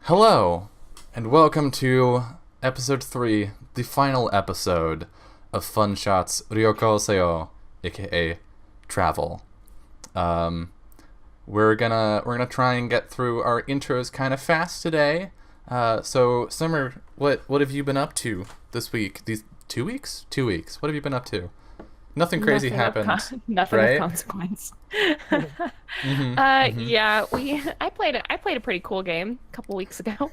Hello, and welcome to episode 3, the final episode of Fun Shots Ryoko Seo, aka Travel. We're gonna try and get through our intros kind of fast today. So Summer, what have you been up to this week? These 2 weeks? 2 weeks. What have you been up to? Nothing crazy happened. Nothing right? of consequence. Mm-hmm. Yeah, I played a pretty cool game a couple weeks ago.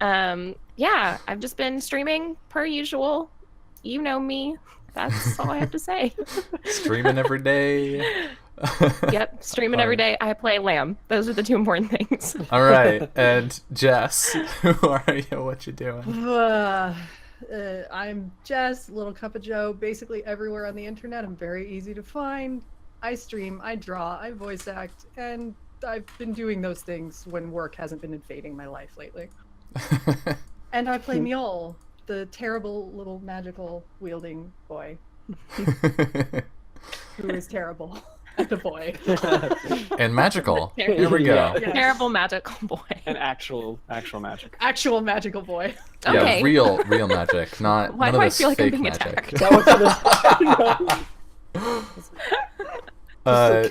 Yeah, I've just been streaming per usual. You know me. That's all I have to say. Streaming every day. Yep, streaming every day. I play Lamb. Those are the two important things. All right, and Jess, who are you? What you doing? I'm Jess, Little Cup of Joe, basically everywhere on the internet. I'm very easy to find. I stream, I draw, I voice act, and I've been doing those things when work hasn't been invading my life lately. And I play Mjol, the terrible little magical wielding boy, who is terrible at the boy. And magical. Here we go. Yes. Terrible magical boy. An actual magic. Actual magical boy. Okay. Yeah, real magic, not Why none do of I this feel like I'm fake being magic. attacked?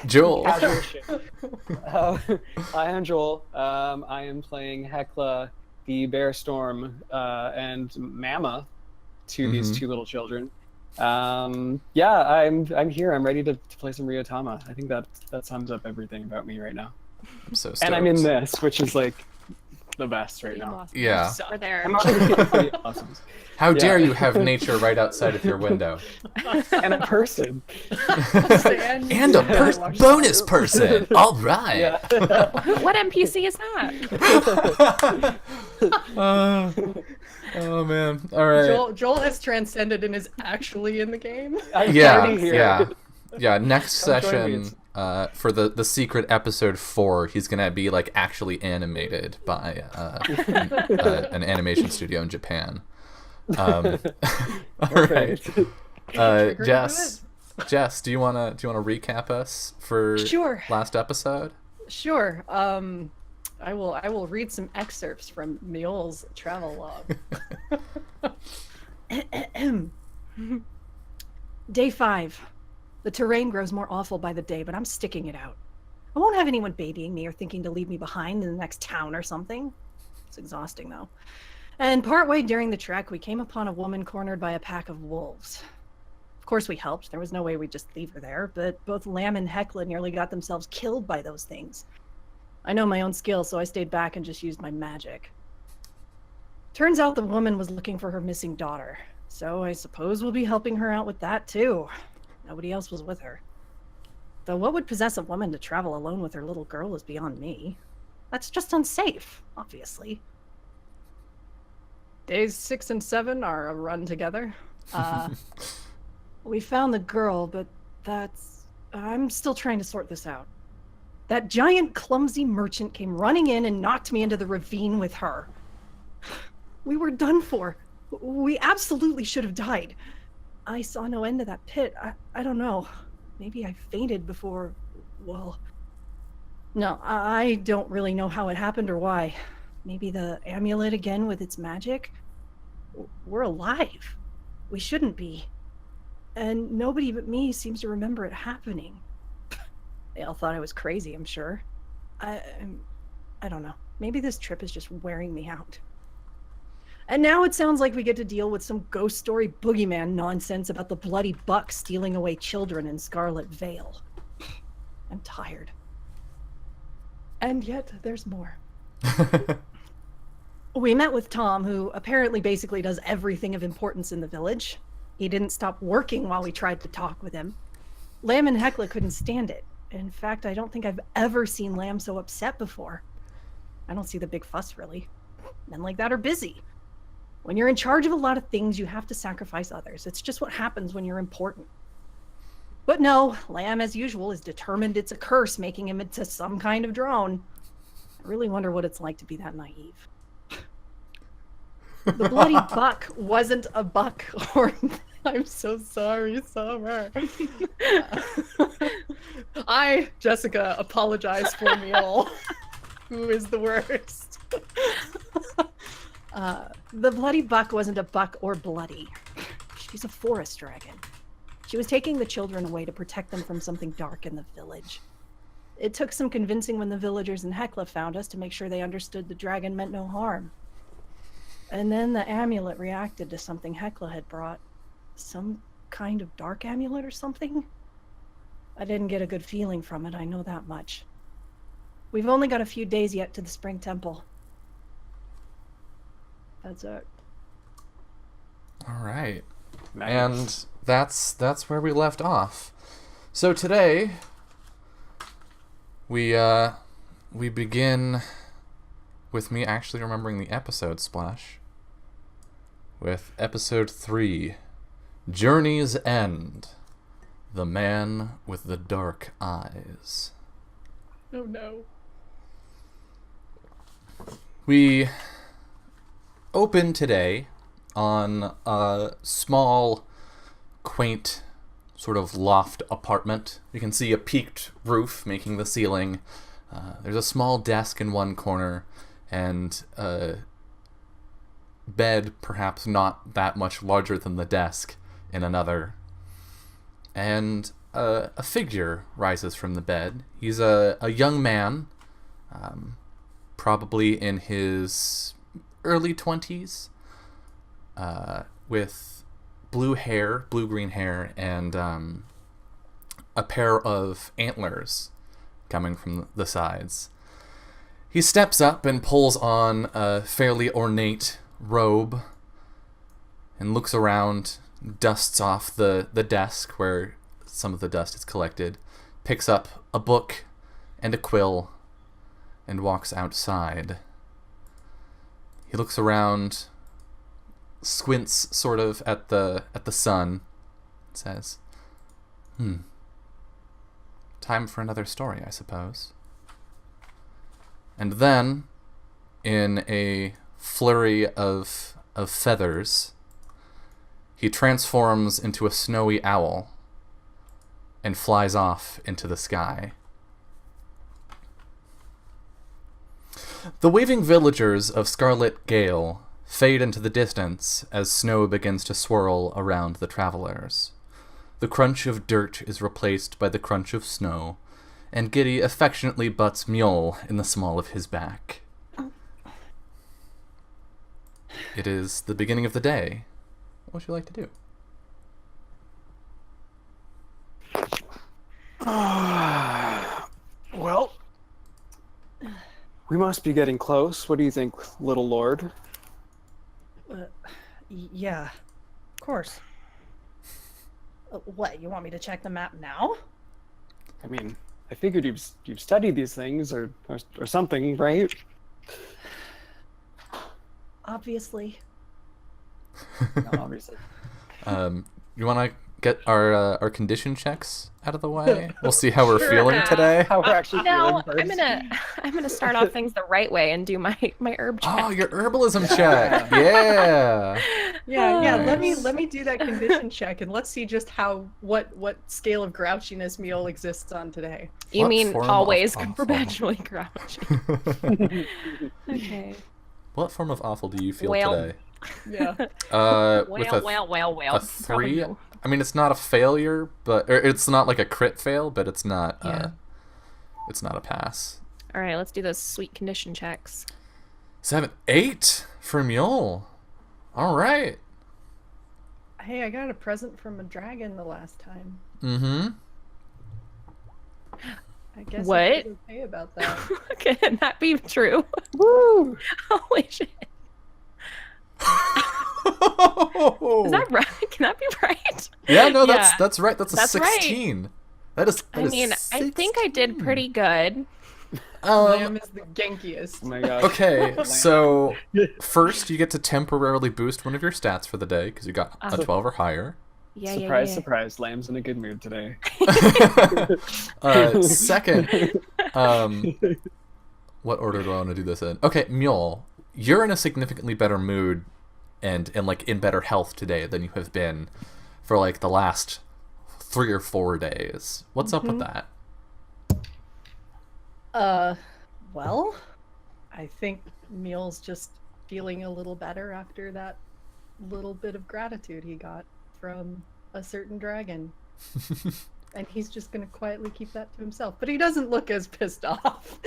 Joel. Casual shit. I am Joel. I am playing Hecla, the bear storm, and Mama to these two little children. Yeah, I'm here. I'm ready to play some Ryotama. I think that sums up everything about me right now. I'm so stoked. And I'm in this, which is like the best right now. Awesome. Yeah. So there. I'm already pretty awesome. How dare Yeah. you have nature right outside of your window? And a person. And a bonus person. All right. Yeah. What NPC is that? Oh man. All right. Joel has transcended and is actually in the game. I'm Yeah. already here. Yeah. Next Come join me. session, for the secret episode 4, he's gonna be like actually animated by an animation studio in Japan. All right. Jess, do you wanna recap us for Sure. last episode? Sure. I will read some excerpts from Mjol's travel log. Day 5. The terrain grows more awful by the day, but I'm sticking it out. I won't have anyone babying me or thinking to leave me behind in the next town or something. It's exhausting, though. And partway during the trek, we came upon a woman cornered by a pack of wolves. Of course we helped. There was no way we'd just leave her there, but both Lamb and Hecla nearly got themselves killed by those things. I know my own skill, so I stayed back and just used my magic. Turns out the woman was looking for her missing daughter, so I suppose we'll be helping her out with that too. Nobody else was with her. Though what would possess a woman to travel alone with her little girl is beyond me. That's just unsafe, obviously. Days 6 and 7 are a run together. We found the girl, but I'm still trying to sort this out. That giant, clumsy merchant came running in and knocked me into the ravine with her. We were done for. We absolutely should have died. I saw no end to that pit. I don't know. Maybe I fainted before... Well... No, I don't really know how it happened or why. Maybe the amulet again with its magic? We're alive. We shouldn't be. And nobody but me seems to remember it happening. They all thought I was crazy, I'm sure. I don't know. Maybe this trip is just wearing me out. And now it sounds like we get to deal with some ghost story boogeyman nonsense about the bloody buck stealing away children in Scarlet Vale. I'm tired. And yet, there's more. We met with Tom, who apparently basically does everything of importance in the village. He didn't stop working while we tried to talk with him. Lamb and Hecla couldn't stand it. In fact, I don't think I've ever seen Lamb so upset before. I don't see the big fuss, really. Men like that are busy. When you're in charge of a lot of things, you have to sacrifice others. It's just what happens when you're important. But no, Lamb, as usual, is determined it's a curse making him into some kind of drone. I really wonder what it's like to be that naive. The bloody buck wasn't a buck or... I'm so sorry, Summer. I, Jessica, apologize for Mjol, who is the worst. The bloody buck wasn't a buck or bloody. She's a forest dragon. She was taking the children away to protect them from something dark in the village. It took some convincing when the villagers in Hecla found us to make sure they understood the dragon meant no harm. And then the amulet reacted to something Hecla had brought. Some kind of dark amulet or something? I didn't get a good feeling from it, I know that much. We've only got a few days yet to the Spring Temple. That's it. All right. Nice. And that's where we left off. So today we begin with me actually remembering the episode, Splash. With episode 3, Journey's End. The Man with the Dark Eyes. Oh no. We open today on a small, quaint, sort of loft apartment. You can see a peaked roof making the ceiling. There's a small desk in one corner, and a bed, perhaps not that much larger than the desk, in another. And a figure rises from the bed. He's a young man, probably in his early 20s, with blue-green hair, and a pair of antlers coming from the sides. He steps up and pulls on a fairly ornate robe and looks around, dusts off the desk where some of the dust is collected, picks up a book and a quill, and walks outside. He looks around, squints sort of at the sun, says, time for another story, I suppose. And then, in a flurry of feathers, he transforms into a snowy owl and flies off into the sky. The waving villagers of Scarlet Gale fade into the distance as snow begins to swirl around the travelers. The crunch of dirt is replaced by the crunch of snow, and Giddy affectionately butts Mule in the small of his back. It is the beginning of the day. What would you like to do? Well, we must be getting close. What do you think, little lord? Yeah, of course. What, you want me to check the map now? I mean, I figured you've studied these things or something, right? Obviously. No, obviously. You want to get our condition checks out of the way? We'll see how we're feeling today. How we're actually No, feeling first. I'm gonna start off things the right way and do my herb check. Oh, your herbalism check. Yeah. Yeah, Nice. let me do that condition check, and let's see just what scale of grouchiness Mule exists on today. You What mean form of always awful? perpetually grouchy? Okay. What form of awful do you feel Well. today? Yeah. With a Well. a 3. I mean, it's not a failure, but or it's not like a crit fail, but it's not. Yeah. It's not a pass. All right, let's do those sweet condition checks. 7, 8 for Mule. All right. Hey, I got a present from a dragon the last time. Mm-hmm. I guess What? I feel okay about that. Can that be true? Woo! Holy shit! Is that right? Can that be right? Yeah, no, Yeah. that's right. That's a That's right. 16. That is. I mean, I think I did pretty good. Lamb is the gankiest. Oh my gosh. Okay, so first you get to temporarily boost one of your stats for the day because you got a 12 or higher. Yeah, Surprise, yeah. surprise. Lamb's in a good mood today. Second, what order do I want to do this in? Okay, Mule, you're in a significantly better mood and like in better health today than you have been for like the last 3 or 4 days. What's up with that? Well, I think Mule's just feeling a little better after that little bit of gratitude he got from a certain dragon. And he's just going to quietly keep that to himself. But he doesn't look as pissed off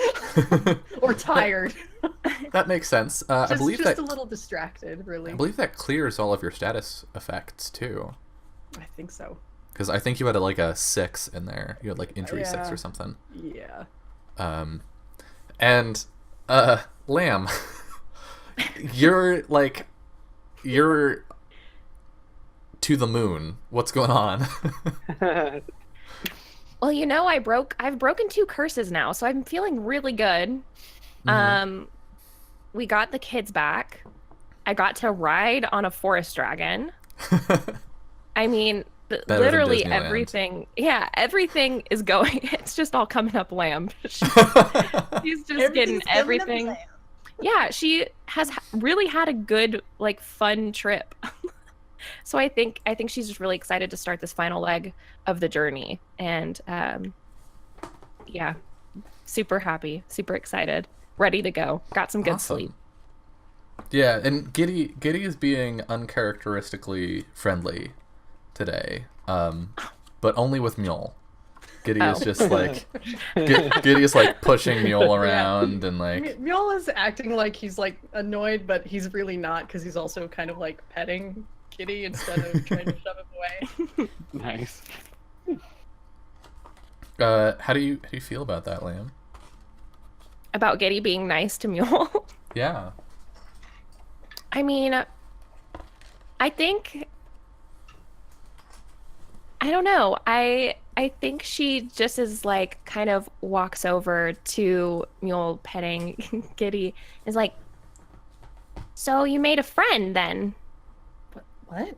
or tired. That makes sense. I believe just that a little distracted, really. I believe that clears all of your status effects too. I think so. Because I think you had like a 6 in there. You had like injury 6 Yeah. or something. Yeah. And Lamb, you're to the moon. What's going on? Well, I've broken 2 curses now, so I'm feeling really good. We got the kids back. I got to ride on a forest dragon. I mean, than literally Disneyland. everything. Yeah, everything is going. It's just all coming up Lamb. She's just getting everything. Yeah, she has really had a good, like, fun trip. So I think she's just really excited to start this final leg of the journey, and yeah, super happy, super excited, ready to go. Got some good Awesome. sleep. Yeah, and Giddy is being uncharacteristically friendly today, but only with Mule. Giddy is just like Giddy is like pushing Mule around and like Mule is acting like he's like annoyed, but he's really not, because he's also kind of like petting Kitty instead of trying to shove him away. Nice. how do you feel about that, Lamb? About Giddy being nice to Mule. Yeah. I mean, I think, I don't know. I think she just is like kind of walks over to Mule petting Giddy. Is like, so you made a friend then? What?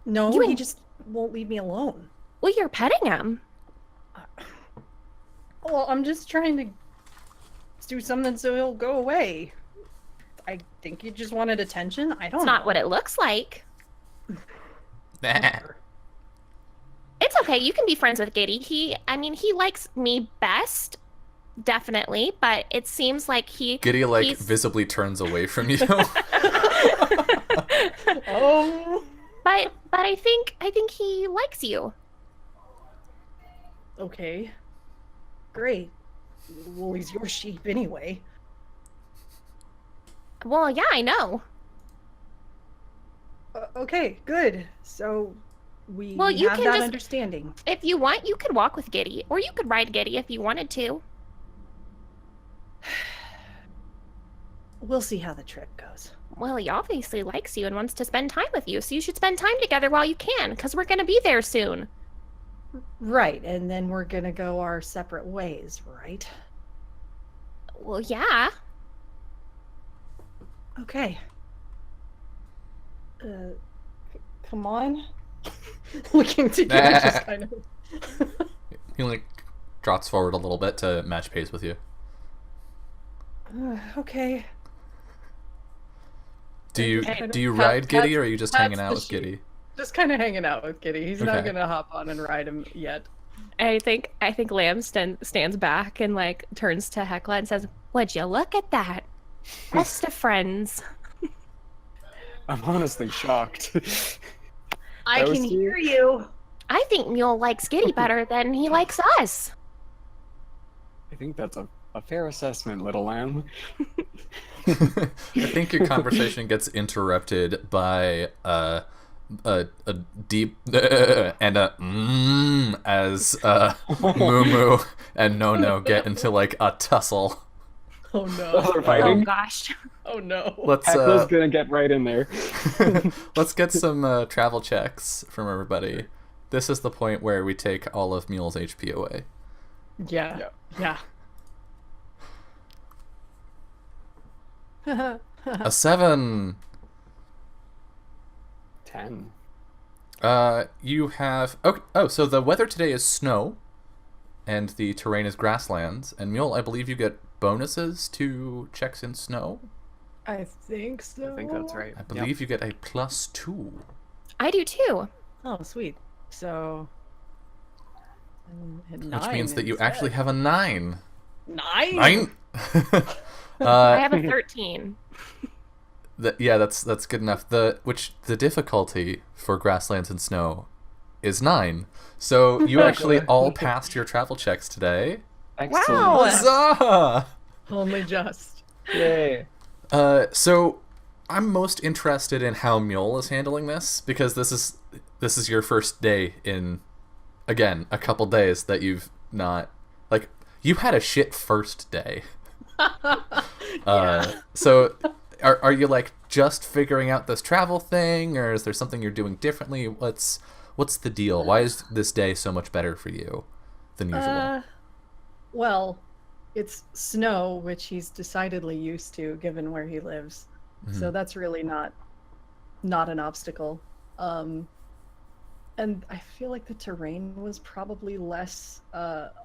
No, You- he just won't leave me alone. Well, you're petting him. Well, I'm just trying to do something so he'll go away. I think he just wanted attention. I don't It's know. not what it looks like. Nah. It's okay. You can be friends with Giddy. He likes me best, definitely. But it seems like Giddy like he's- visibly turns away from you. Oh. But I think he likes you. Okay. Great. Well, he's your sheep anyway. Well, yeah, I know. Okay, good. So we Well, you have can that just- understanding. If you want, you could walk with Giddy, or you could ride Giddy if you wanted to. We'll see how the trip goes. Well, he obviously likes you and wants to spend time with you, so you should spend time together while you can, because we're gonna be there soon. Right, and then we're gonna go our separate ways, right? Well, yeah. Okay. Come on. Looking together, just kind of. He like trots forward a little bit to match pace with you. Okay. Do you Okay. ride Giddy, That's- or are you just that's hanging out the with sheep. Giddy? Just kind of hanging out with Kitty. He's not Okay. gonna hop on and ride him yet. I think Lamb stands back and like turns to Hecla and says, "Would you look at that? Best of friends." I'm honestly shocked. I That was can cute. hear you. I think Mule likes Giddy better than he likes us. I think that's a fair assessment, little lamb. I think your conversation gets interrupted by a deep and a as Moo Moo and No No get into like a tussle. Oh Oh, no. they're Oh fighting. gosh. Oh no. Let's Hecla's gonna get right in there. let's get some travel checks from everybody. This is the point where we take all of Mule's HP away. Yeah. Yeah. A 7. 10. You have so the weather today is snow, and the terrain is grasslands. And Mule, I believe you get bonuses to checks in snow. I think so. I think that's right. I believe you get a +2. I do too. Oh, sweet. So. Which means that you actually have a 9. 9? 9. I have a 13. That's good enough. The difficulty for grasslands and snow is 9. So you actually all passed your travel checks today. Excellent. Wow. Huzzah! Only just. Yay. So I'm most interested in how Mule is handling this, because this is your first day in, again, a couple days that you've not, like, you had a shit first day. So are you like just figuring out this travel thing, or is there something you're doing differently? What's the deal? Why is this day so much better for you than usual? Well, it's snow, which he's decidedly used to given where he lives. So that's really not an obstacle. And I feel like the terrain was probably less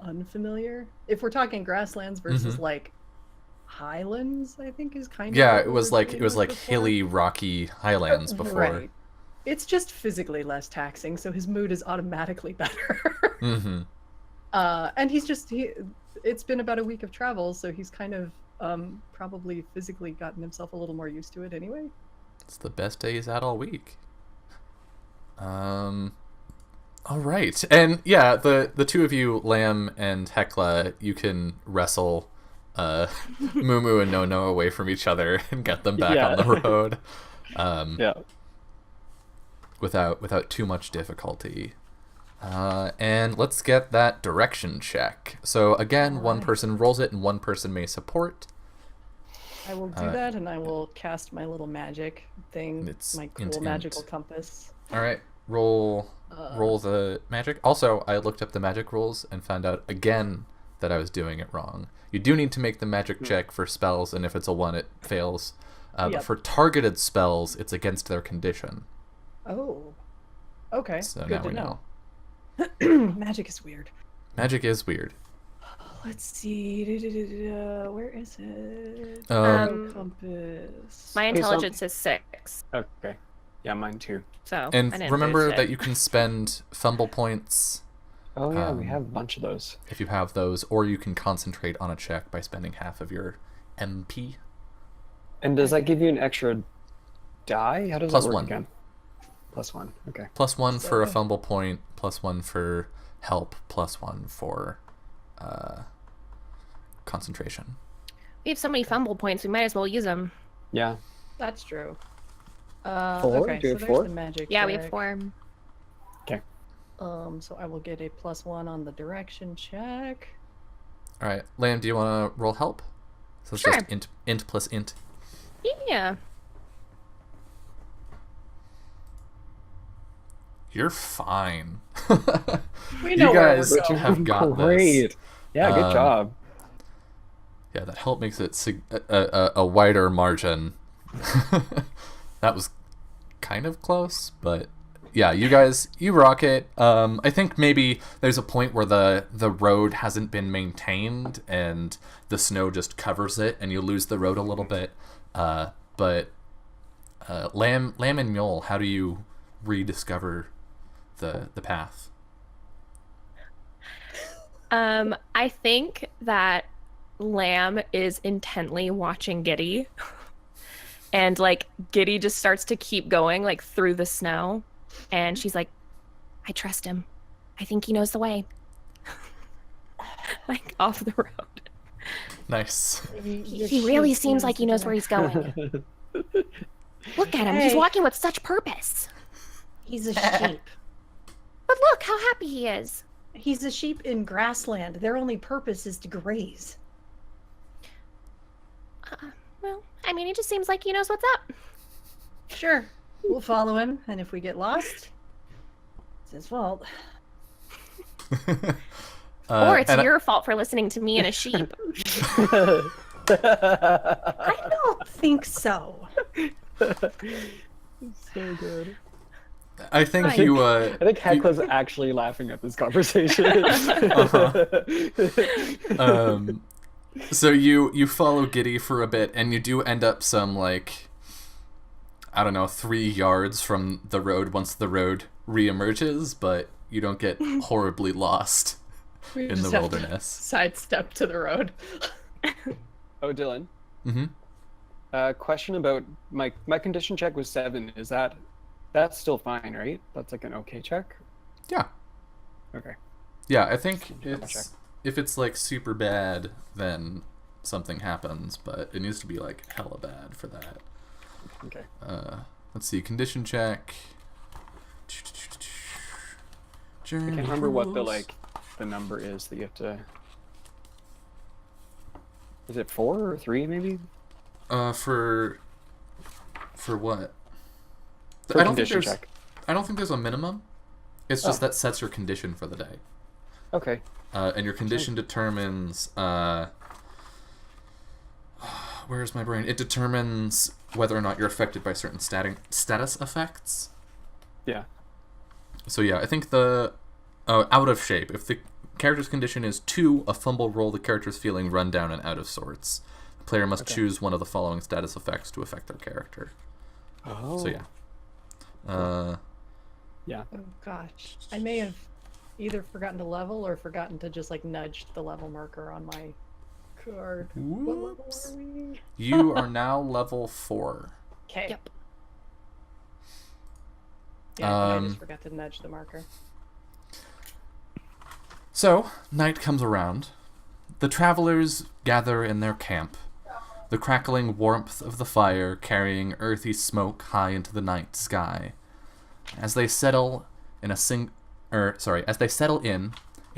unfamiliar. If we're talking grasslands versus like highlands, I think is kind of it was like hilly, rocky highlands before. Right. It's just physically less taxing, so his mood is automatically better. And it's been about a week of travel, so he's kind of probably physically gotten himself a little more used to it anyway. It's the best day he's had all week. All right. And yeah, the two of you, Lamb and Hecla, you can wrestle Mumu and Nono away from each other and get them back on the road. Without too much difficulty. And let's get that direction check. So again, one person rolls it and one person may support. I will do that, and I will cast my little magic thing, my cool magical compass. All right, roll the magic. Also, I looked up the magic rules and found out again that I was doing it wrong. You do need to make the magic check for spells, and if it's a 1, it fails. But for targeted spells, it's against their condition. Oh, okay. So good now to we know. Magic is weird. Magic is weird. Let's see. Where is it? Compass. My intelligence is 6. Okay. Yeah, mine too. So And I didn't remember boost that it. you can spend fumble points Oh yeah, we have a bunch of those. if you have those, or you can concentrate on a check by spending half of your MP. And does that give you an extra die? How does Plus that work 1. again? +1. Okay. +1 for a fumble point, +1 for help, +1 for concentration. We have so many fumble points, we might as well use them. Yeah. That's true. 4? Okay, Do you so have there's 4? the magic Yeah, we have check. 4. Okay. So I will get a +1 on the direction check. All right, Lamb, do you want to roll help? So it's Sure. just int plus int. Yeah. You're fine. We know you where guys we're going. have got Great. this. Yeah, good job. Yeah, that help makes it a wider margin. That was kind of close, but yeah, you guys, you rock it. I think maybe there's a point where the road hasn't been maintained and the snow just covers it and you lose the road a little bit. But Lamb and Mule, how do you rediscover the path? I think that Lamb is intently watching Giddy. And like Giddy just starts to keep going like through the snow. And she's like, I trust him. I think he knows the way. Like off the road. Nice. He really seems like he knows where he's going. Look at him. He's Hey. walking with such purpose. He's a sheep. But look how happy he is. He's a sheep in grassland. Their only purpose is to graze. Well, I mean, he just seems like he knows what's up. Sure, we'll follow him, and if we get lost, it's his fault. Or it's and your fault for listening to me and a sheep. I don't think so. So good. I think you. I think Hekla's actually laughing at this conversation. So you follow Giddy for a bit, and you do end up some, like, I don't know, 3 yards from the road once the road reemerges, but you don't get horribly lost We in the just have to wilderness. sidestep to the road. Oh, Dylan. Mm-hmm. Question about my condition check was 7. Is that's still fine, right? That's like an okay check. Yeah. Okay. Yeah, I think Double check. if it's like super bad, then something happens, but it needs to be like hella bad for that. Okay. Let's see, condition check. I can't remember what the number is that you have to. Is it 4 or 3 maybe? For what? For I don't think condition there's check. I don't think there's a minimum. It's just that sets your condition for the day. Okay. And your condition determines where's my brain? It determines whether or not you're affected by certain status effects. Yeah. So yeah, I think the out of shape. If the character's condition is 2, a fumble roll, the character's feeling run down and out of sorts. The player must choose one of the following status effects to affect their character. Oh. So yeah. Yeah. Oh gosh, I may have either forgotten to level or forgotten to just like nudge the level marker on my card. What level Whoops. are we? You are now level 4. Okay. Yep. Yeah, I just forgot to nudge the marker. So, night comes around. The travelers gather in their camp, the crackling warmth of the fire carrying earthy smoke high into the night sky. As they settle in, a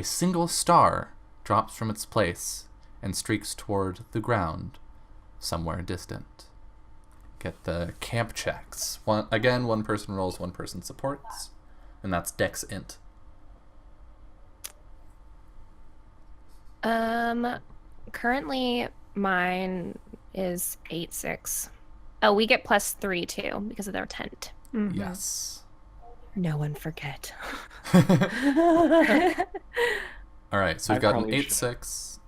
single star drops from its place and streaks toward the ground, somewhere distant. Get the camp checks. One person rolls, one person supports, and that's Dex Int. Currently mine is 8-6. Oh, we get +3 too because of their tent. Mhm. Yes. No one forget. All right, so we've I got an probably 8-6.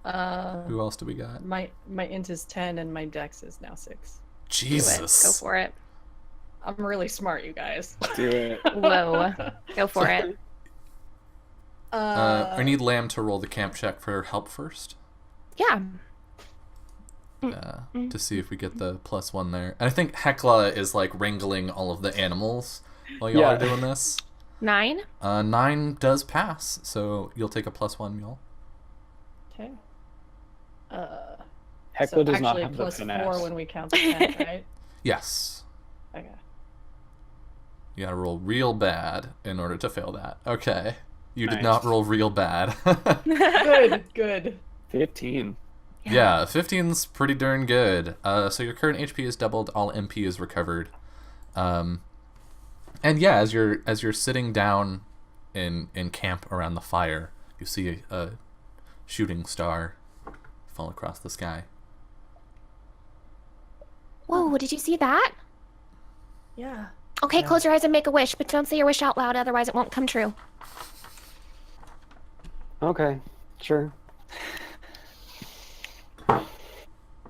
Uh, Who else do we got? my int is 10 and my dex is now 6. Jesus. Go for it. I'm really smart, you guys. Do it. Whoa. Go for it. I need Lamb to roll the camp check for help first. Yeah. To see if we get the +1 there. And I think Hecla is like wrangling all of the animals while y'all are doing this. 9? 9 does pass, so you'll take a +1, y'all. Okay. Hecla does not actually have the +4 finesse. when we count the 10, right? Yes. Okay. You gotta roll real bad in order to fail that. Okay. You did Nice. not roll real bad. Good. 15. Yeah, 15's pretty darn good. So your current HP is doubled, all MP is recovered. And yeah, as you're sitting down in camp around the fire, you see a shooting star fall across the sky. Whoa, did you see that? Yeah. Okay, Yeah. close your eyes and make a wish, but don't say your wish out loud, otherwise it won't come true. Okay, sure.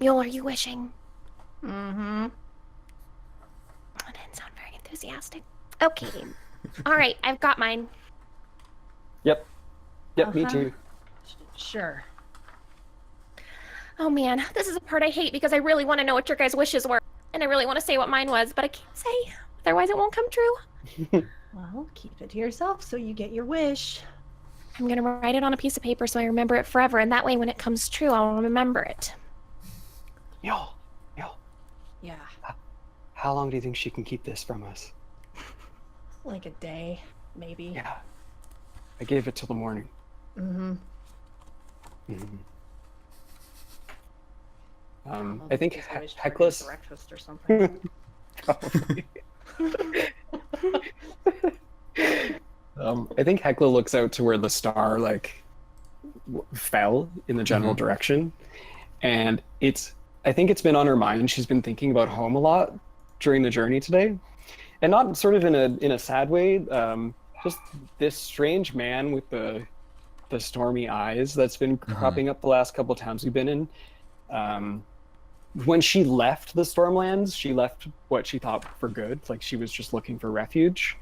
Yul, are you wishing? Mm-hmm. That didn't sound very enthusiastic. Okay. Alright, I've got mine. Yep, me Uh-huh. too. Sure. Oh man, this is the part I hate because I really want to know what your guys' wishes were. And I really want to say what mine was, but I can't say. Otherwise it won't come true. Well, keep it to yourself so you get your wish. I'm gonna write it on a piece of paper so I remember it forever, and that way when it comes true, I'll remember it. Yo, Yeah. how long do you think she can keep this from us? Like a day, maybe. Yeah. I gave it till the morning. Mm-hmm. Mhm. Well, I think just wish for Hecla's breakfast or something. probably. I think Hecla looks out to where the star fell in the general direction, and I think it's been on her mind. She's been thinking about home a lot during the journey today, and not sort of in a sad way. Just this strange man with the stormy eyes that's been cropping up the last couple of times we've been in. When she left the Stormlands, she left what she thought for good. Like she was just looking for refuge.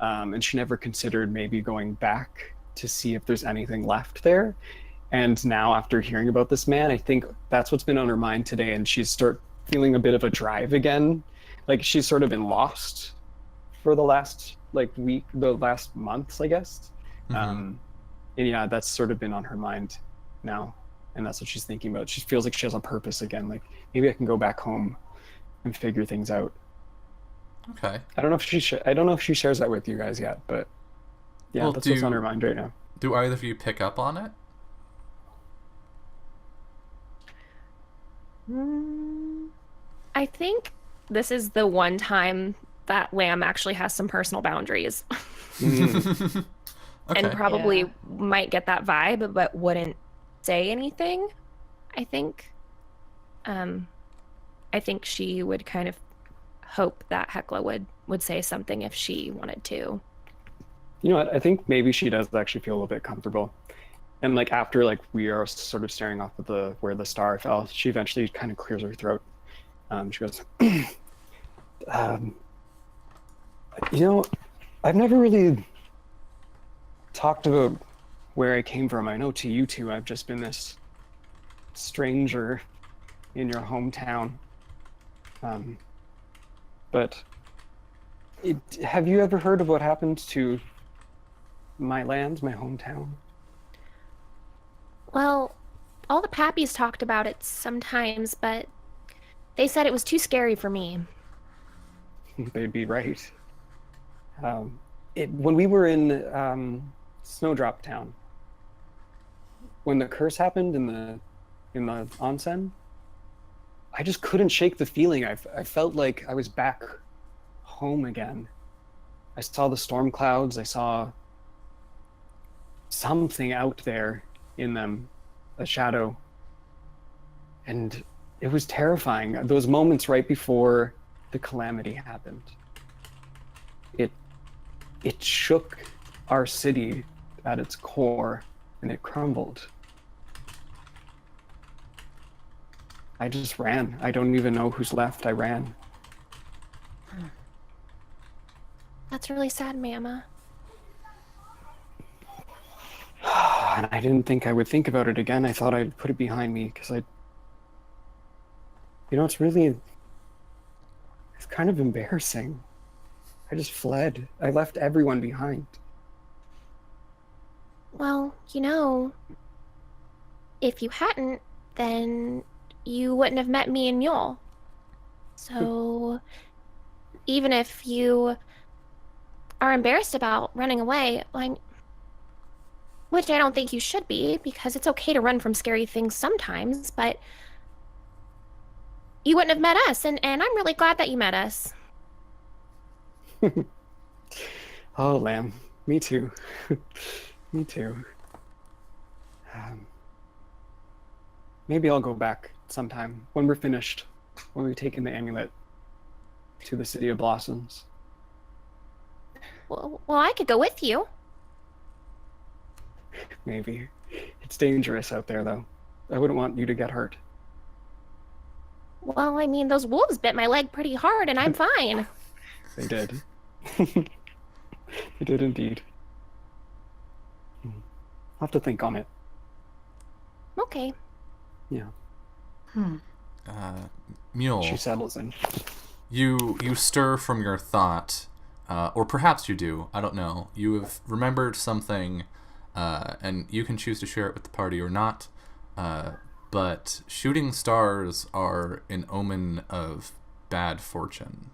And she never considered maybe going back to see if there's anything left there. And now after hearing about this man, I think that's what's been on her mind today. And she's feeling a bit of a drive again. Like she's sort of been lost for the last the last months, I guess. And yeah, that's sort of been on her mind now, and that's what she's thinking about. She feels like she has a purpose again. Like maybe I can go back home and figure things out. Okay. I don't know if she shares that with you guys yet, but yeah, Well, that's what's on her mind right now. Do either of you pick up on it? I think this is the one time that Lamb actually has some personal boundaries. Okay. And probably Yeah. might get that vibe, but wouldn't say anything. I think. I think she would kind of hope that Hecla would say something if she wanted to. You know what? I think maybe she does actually feel a little bit comfortable. And like after like we are sort of staring off at where the star fell, she eventually kind of clears her throat. She goes, you know, I've never really talked about where I came from. I know to you two, I've just been this stranger in your hometown. But have you ever heard of what happened to my land, my hometown? Well, all the Pappies talked about it sometimes, but they said it was too scary for me. They'd be right. When we were in Snowdrop Town, when the curse happened in the onsen, I just couldn't shake the feeling. I felt like I was back home again. I saw the storm clouds. I saw something out there in them, a shadow. And it was terrifying. Those moments right before the calamity happened. It shook our city at its core, and it crumbled. I just ran. I don't even know who's left. I ran. That's really sad, Mama. And I didn't think I would think about it again. I thought I'd put it behind me because it's kind of embarrassing. I just fled. I left everyone behind. Well, if you hadn't, then you wouldn't have met me and Mule. So, even if you are embarrassed about running away, which I don't think you should be, because it's okay to run from scary things sometimes, but you wouldn't have met us, and I'm really glad that you met us. Oh, Lamb. Me too. Me too. Maybe I'll go back sometime when we're finished, when we've taken the amulet to the City of Blossoms. Well, I could go with you. Maybe. It's dangerous out there, though. I wouldn't want you to get hurt. Well, I mean, those wolves bit my leg pretty hard, and I'm fine. They did. They did indeed. I'll have to think on it. Okay. Yeah. Mule, She settles in. you stir from your thought, or perhaps you do, I don't know. You have remembered something, and you can choose to share it with the party or not, but shooting stars are an omen of bad fortune.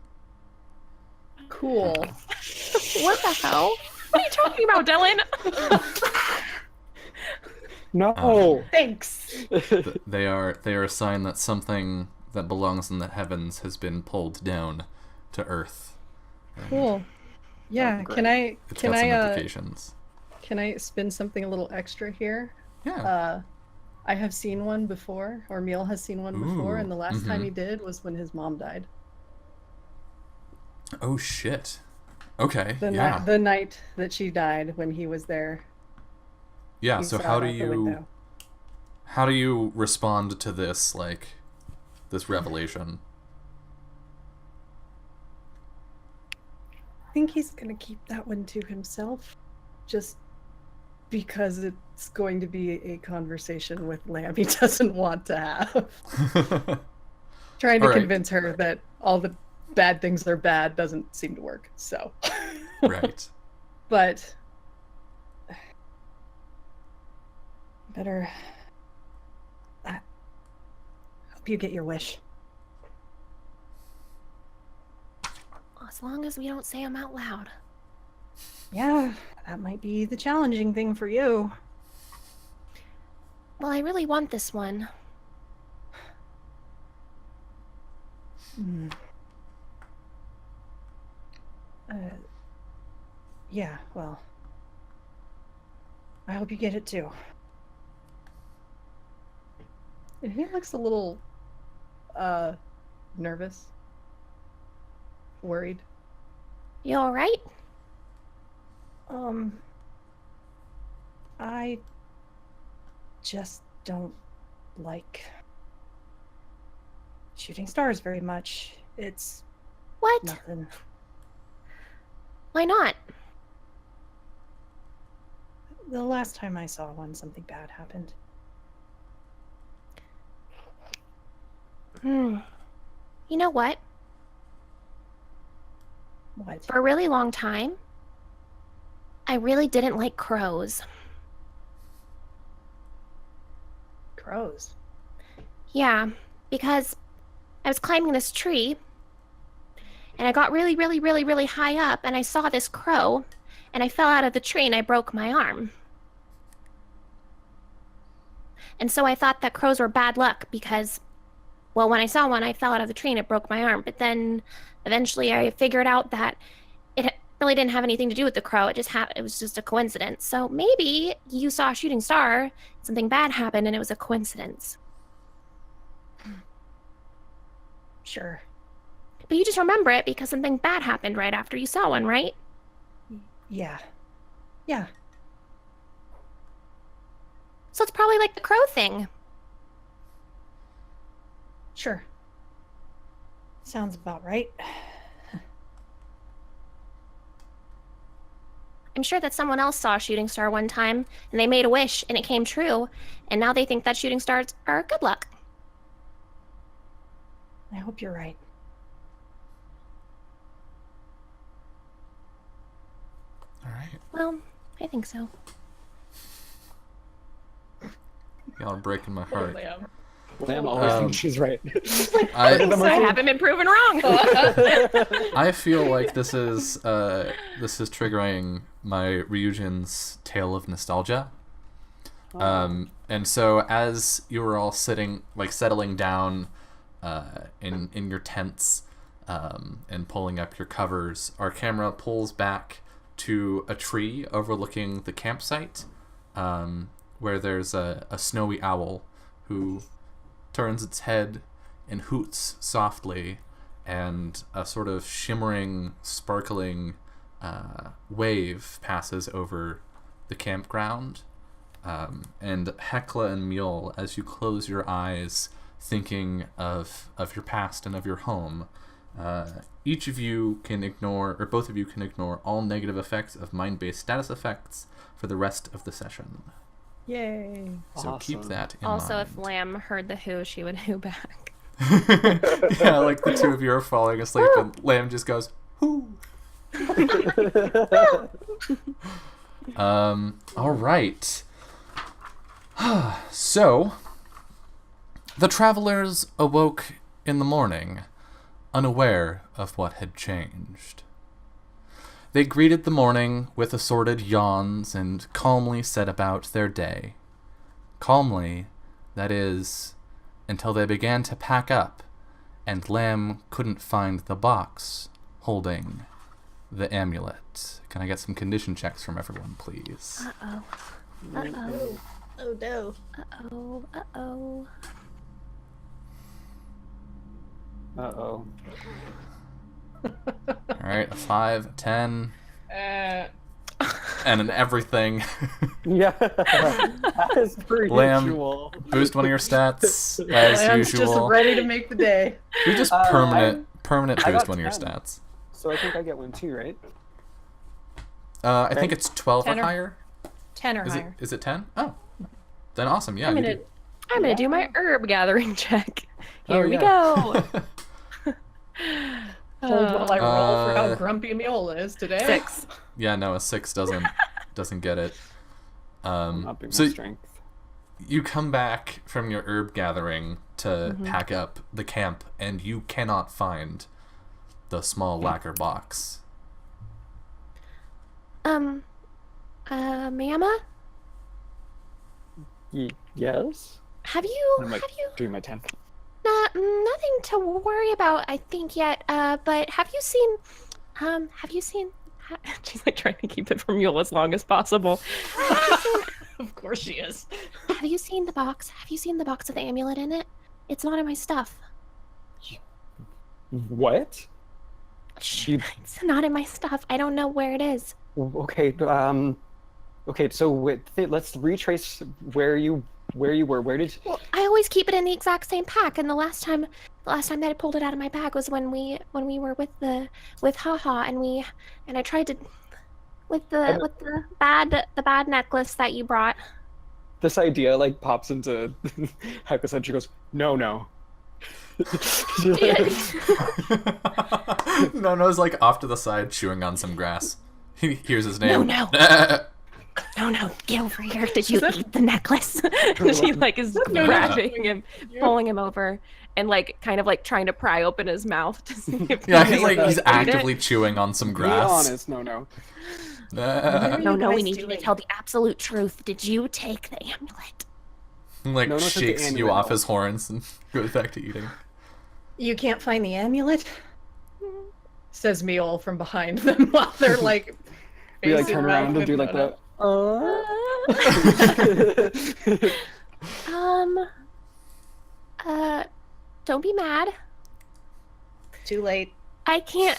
Cool. What the hell? What are you talking about, Dylan? No! Thanks. They are a sign that something that belongs in the heavens has been pulled down to earth. Cool. Yeah. great. Can I It's can got some I implications. can I spin something a little extra here? Yeah. I have seen one before, or Meal has seen one before, Ooh, and the last time he did was when his mom died. Oh shit. Okay. The night that she died, when he was there. Yeah. He So saw how it do out the you window. respond to this this revelation? I think he's gonna keep that one to himself, just because it's going to be a conversation with Lamb he doesn't want to have. Trying to All right. convince her that all the bad things are bad doesn't seem to work. So. Right. But better. I hope you get your wish. As long as we don't say them out loud. Yeah, that might be the challenging thing for you. Well, I really want this one. Hmm. Yeah, well, I hope you get it too. And he looks a little, nervous, worried. You all right? I just don't like shooting stars very much. It's What? nothing. Why not? The last time I saw one, something bad happened. You know what? What? For a really long time, I really didn't like crows. Crows. Yeah, because I was climbing this tree, and I got really, really, really, really high up, and I saw this crow, and I fell out of the tree and I broke my arm. And so I thought that crows were bad luck because, well, when I saw one, I fell out of the tree and it broke my arm. But then eventually I figured out that it really didn't have anything to do with the crow. It was just a coincidence. So maybe you saw a shooting star, something bad happened, and it was a coincidence. Sure. But you just remember it because something bad happened right after you saw one, right? Yeah. Yeah. So it's probably like the crow thing. Sure. Sounds about right. I'm sure that someone else saw a shooting star one time, and they made a wish, and it came true, and now they think that shooting stars are good luck. I hope you're right. All right. Well, I think so. Y'all are breaking my heart. Lamb always thinks she's right. I haven't been proven wrong. I feel like this is triggering my Ryujin's tale of nostalgia. And so as you were all settling down in your tents and pulling up your covers, our camera pulls back to a tree overlooking the campsite, where there's a snowy owl who turns its head and hoots softly, and a sort of shimmering, sparkling wave passes over the campground. And Hecla and Mule, as you close your eyes, thinking of your past and of your home, each of you can ignore, or both of you can ignore, all negative effects of mind-based status effects for the rest of the session. Yay. So keep that in Also, mind. if Lamb heard the who, she would who back. Yeah, like the two of you are falling asleep and Lamb just goes, whoo. All right. So, the travelers awoke in the morning, unaware of what had changed. They greeted the morning with assorted yawns and calmly set about their day. Calmly, that is, until they began to pack up, and Lamb couldn't find the box holding the amulet. Can I get some condition checks from everyone, please? Uh-oh. Uh-oh. Oh no. Uh-oh. Uh-oh. Uh-oh. All right, a 5, 10, and an everything. Yeah, as per Lamb, usual. Boost one of your stats as Lamb's usual. just ready to make the day. You just permanent I boost got one of your 10. stats. So I think I get one too, right? I think it's 12 or 10 or higher. 10 or Is higher. it 10? Oh, then awesome. Yeah, I mean, you do. I'm gonna do my herb gathering check. Oh, Here we yeah. go. Hold while I roll for how Uh, grumpy Mule is today. 6. Yeah, no, a 6 doesn't get it. Not being my So strength. you come back from your herb gathering to pack up the camp, and you cannot find the small lacquer box. Mama, Yes. have you I'm like have you doing my 10. nothing to worry about, I think yet. But have you seen she's like trying to keep it from Mule as long as possible. Of course she is. Have you seen the box? Have you seen the box with the amulet in it? It's not in my stuff. What? Shh, You- it's not in my stuff. I don't know where it is. Okay. Okay. So let's retrace where you were. Where did? Well, I always keep it in the exact same pack, and the last time that I pulled it out of my bag was when we were with Haha, and I tried to with the bad necklace that you brought. This idea like pops into Hekla's head. She goes, no. Nono's like off to the side chewing on some grass. He hears his name. No. No, get over here. Did you eat the necklace? She like is grabbing him, pulling him over, and like kind of like trying to pry open his mouth to see if Yeah, he he's ate actively it. chewing on some Be grass. honest, no. No, we guys need you to doing? tell the absolute truth. Did you take the amulet? Like Nono took the shakes you amulet off off. his horns and goes back to eating. You can't find the amulet? Says Mule from behind them while they're like. We like facing turn back around and with do like Nono. the. Don't be mad. Too late. I can't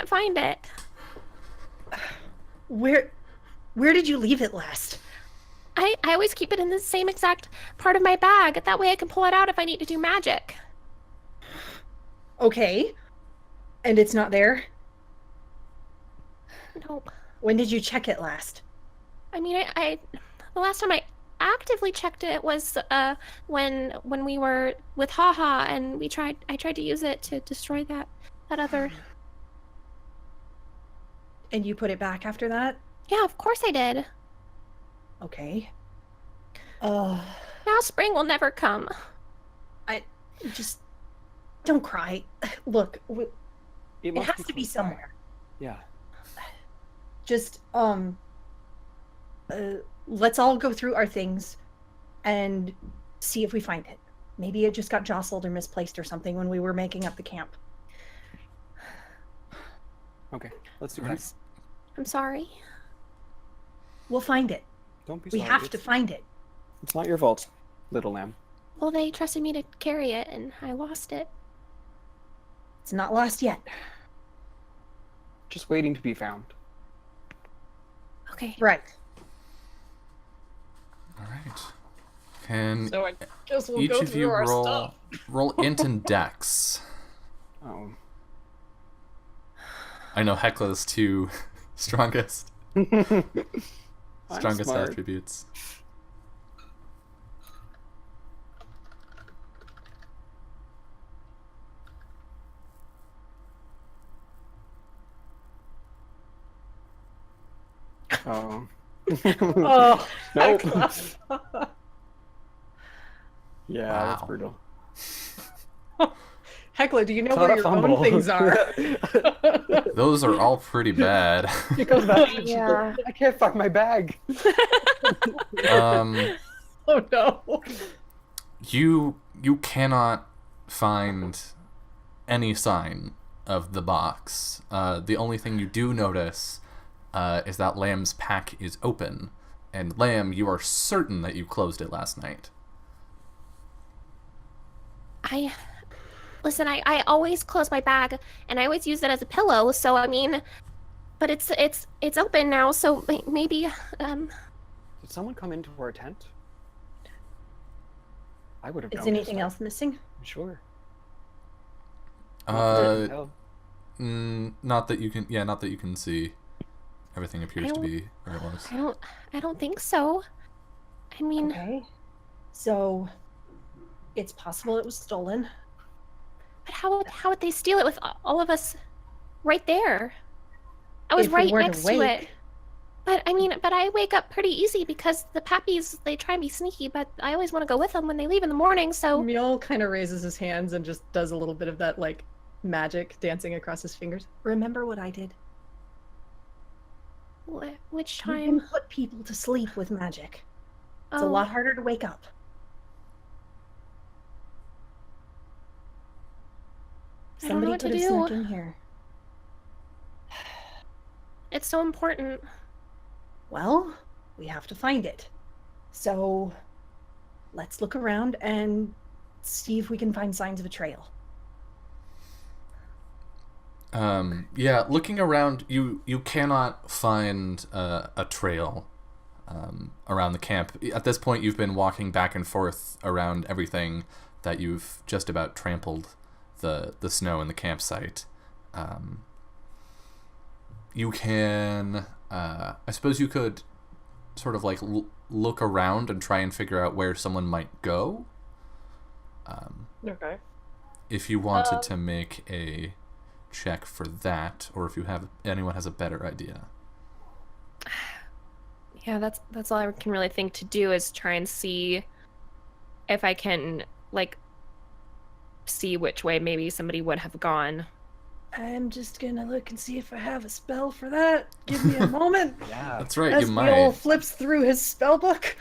find it. Where did you leave it last? I always keep it in the same exact part of my bag. That way I can pull it out if I need to do magic. Okay. And it's not there? Nope. When did you check it last? I mean, I the last time I actively checked it was when we were with Haha, and I tried to use it to destroy that other. And you put it back after that? Yeah, of course I did. Okay. Now spring will never come. Just don't cry. Look, it must has to be close by. somewhere. Yeah. Just let's all go through our things and see if we find it. Maybe it just got jostled or misplaced or something when we were making up the camp. Okay. Let's do that. I'm sorry. We'll find it. Don't be We sorry. have to find it. It's not your fault, little lamb. Well, they trusted me to carry it, and I lost it. It's not lost yet. Just waiting to be found. Okay. Right. All right. Can So I guess we'll each go of through you our roll stuff. roll int and dex? Oh. I know Hekla's two strongest I'm smart. attributes. Oh. Oh, Nope. Hecla. Yeah, that's Wow. brutal. Hecla, do you know It's where not a your fumble. own things are? Those are all pretty bad. She goes back. Yeah. I can't find my bag. Um, Oh no. you cannot find any sign of the box. The only thing you do notice is that Lamb's pack is open, and Lamb, you are certain that you closed it last night. Listen, I always close my bag, and I always use it as a pillow, so I mean, but it's open now, so maybe, Did someone come into our tent? I would have. Is anything else missing? Sure. Uh, Tell. not that you can. Yeah, not that you can see. everything appears to be where it was. I don't think so. I mean, Okay. So, it's possible it was stolen. but how would they steal it with all of us right there? I was If we right weren't next to awake. it. But I mean, but I wake up pretty easy because the pappies, they try and be sneaky, but I always want to go with them when they leave in the morning, so... Mule kind of raises his hands and just does a little bit of that, like, magic dancing across his fingers. Remember what I did? Which You time? can put people to sleep with magic. It's a lot harder to wake up. I don't know Somebody what to could have do. snuck in here. It's so important. Well, we have to find it. So, let's look around and see if we can find signs of a trail. Yeah, looking around, you cannot find a trail around the camp. At this point, you've been walking back and forth around everything that you've just about trampled the snow in the campsite. You can, I suppose you could sort of like look around and try and figure out where someone might go. Okay. If you wanted to make a check for that, or if anyone has a better idea. Yeah, that's all I can really think to do is try and see if I can, like, see which way maybe somebody would have gone. I'm just gonna look and see if I have a spell for that. Give me a moment. Yeah. That's right, As you Mule might. flips through his spell book.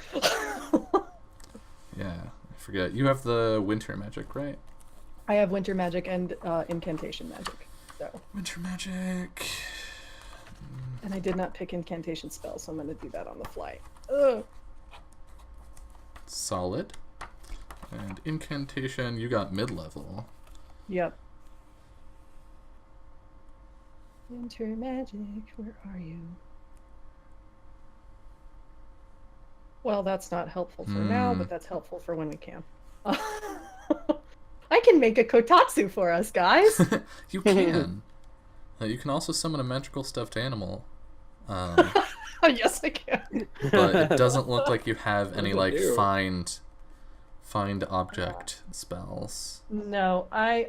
Yeah, I forget. You have the winter magic, right? I have winter magic and incantation magic. So, Winter magic. and I did not pick incantation spells, so I'm gonna do that on the fly. Ugh. Solid. And incantation, you got mid-level. Yep. Winter magic, where are you? Well, that's not helpful for now, but that's helpful for when we can. I can make a kotatsu for us, guys. You can. You can also summon a magical stuffed animal. Yes, I can. But it doesn't look like you have any, like, do? find object spells. No, I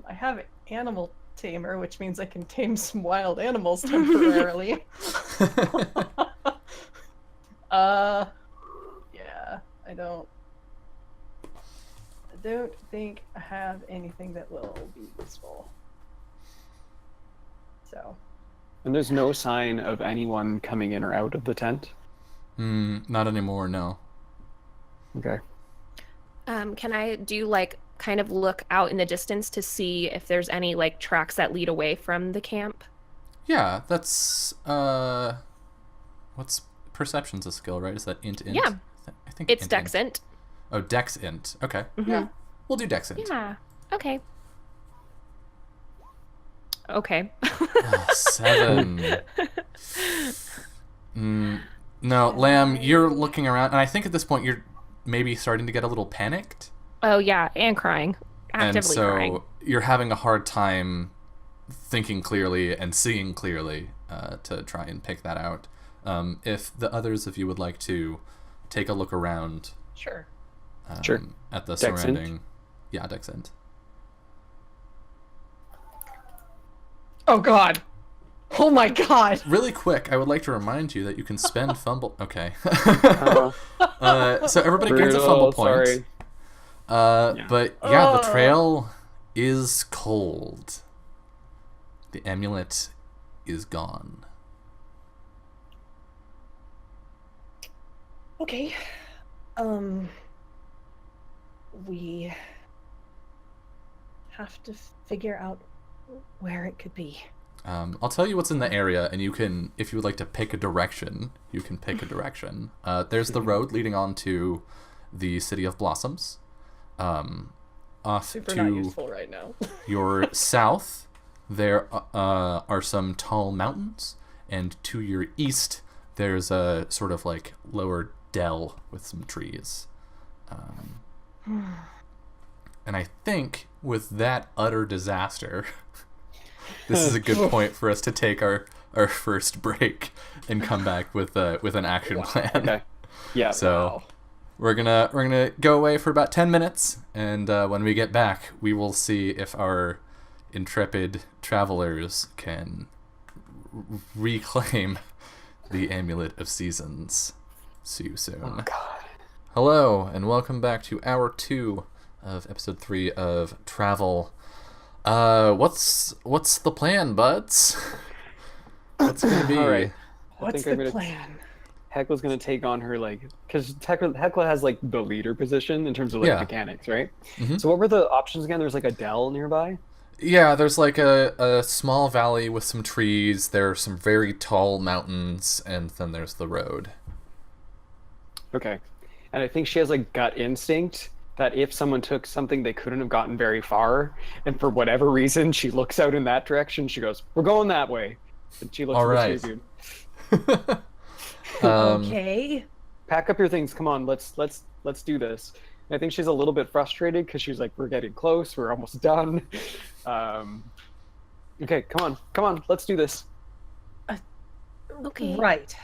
have animal tamer, which means I can tame some wild animals temporarily. Yeah, I don't think I have anything that will be useful. So, And there's no sign of anyone coming in or out of the tent? Not anymore, no. Okay. Can I do, like, kind of look out in the distance to see if there's any, like, tracks that lead away from the camp? Yeah, that's, what's perception's a skill, right? Is that int? Yeah. I think It's int. Dexint. Oh, dex int. Okay. yeah. We'll do dex int. Yeah. Okay. Okay. 7. No, Lamb, you're looking around, and I think at this point you're maybe starting to get a little panicked. Oh yeah, and crying. Actively And so crying. you're having a hard time thinking clearly and seeing clearly to try and pick that out. If the others of you would like to take a look around Sure. Sure. at the Dexint? surrounding... Yeah, Dexint. Oh God. Oh my God. Really quick, I would like to remind you that you can spend fumble... Okay. Uh, So everybody gets a fumble point. Sorry. But yeah, the trail is cold. The amulet is gone. Okay. We have to figure out where it could be. I'll tell you what's in the area, and you can, if you would like to pick a direction, you can pick a direction. There's the road leading on to the City of Blossoms. Off Super to not useful right now. your south, there are some tall mountains, and to your east, there's a sort of like lower dell with some trees. And I think with that utter disaster, this is a good point for us to take our our first break and come back with an action plan. Okay. Yeah. So we're gonna go away for about 10 minutes, and when we get back, we will see if our intrepid travelers can reclaim the Amulet of Seasons. See you soon. Oh God. Hello, and welcome back to Hour 2 of Episode 3 of Travel. What's the plan, buds? What's gonna be? All right. What's the plan? Hekla's gonna take on her because Hekla has the leader position in terms of mechanics, right? Mm-hmm. So what were the options again? There's a dell nearby. Yeah, there's a small valley with some trees. There are some very tall mountains, and then there's the road. Okay, and I think she has gut instinct that if someone took something, they couldn't have gotten very far, and for whatever reason, she looks out in that direction. She goes, "We're going that way," and she looks All at right. the dude. Okay. Pack up your things. Come on, let's do this. And I think she's a little bit frustrated because she's like, "We're getting close. We're almost done." Okay, come on, let's do this. Okay. Right.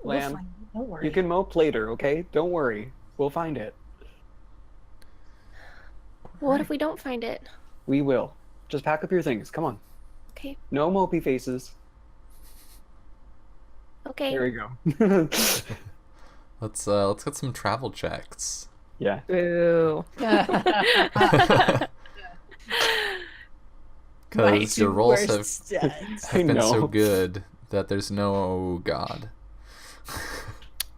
We'll Lamb, find it, don't worry. you can mope later, okay? Don't worry, we'll find it. What if we don't find it? We will. Just pack up your things. Come on. Okay. No mopey faces. Okay. There we go. Let's get some travel checks. Yeah. Boo. Because your rolls have stats. been so know. good that there's no god.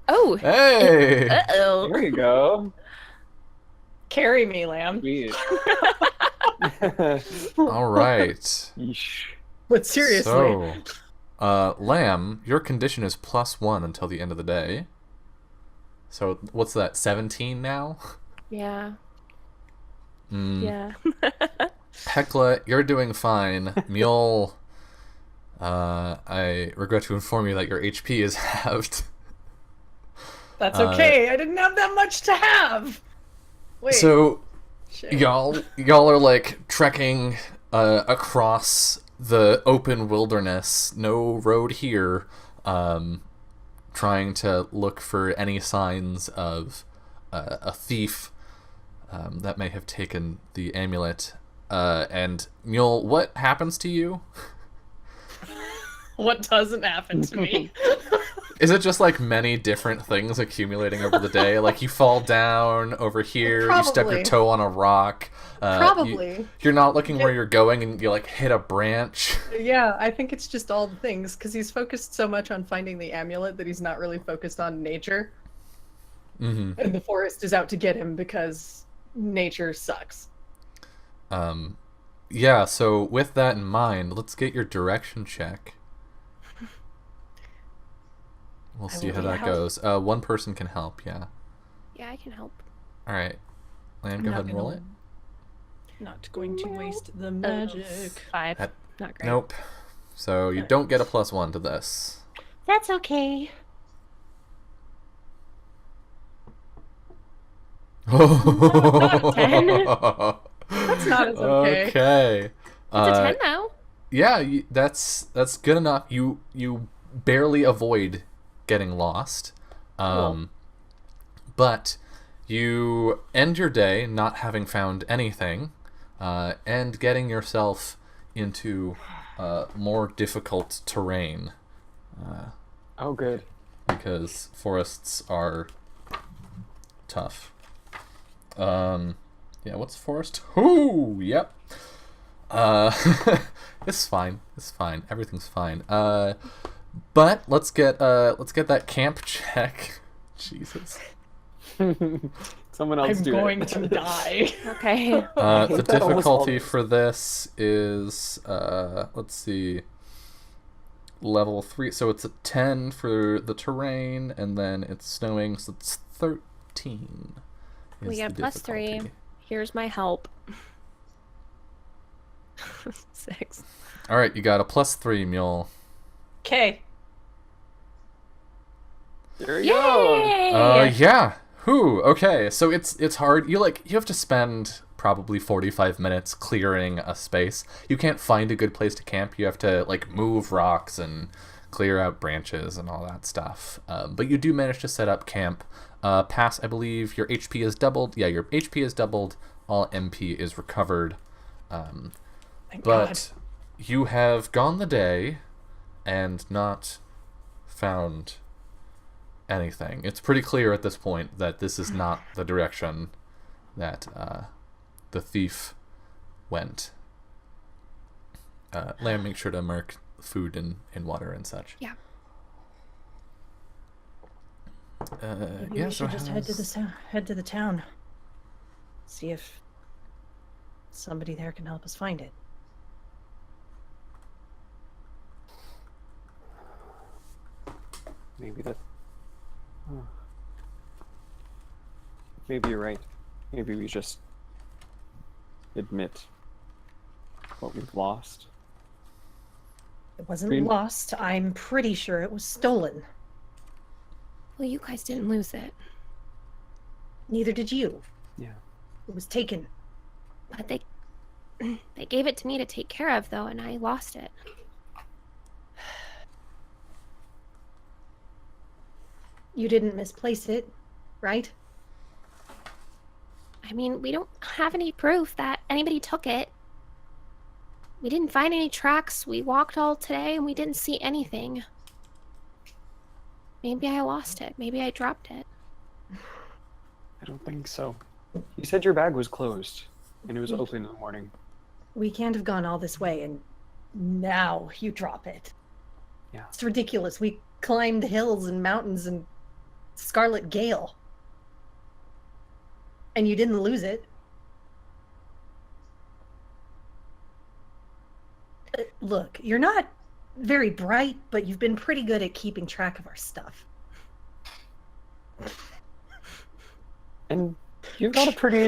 Oh. Hey! Uh-oh. There you go. Carry me, Lamb. Sweet. All right. Yeesh. But seriously. So, Lamb, your condition is +1 until the end of the day. So, what's that, 17 now? Yeah. Mm. Yeah. Hekla, you're doing fine. Mule, I regret to inform you that your HP is halved. That's okay. I didn't have that much to have. Wait. So, shit. y'all are trekking across the open wilderness, no road here, trying to look for any signs of a thief that may have taken the amulet. And Mule, what happens to you? What doesn't happen to me? Is it just many different things accumulating over the day? You fall down over here, you step your Probably. toe on a rock. Probably. You're not looking where you're going, and you hit a branch. Yeah, I think it's just all the things, because he's focused so much on finding the amulet that he's not really focused on nature. Mm-hmm. And the forest is out to get him because nature sucks. Yeah, so with that in mind, let's get your direction check. We'll see how that goes. One person can help, yeah. Yeah, I can help. Alright. Lan, go I'm ahead not and roll gonna- it. Not going to waste the magic. 5. That- Not great. Nope. So you don't get a +1 to this. That's okay. That's not as okay. Okay. It's a 10 now. Yeah, that's good enough. You barely avoid getting lost, Cool. but you end your day not having found anything, and getting yourself into more difficult terrain, Oh, good. because forests are tough. Yeah, what's forest? Ooh, yep. It's fine. It's fine. Everything's fine. But let's get that camp check. Jesus. Someone else I'm do going it. to die. Okay. The That almost difficulty always- for this is let's see, level 3. So it's a 10 for the terrain, and then it's snowing, so it's 13. We is got the +3. difficulty. Here's my help. 6. All right, you got a +3, Mule. Okay. There you go. Yay! Yeah. Whew. Okay. So it's hard. You have to spend probably 45 minutes clearing a space. You can't find a good place to camp. You have to like move rocks and clear out branches and all that stuff. But you do manage to set up camp. Pass, I believe your HP is doubled. Yeah, your HP is doubled. All MP is recovered. Thank But God. you have gone the day and not found anything. It's pretty clear at this point that this is not the direction that the thief went. Lamb, make sure to mark food and water and such. Yeah. Maybe Yeah, we so should just head to the town. See if somebody there can help us find it. Maybe that. Maybe you're right. Maybe we just admit what we've lost. It wasn't Green- lost. I'm pretty sure it was stolen. Well, you guys didn't lose it, Neither did you. Yeah. It was taken. but they gave it to me to take care of, though, and I lost it. You didn't misplace it, right? I mean, we don't have any proof that anybody took it. We didn't find any tracks. We walked all today and we didn't see anything. Maybe I lost it. Maybe I dropped it. I don't think so. You said your bag was closed and it was open in the morning. We can't have gone all this way, and now you drop it. Yeah. It's ridiculous. We climbed hills and mountains and Scarlet Gale. And you didn't lose it. Look, you're not very bright, but you've been pretty good at keeping track of our stuff. And you've got a pretty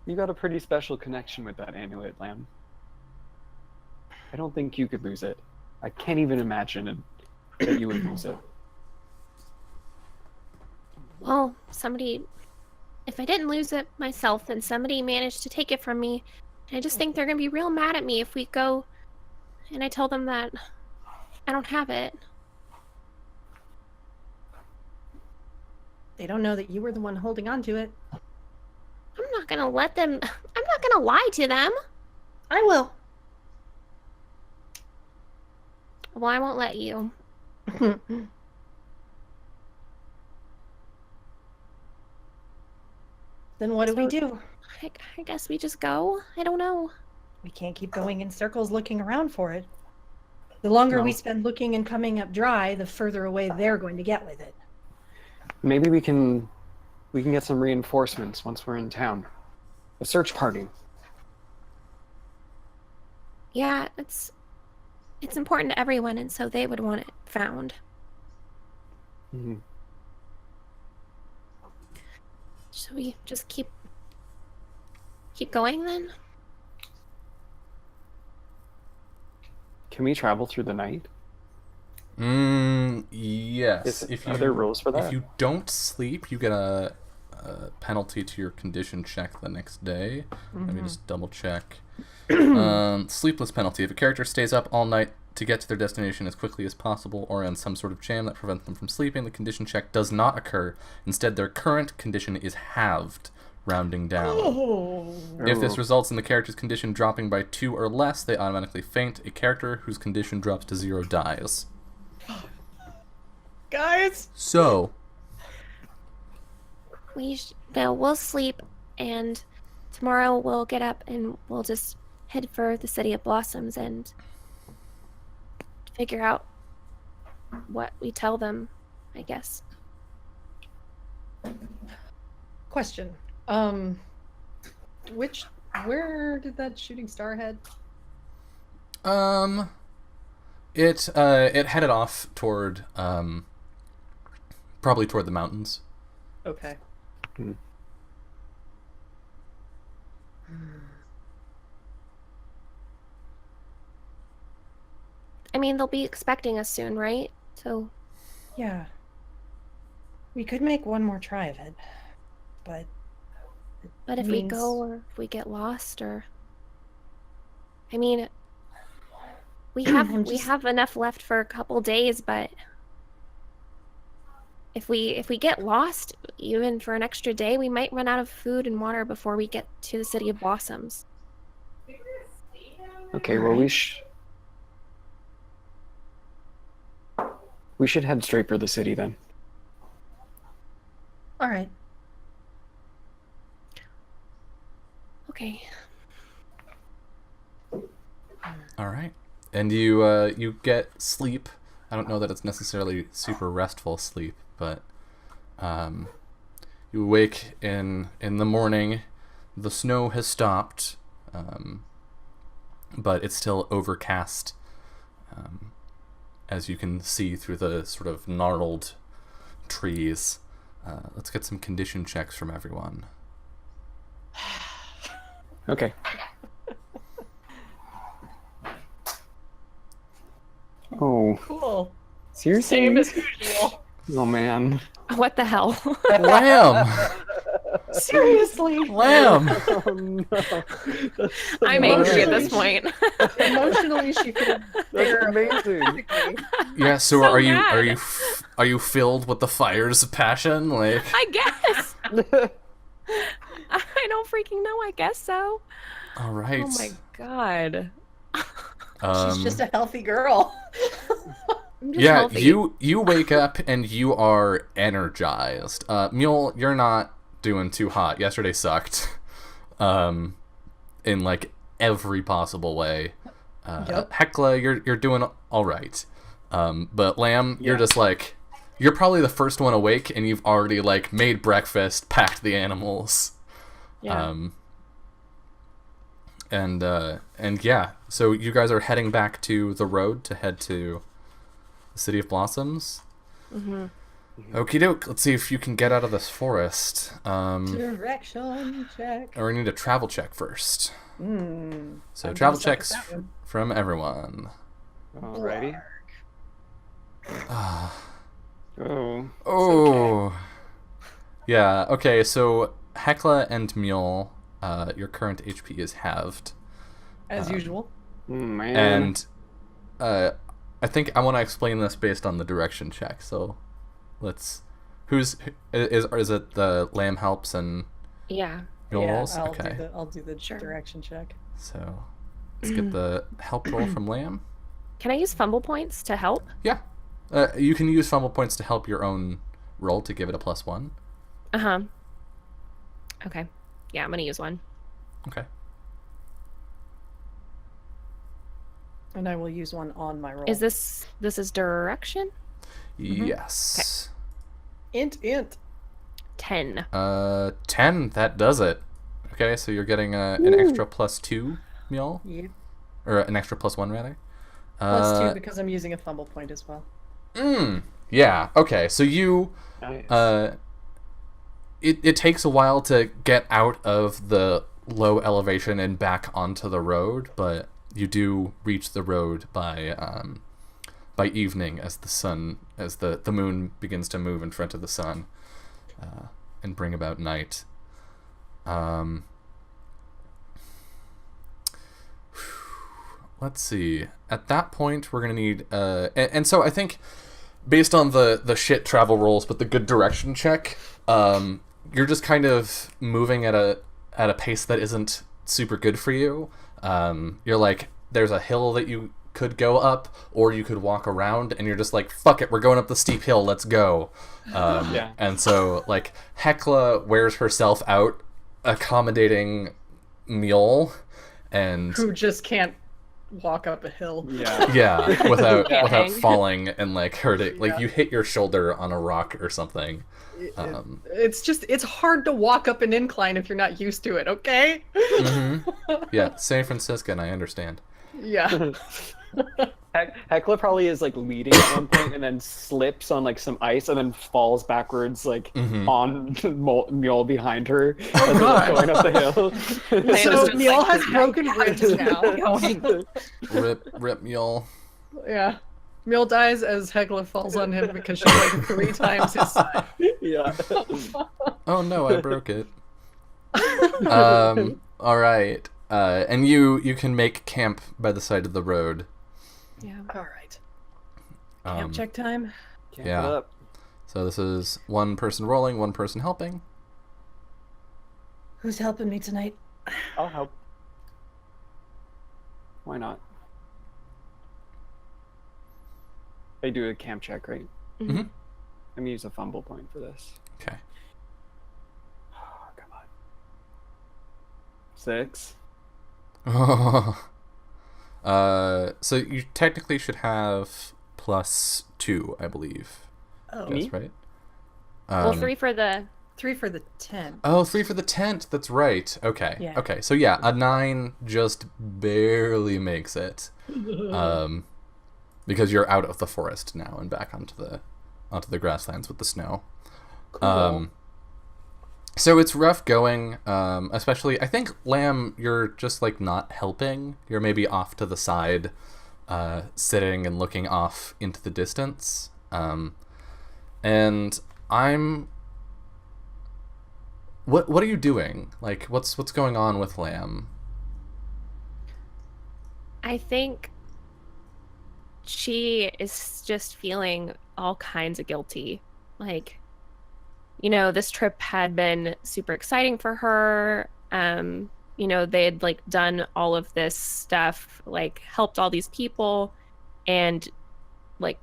you got a pretty special connection with that amulet, Lamb. I don't think you could lose it. I can't even imagine that you would lose it. Well, if I didn't lose it myself, then somebody managed to take it from me. And I just think they're going to be real mad at me if we go and I tell them that I don't have it. They don't know that you were the one holding on to it. I'm not going to let them. I'm not going to lie to them. I will. Well, I won't let you. Then what do we do? I guess we just go. I don't know. We can't keep going in circles looking around for it. The longer we No. spend looking and coming up dry, the further away they're going to get with it. Maybe we can get some reinforcements once we're in town. A search party. Yeah, it's important to everyone, and so they would want it found. Mhm. Should we just keep going then? Can we travel through the night? Yes. Are there rules for that? If you don't sleep, you get a penalty to your condition check the next day. Let me just double check. Sleepless penalty. If a character stays up all night to get to their destination as quickly as possible or on some sort of jam that prevents them from sleeping, the condition check does not occur. Instead, their current condition is halved, rounding down. Oh. If this results in the character's condition dropping by 2 or less, they automatically faint. A character whose condition drops to 0 dies. Guys! So, We'll sleep, and tomorrow we'll get up and we'll just head for the City of Blossoms and figure out what we tell them, I guess. Question. Where did that shooting star head? it headed off toward, probably toward the mountains. Okay. Hmm. I mean, they'll be expecting us soon, right? So, Yeah. We could make one more try of it, but But if we go or if we get lost or I mean we have enough left for a couple days, but if we get lost even for an extra day, we might run out of food and water before we get to the City of Blossoms. Okay, well we should head straight for the city then. All right. Okay. All right. And you get sleep. I don't know that it's necessarily super restful sleep, but you wake in the morning. The snow has stopped, but it's still overcast, as you can see through the sort of gnarled trees. Let's get some condition checks from everyone. Okay. Oh. Cool. Seriously? Same as usual. Oh man. What the hell? Lamb! Seriously. Lamb! Oh no. I'm angry at this point. Emotionally, she could That's amazing. Yeah, so, So are you mad. are you filled with the fires of passion? Like, I guess. I don't freaking know. I guess so. all right. Oh my god. She's just a healthy girl. I'm just Yeah, healthy. you wake up and you are energized. Mule, you're not doing too hot. Yesterday sucked. In like every possible way. Yep. Hecla, you're doing all right. But Lamb, you're Yeah. just like, you're probably the first one awake, and you've already like made breakfast, packed the animals. Yeah. And yeah, so you guys are heading back to the road to head to the City of Blossoms. Mm-hmm. Okie doke. Let's see if you can get out of this forest. Direction check. Or we need a travel check first. So I'm travel gonna suck at checks that one. from everyone. Alrighty. Oh. Oh. Yeah. Okay. So Hecla and Mule, your current HP is halved, As usual. Man. and I think I want to explain this based on the direction check. So let's. Is it the Lamb helps and Yeah. Mule Yeah, rolls? I'll Okay. do the Sure. direction check. So let's get the help roll from Lamb. Can I use fumble points to help? Yeah. You can use fumble points to help your own roll to give it a +1. Uh-huh. Okay. Yeah, I'm gonna use one. Okay. And I will use one on my roll. Is this is direction? Yes. Int. 10. 10. That does it. Okay, so you're getting an extra +2, Mule, Yep. or an extra +1 rather. +2 because I'm using a fumble point as well. Yeah. Okay. So you Nice. it takes a while to get out of the low elevation and back onto the road, but you do reach the road by evening as the moon begins to move in front of the sun, and bring about night. Let's see. At that point, we're gonna need and so I think, based on the shit travel rolls, but the good direction check, you're just kind of moving at a pace that isn't super good for you. You're like, there's a hill that you could go up, or you could walk around, and you're just like, fuck it, we're going up the steep hill, let's go. Yeah. And so, like, Hecla wears herself out accommodating Mule, and Who just can't walk up a hill. Yeah. yeah, without Dang. falling and like hurting. Like, you hit your shoulder on a rock or something. It's hard to walk up an incline if you're not used to it, okay? Yeah, San Francisco, and I understand. Yeah. Hecla probably is like leading at one point and then slips on like some ice and then falls backwards like on Mule behind her as it's God. going up the hill. So just Neil like- has broken ribs now. Going. Rip Mule. Yeah. Mule dies as Hecla falls on him because she's like 3 times his size. Yeah. Oh no, I broke it. All right. And you can make camp by the side of the road. Yeah. All right. Camp Um, check time. Camp Yeah. it up. So this is one person rolling, one person helping. Who's helping me tonight? I'll help. Why not? They do a camp check, right? Mm-hmm. I'm gonna use a fumble point for this. Okay. Oh, come on. 6. So you technically should have +2, I believe. Oh, Me? That's right. Well, 3 for the 3 for the 10. Oh, 3 for the tent. That's right. Okay. Yeah. Okay. So yeah, a 9 just barely makes it, because you're out of the forest now and back onto the grasslands with the snow. Cool. So it's rough going, especially, I think, Lamb, you're just, like, not helping. You're maybe off to the side, sitting and looking off into the distance. And I'm... What are you doing? Like, what's going on with Lamb? I think she is just feeling all kinds of guilty. Like, this trip had been super exciting for her. They had like done all of this stuff, like helped all these people, and like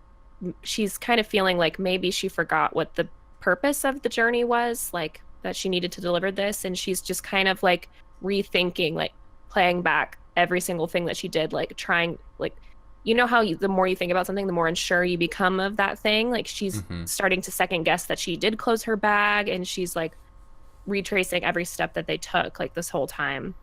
she's kind of feeling like maybe she forgot what the purpose of the journey was, like that she needed to deliver this, and she's just kind of like rethinking, like playing back every single thing that she did, like trying, like how the more you think about something, the more unsure you become of that thing. Like she's starting to second guess that she did close her bag, and she's like retracing every step that they took, like this whole time,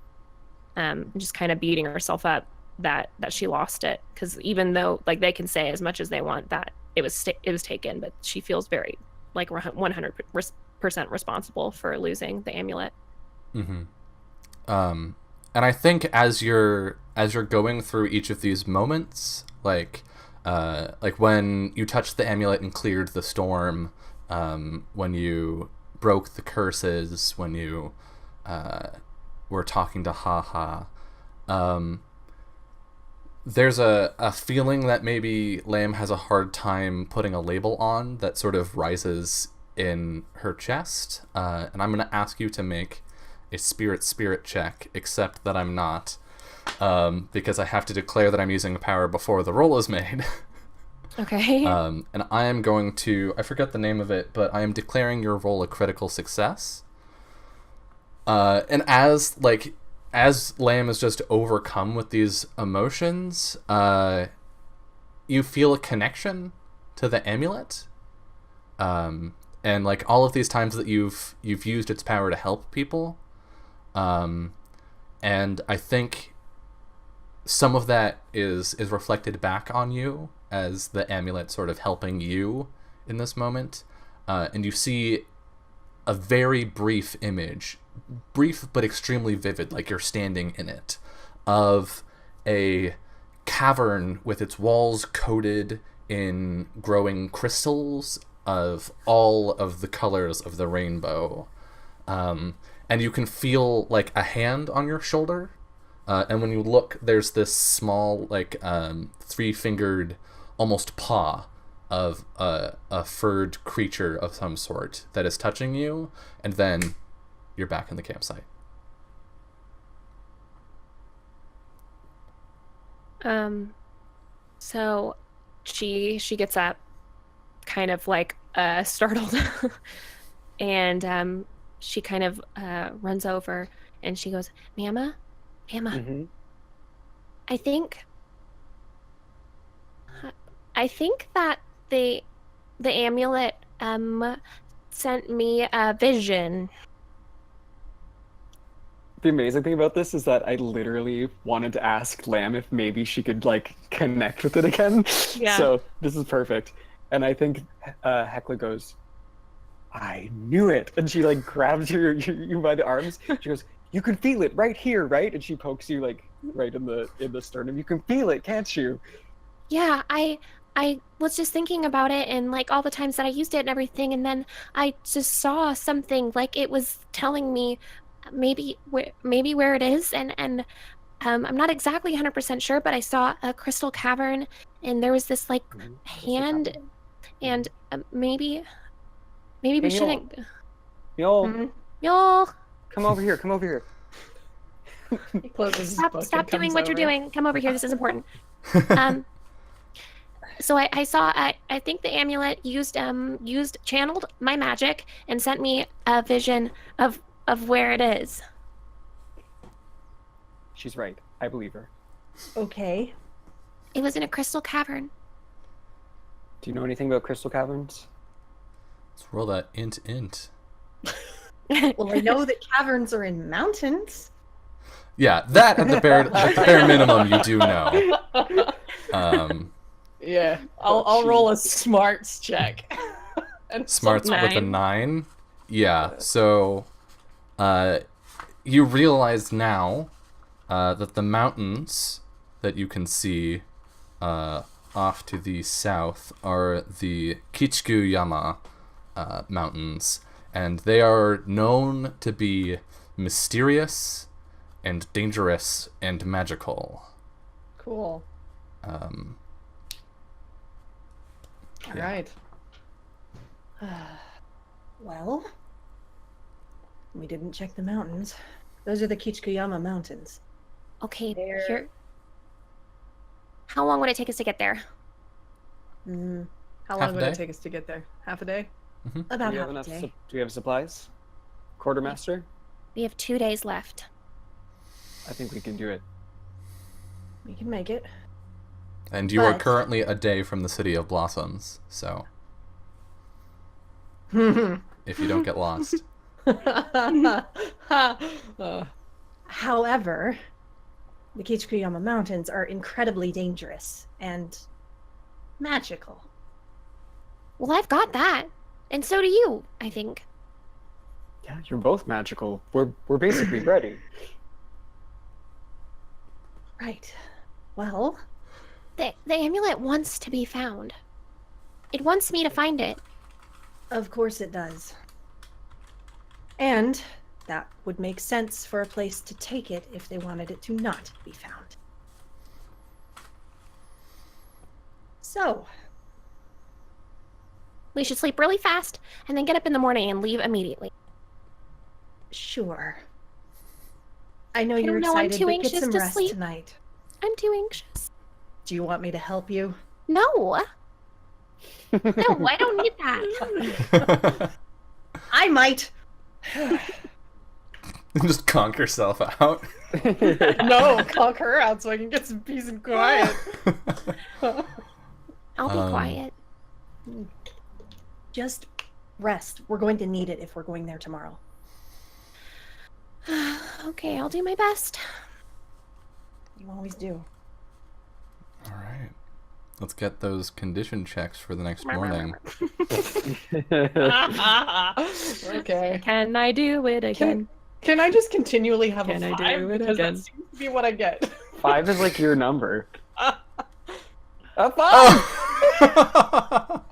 just kind of beating herself up that she lost it, because even though like they can say as much as they want that it was taken, but she feels very like 100% responsible for losing the amulet. And I think as you're going through each of these moments, like when you touched the amulet and cleared the storm, when you broke the curses, when you were talking to Haha, there's a feeling that maybe Lamb has a hard time putting a label on that sort of rises in her chest, and I'm going to ask you to make a spirit check, except that I'm not, because I have to declare that I'm using a power before the roll is made. Okay. And I am going to, I forget the name of it, but I am declaring your roll a critical success. And as Lamb is just overcome with these emotions, you feel a connection to the amulet. And like all of these times that you've used its power to help people. And I think some of that is reflected back on you as the amulet sort of helping you in this moment. And you see a very brief image, brief but extremely vivid, like you're standing in it, of a cavern with its walls coated in growing crystals of all of the colors of the rainbow. And you can feel like a hand on your shoulder. And when you look, there's this small, like, 3-fingered, almost paw of a furred creature of some sort that is touching you. And then you're back in the campsite. So she gets up, kind of like startled, and she kind of runs over and she goes, Mama, I think that the amulet sent me a vision. The amazing thing about this is that I literally wanted to ask Lamb if maybe she could like connect with it again. Yeah. So this is perfect. And I think Hecla goes, I knew it. And she like grabs you by the arms. She goes, you can feel it right here, right? And she pokes you like right in the sternum. You can feel it, can't you? Yeah, I was just thinking about it and like all the times that I used it and everything, and then I just saw something like it was telling me maybe where it is, and I'm not exactly 100% sure, but I saw a crystal cavern, and there was this like hand, and maybe we Hey, shouldn't. Mule, Y'all, come over here. Come over here. He closes his book stop and doing comes what you're over. doing. Come over here. This is important. So I saw. I think the amulet channeled my magic and sent me a vision of where it is. She's right. I believe her. Okay. It was in a crystal cavern. Do you know anything about crystal caverns? Let's roll that int. Well, I know that caverns are in mountains. Yeah, that at the bare minimum you do know. Yeah, I'll roll a smarts check. And Smarts with a 9. 9. Yeah, so you realize now that the mountains that you can see off to the south are the Kichikuyama mountains, and they are known to be mysterious and dangerous and magical. Cool. All right. Well, we didn't check the mountains. Those are the Kichikuyama mountains. Okay, There. here. How long would it take us to get there? How Half long a would day? it take us to get there? Half a day? Mhm. About Do we have half a enough? day. Do we have supplies? Quartermaster? We have 2 days left. I think we can do it. We can make it. And you are But- currently a day from the City of Blossoms, so if you don't get lost. However, the Kichikuyama Mountains are incredibly dangerous and magical. Well, I've got that. And so do you, I think. Yeah, you're both magical. We're basically ready. Right. Well, The amulet wants to be found. It wants me to find it. of course it does. And that would make sense for a place to take it if they wanted it to not be found. So, We should sleep really fast and then get up in the morning and leave immediately. sure. I know I you're don't know, I'm excited, too but get anxious some to rest sleep. tonight. I'm too anxious. Do you want me to help you? No. No, I don't need that. I might. Just conk yourself out. No, conk her out so I can get some peace and quiet. I'll be Um, quiet. Just rest. We're going to need it if we're going there tomorrow. Okay, I'll do my best. You always do. All right. Let's get those condition checks for the next morning. Okay. Can I do it again? Can I just continually have Can a I do five? it Because again? that seems to be what I get. 5 is like your number. A 5! Oh!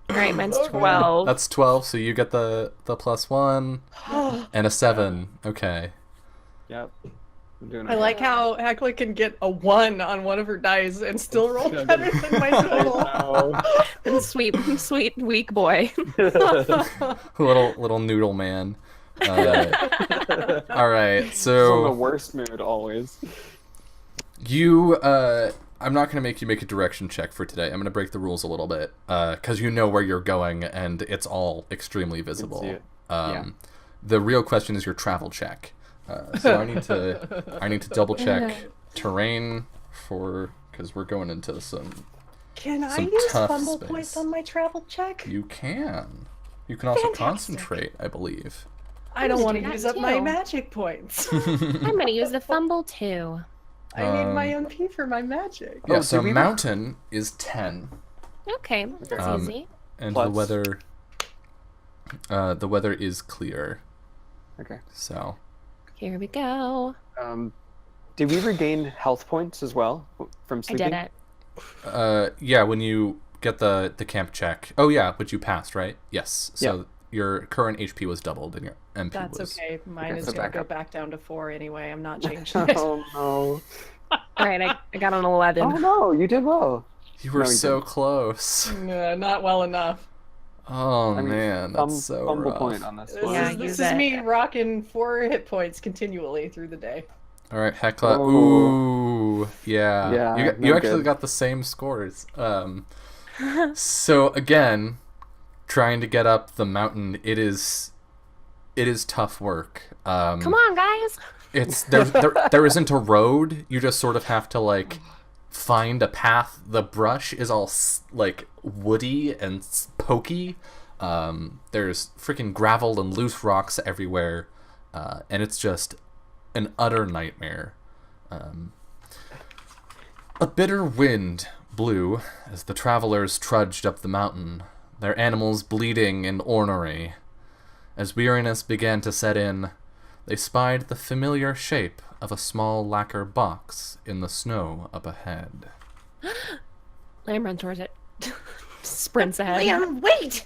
All right, mine's Okay. 12. That's 12, so you get the +1 and a 7. Okay. Yep. I'm doing I like how Heckler can get a 1 on one of her dice and still roll better than my total. And sweet weak boy. little noodle man. All right, He's on the so worst mood always. you I'm not gonna make you make a direction check for today. I'm gonna break the rules a little bit because you know where you're going and it's all extremely visible. it. Yeah. The real question is your travel check. So I need to double check terrain because we're going into some. Can I Some use tough fumble space. points on my travel check? You can. You can also Fantastic. concentrate, I believe. I don't gonna want do to that use up my too. magic points. I'm gonna use the fumble too. I need my MP for my magic. Yeah, Oh, so did we- mountain is 10. Okay, that's Um, easy. And Plus- the weather is clear. Okay. So Here we go. Did we regain health points as well from I sleeping? did it. yeah, when you get the camp check. Oh yeah, which you passed, right? Yes. So your current HP was doubled and your MP That's was. okay. Mine is so going to back go up. back down to 4 anyway. I'm not changing it. Oh no! All right, I got an 11. Oh no! You did well. You were No, you so didn't. close. No, not well enough. Oh I mean, man, that's so fumble rough. point on this This one. Yeah, is, use this is it. me rocking 4 hit points continually through the day. All right, Hecla. Oh. Ooh, yeah. Yeah, You no actually good. got the same scores. So again, trying to get up the mountain, it is tough work. Come on, guys. It's there isn't a road. You just sort of have to like find a path. The brush is all like woody and pokey. There's freaking gravel and loose rocks everywhere, and it's just an utter nightmare. A bitter wind blew as the travelers trudged up the mountain, their animals bleeding and ornery. As weariness began to set in, they spied the familiar shape of a small lacquer box in the snow up ahead. Lamb runs towards it. Sprints ahead. Liam, wait!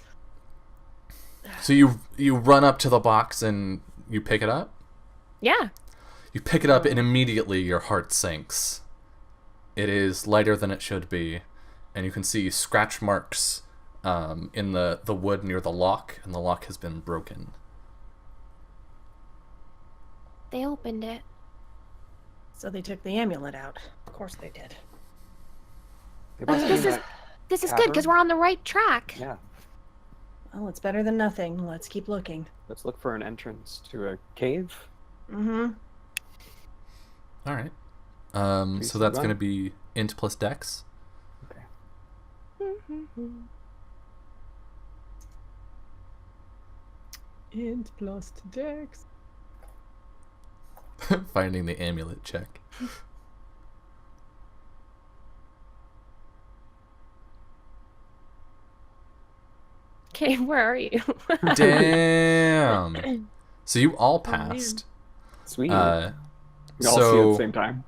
So you run up to the box and you pick it up? Yeah. You pick it up and immediately your heart sinks. It is lighter than it should be, and you can see scratch marks in the wood near the lock, and the lock has been broken. They opened it. So they took the amulet out. Of course they did. They must be in that This is good because cavern. we're on the right track. Yeah. Well, it's better than nothing. Let's keep looking. Let's look for an entrance to a cave. Mm-hmm. All right. Please So that's run. going to be int plus dex. Okay. Int plus dex. Finding the amulet check. Okay, where are you? Damn. So you all passed. Sweet. Uh, we all see it at the so same time.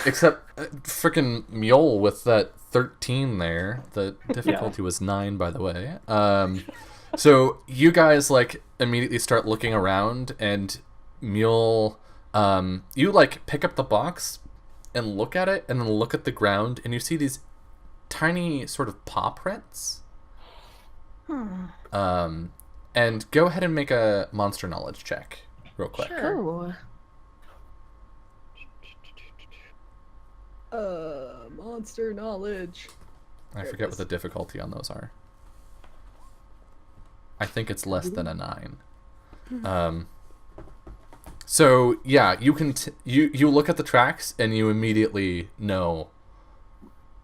except frickin' Mule with that 13 there. The difficulty was 9, by the way. So you guys like immediately start looking around, and Mule, you like pick up the box and look at it, and then look at the ground, and you see these tiny sort of paw prints. And go ahead and make a monster knowledge check real quick. Ooh. Monster knowledge. I forget what the difficulty on those are. I think it's less than a 9. So yeah, you can you look at the tracks and you immediately know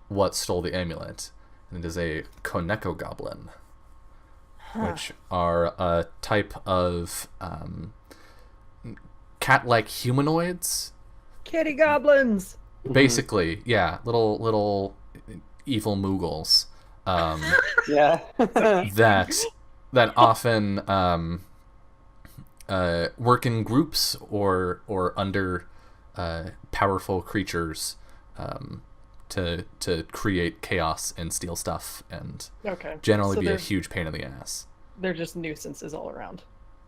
what stole the amulet, and it is a Koneko goblin, which are a type of cat-like humanoids. Kitty goblins. Basically, yeah, little evil moogles. Yeah. that often work in groups or under powerful creatures to create chaos and steal stuff and Okay. generally so be a they're, huge pain in the ass. they're just nuisances all around.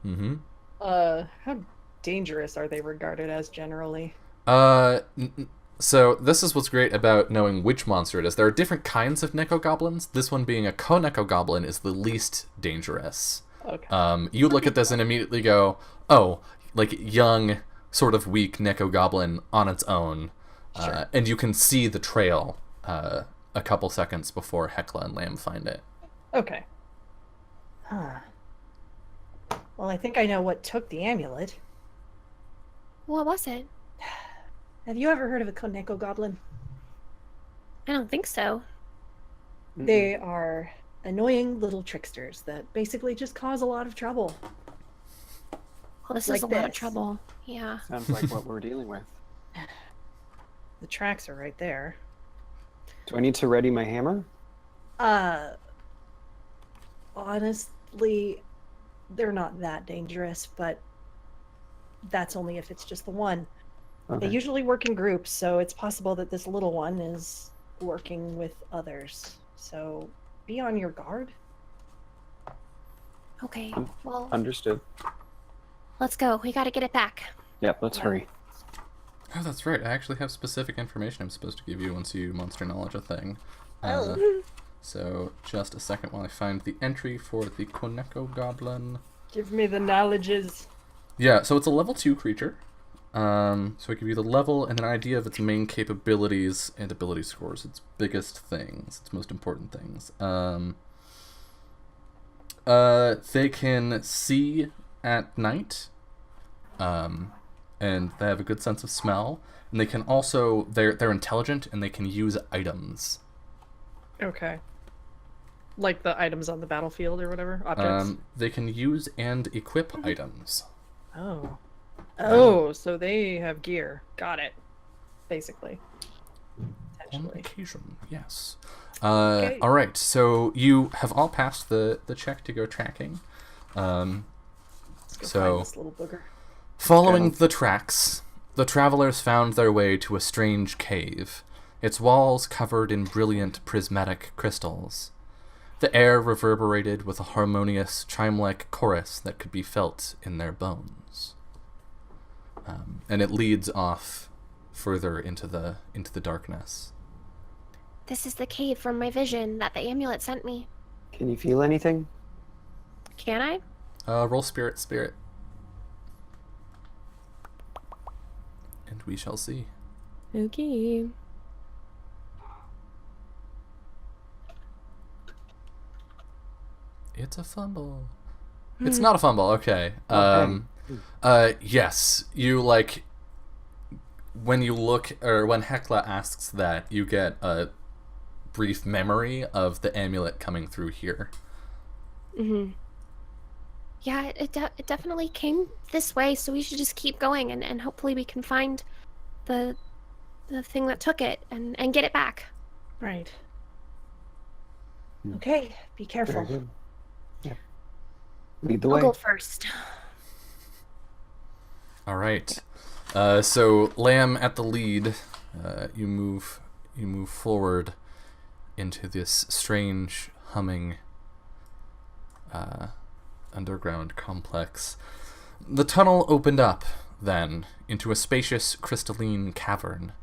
Mm-hmm. How dangerous are they regarded as generally? So this is what's great about knowing which monster it is. There are different kinds of Neko goblins. This one being a Koneko goblin is the least dangerous. Okay. You look at this and immediately go, oh, like young, sort of weak Neko goblin on its own. Sure. And you can see the trail a couple seconds before Hecla and Lamb find it. Okay. Huh. Well, I think I know what took the amulet. What was it? Have you ever heard of a Koneko goblin? I don't think so. They are annoying little tricksters that basically just cause a lot of trouble. Well, this Like is a lot of this. trouble. Yeah. Sounds like what we're dealing with. The tracks are right there. Do I need to ready my hammer? Honestly, they're not that dangerous, but that's only if it's just the one. Okay. They usually work in groups, so it's possible that this little one is working with others. So be on your guard. Okay, well, Understood. let's go. We gotta get it back. Yep, let's hurry. Oh, that's right. I actually have specific information I'm supposed to give you once you monster knowledge a thing. So, just a second while I find the entry for the Koneko Goblin. Give me the knowledges. Yeah, so it's a level 2 creature. So I give you the level and an idea of its main capabilities and ability scores. Its biggest things, its most important things. They can see at night, and they have a good sense of smell. And they can also they're intelligent and they can use items. Okay. Like the items on the battlefield or whatever? Objects? They can use and equip items. Oh. Oh, so they have gear. Got it. Basically. On Potentially. occasion, yes. Okay. All right, so you have all passed the check to go tracking. Let's go so- find this little booger. Following the tracks, the travelers found their way to a strange cave, its walls covered in brilliant prismatic crystals. The air reverberated with a harmonious, chime-like chorus that could be felt in their bones. And it leads off further into the darkness. This is the cave from my vision that the amulet sent me. Can you feel anything? Can I? Roll spirit. And we shall see. Okay. It's a fumble. It's not a fumble, okay. Yes, you, like, when you look, or when Hecla asks that, you get a brief memory of the amulet coming through here. Mm-hmm. Yeah, it definitely came this way, so we should just keep going, and hopefully we can find the thing that took it and get it back. Right. Okay, be careful. Very good. Yeah. Lead the I'll way. go first. All right. So Lamb at the lead. You move forward into this strange humming underground complex. The tunnel opened up then into a spacious crystalline cavern.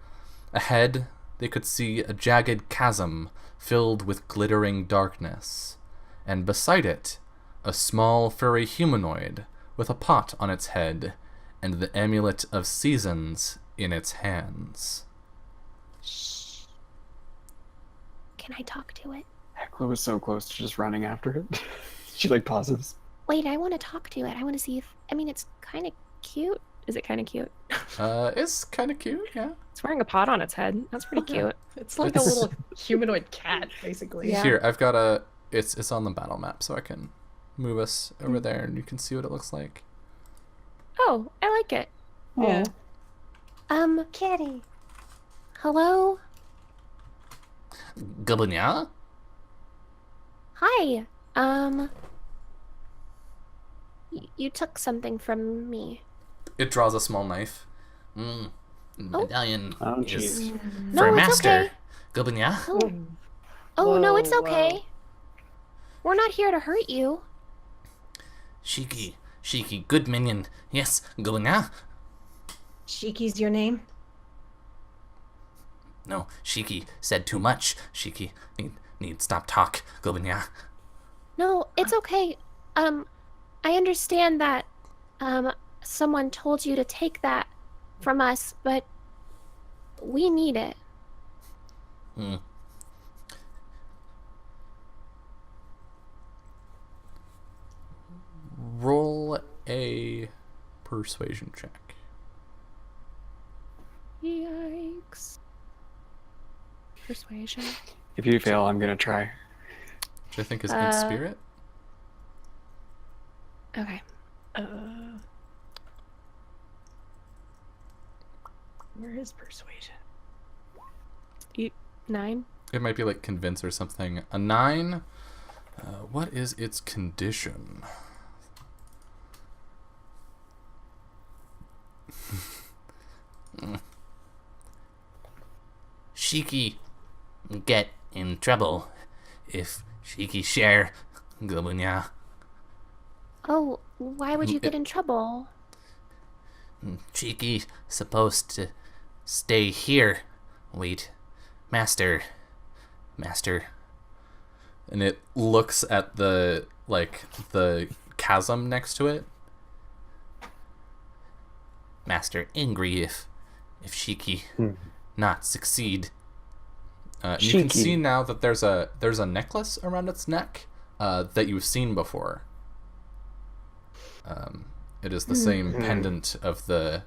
Ahead, they could see a jagged chasm filled with glittering darkness, and beside it, a small furry humanoid with a pot on its head and the amulet of seasons in its hands. Shh. Can I talk to it? Hecla was so close to just running after it. She like pauses. Wait, I want to talk to it. I want to see if... I mean, it's kind of cute. Is it kind of cute? It's kind of cute, yeah. It's wearing a pot on its head. That's pretty cute. It's like a little humanoid cat, basically. Yeah. Here, I've got a... It's on the battle map, so I can move us over there, and you can see what it looks like. Oh, I like it. Yeah. Kitty. Hello? Gabunya? Hi. You took something from me. It draws a small knife. Medallion Oh, is jeez. No, for a it's master. okay. Gabunya? Oh, no, it's Whoa, okay. whoa. We're not here to hurt you. Shiki, good minion. Yes, Gabunya? Shiki's your name? No, Shiki said too much. Shiki need stop talk. Gabunya. No, it's okay. I understand that, someone told you to take that from us, but we need it. Roll a persuasion check. Yikes. Persuasion. If you fail, I'm gonna try. Which I think is in spirit. Okay. Where is persuasion? 9. It might be like convince or something. A 9. What is its condition? Shiki get in trouble if Shiki share Gabunya. Oh, why would you get in trouble? Cheeky supposed to stay here. Wait, master. And it looks at the chasm next to it. Master angry if Cheeky not succeed. You can see now that there's a necklace around its neck that you've seen before. It is the same pendant of the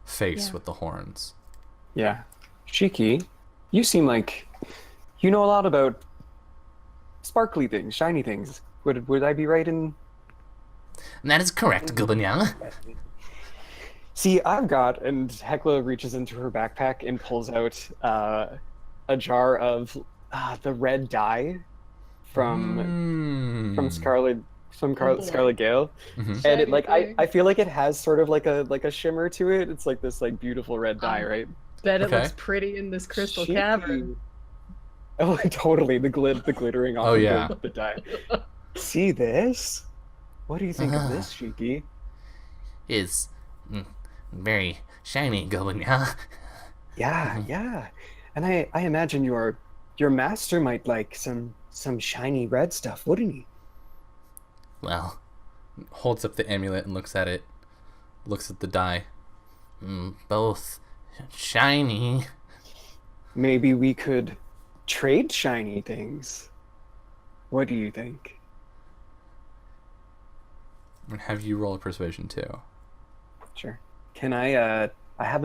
face with the horns. Yeah. Shiki, you seem like you know a lot about sparkly things, shiny things. Would I be right in... That is correct, Gubanya. See, I've got... And Hecla reaches into her backpack and pulls out a jar of the red dye from Scarlet Gale, and it like I feel like it has sort of like a shimmer to it. It's like this like beautiful red dye, right? Bet it looks pretty in this crystal cavern. Oh, totally the glittering off the dye. See this? What do you think of this, Shiki? Is very shiny, Gubanya. Yeah. And I imagine your master might like some shiny red stuff, wouldn't he? Well, Holds up the amulet and looks at it. Looks at the die. both shiny. Maybe we could trade shiny things. What do you think? And have you roll a persuasion too? Sure. Can I have I have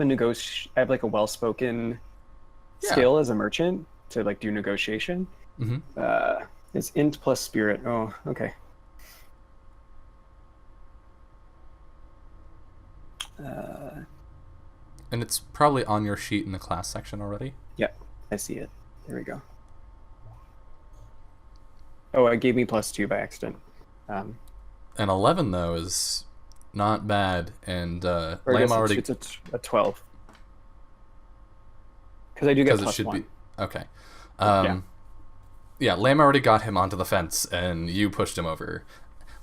like a well-spoken skill as a merchant to like do negotiation. It's int plus spirit. Oh, okay. And it's probably on your sheet in the class section already. Yeah, I see it. There we go. Oh, it gave me +2 by accident. An 11 though is not bad, and Lamb already. It's a 12. Because I do get it should +1. be okay. Yeah, Lamb already got him onto the fence, and you pushed him over.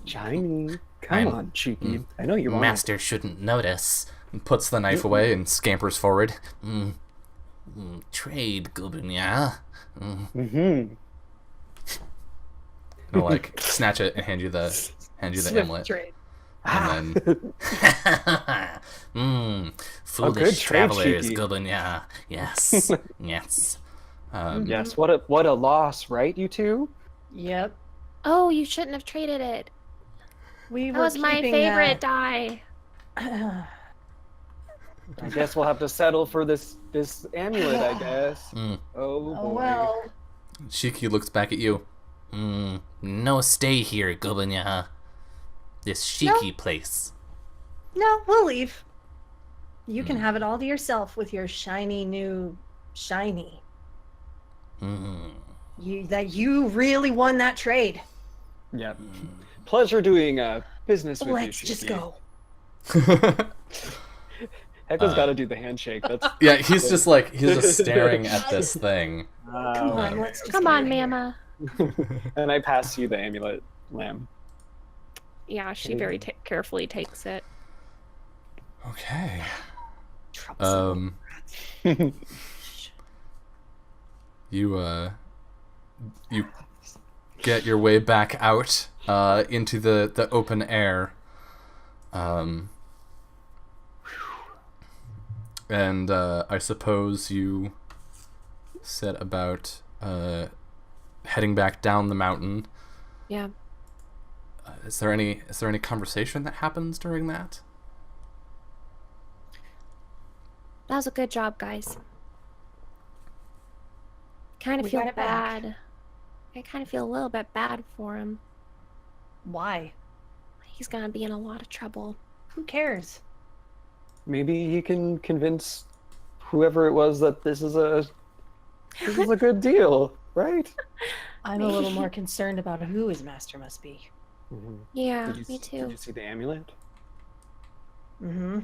Shiny, come on, cheeky. I know you want Master shouldn't notice. And puts the knife away and scampers forward. Trade, Gubanya. He'll like snatch it and hand you the amulet. Trade. And then foolish good trade, travelers, Cheeky. Gubanya. Yes. Yes. Yes, what a loss, right, you two? Yep. Oh, you shouldn't have traded it. We That were was my keeping favorite die. I guess we'll have to settle for this amulet, I guess. Oh boy. Oh well. Shiki looks back at you. No stay here, Gubanya. This Shiki place. No, we'll leave. You can have it all to yourself with your shiny new shiny. You really won that trade. Yeah. Pleasure doing business with you, Let's just Shiki. go. Hector's got to do the handshake. That's Yeah, he's just staring at this thing. Come on, let's just Come get on, in here. Mama. And I pass you the amulet, Lamb. Yeah, she very carefully takes it. Okay. Troublesome. You get your way back out into the open air. And I suppose you set about heading back down the mountain. Yeah. Is there any conversation that happens during that? That was a good job, guys. Kind of We feel got it back. bad. I kind of feel a little bit bad for him. Why? He's gonna be in a lot of trouble. Who cares? Maybe he can convince whoever it was that this is a good deal, right? I'm a little more concerned about who his master must be. Yeah, Did me too. you see the amulet? Mm-hmm.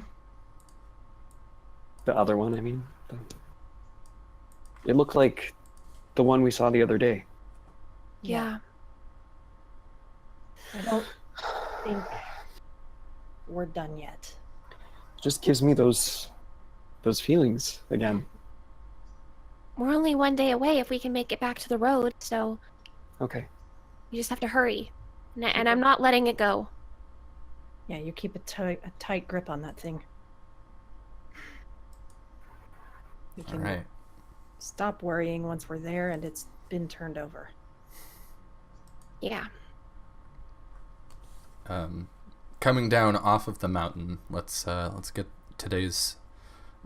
The other one, I mean. It looked like the one we saw the other day. Yeah. I don't think we're done yet. Just gives me those feelings again. We're only 1 day away if we can make it back to the road, so Okay. you just have to hurry. And I'm not letting it go. Yeah, you keep a tight grip on that thing. We All can right. stop worrying once we're there and it's been turned over. Yeah. Coming down off of the mountain, let's get today's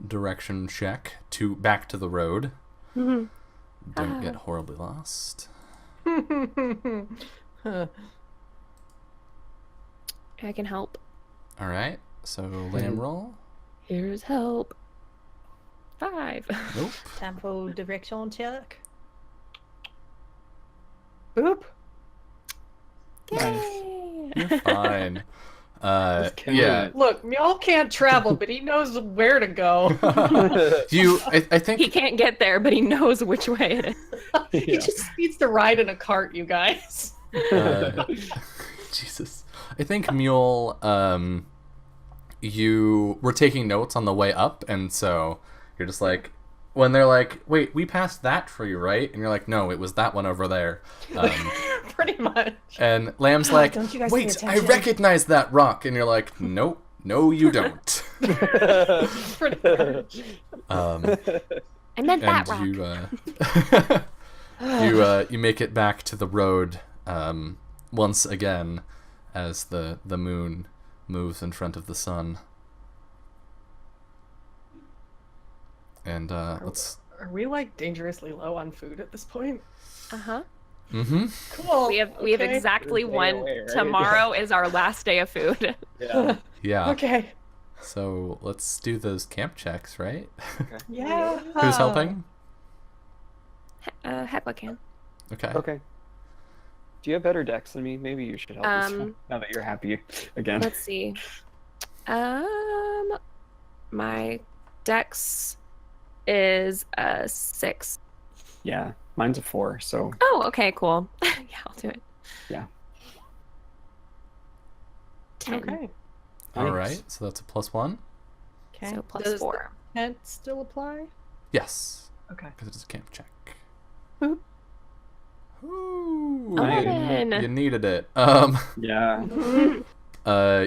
direction check back to the road. Mhm. Don't get horribly lost. I can help. All right. So lamb roll. Here's hope. 5. Nope. Tempo direction check. Boop. Yay! You're fine. killing Yeah. it. Look, y'all can't travel, but he knows where to go. I think He can't get there, but he knows which way it is. He Yeah. just needs to ride in a cart, you guys. Jesus. I think Mule, you were taking notes on the way up, and so you're just like, when they're like, wait, we passed that tree, right? And you're like, no, it was that one over there. Pretty much. And Lamb's like, Don't you guys pay wait, I attention?" recognize that rock. And you're like, nope, no, you don't. Pretty much. I meant that rock. You make it back to the road once again as the moon moves in front of the sun. And let's. Are we like dangerously low on food at this point? Uh-huh. Mm-hmm. Cool. We have okay. exactly Day one. away, right? Tomorrow is our last day of food. Yeah. Yeah. Okay. So let's do those camp checks, right? Yeah. Who's helping? Hecla can. Okay. Okay. Do you have better decks than me? Maybe you should help us now that you're happy again. Let's see. My dex is a 6. Yeah, mine's a 4. So Oh, okay, cool. Yeah, I'll do it. yeah. 10. Okay. All Nice. right. So that's a +1. Okay. So plus Does 4. the tent still apply? Yes, Okay. because it is a camp check. Boop. Ooh, Nice. you needed it. Yeah.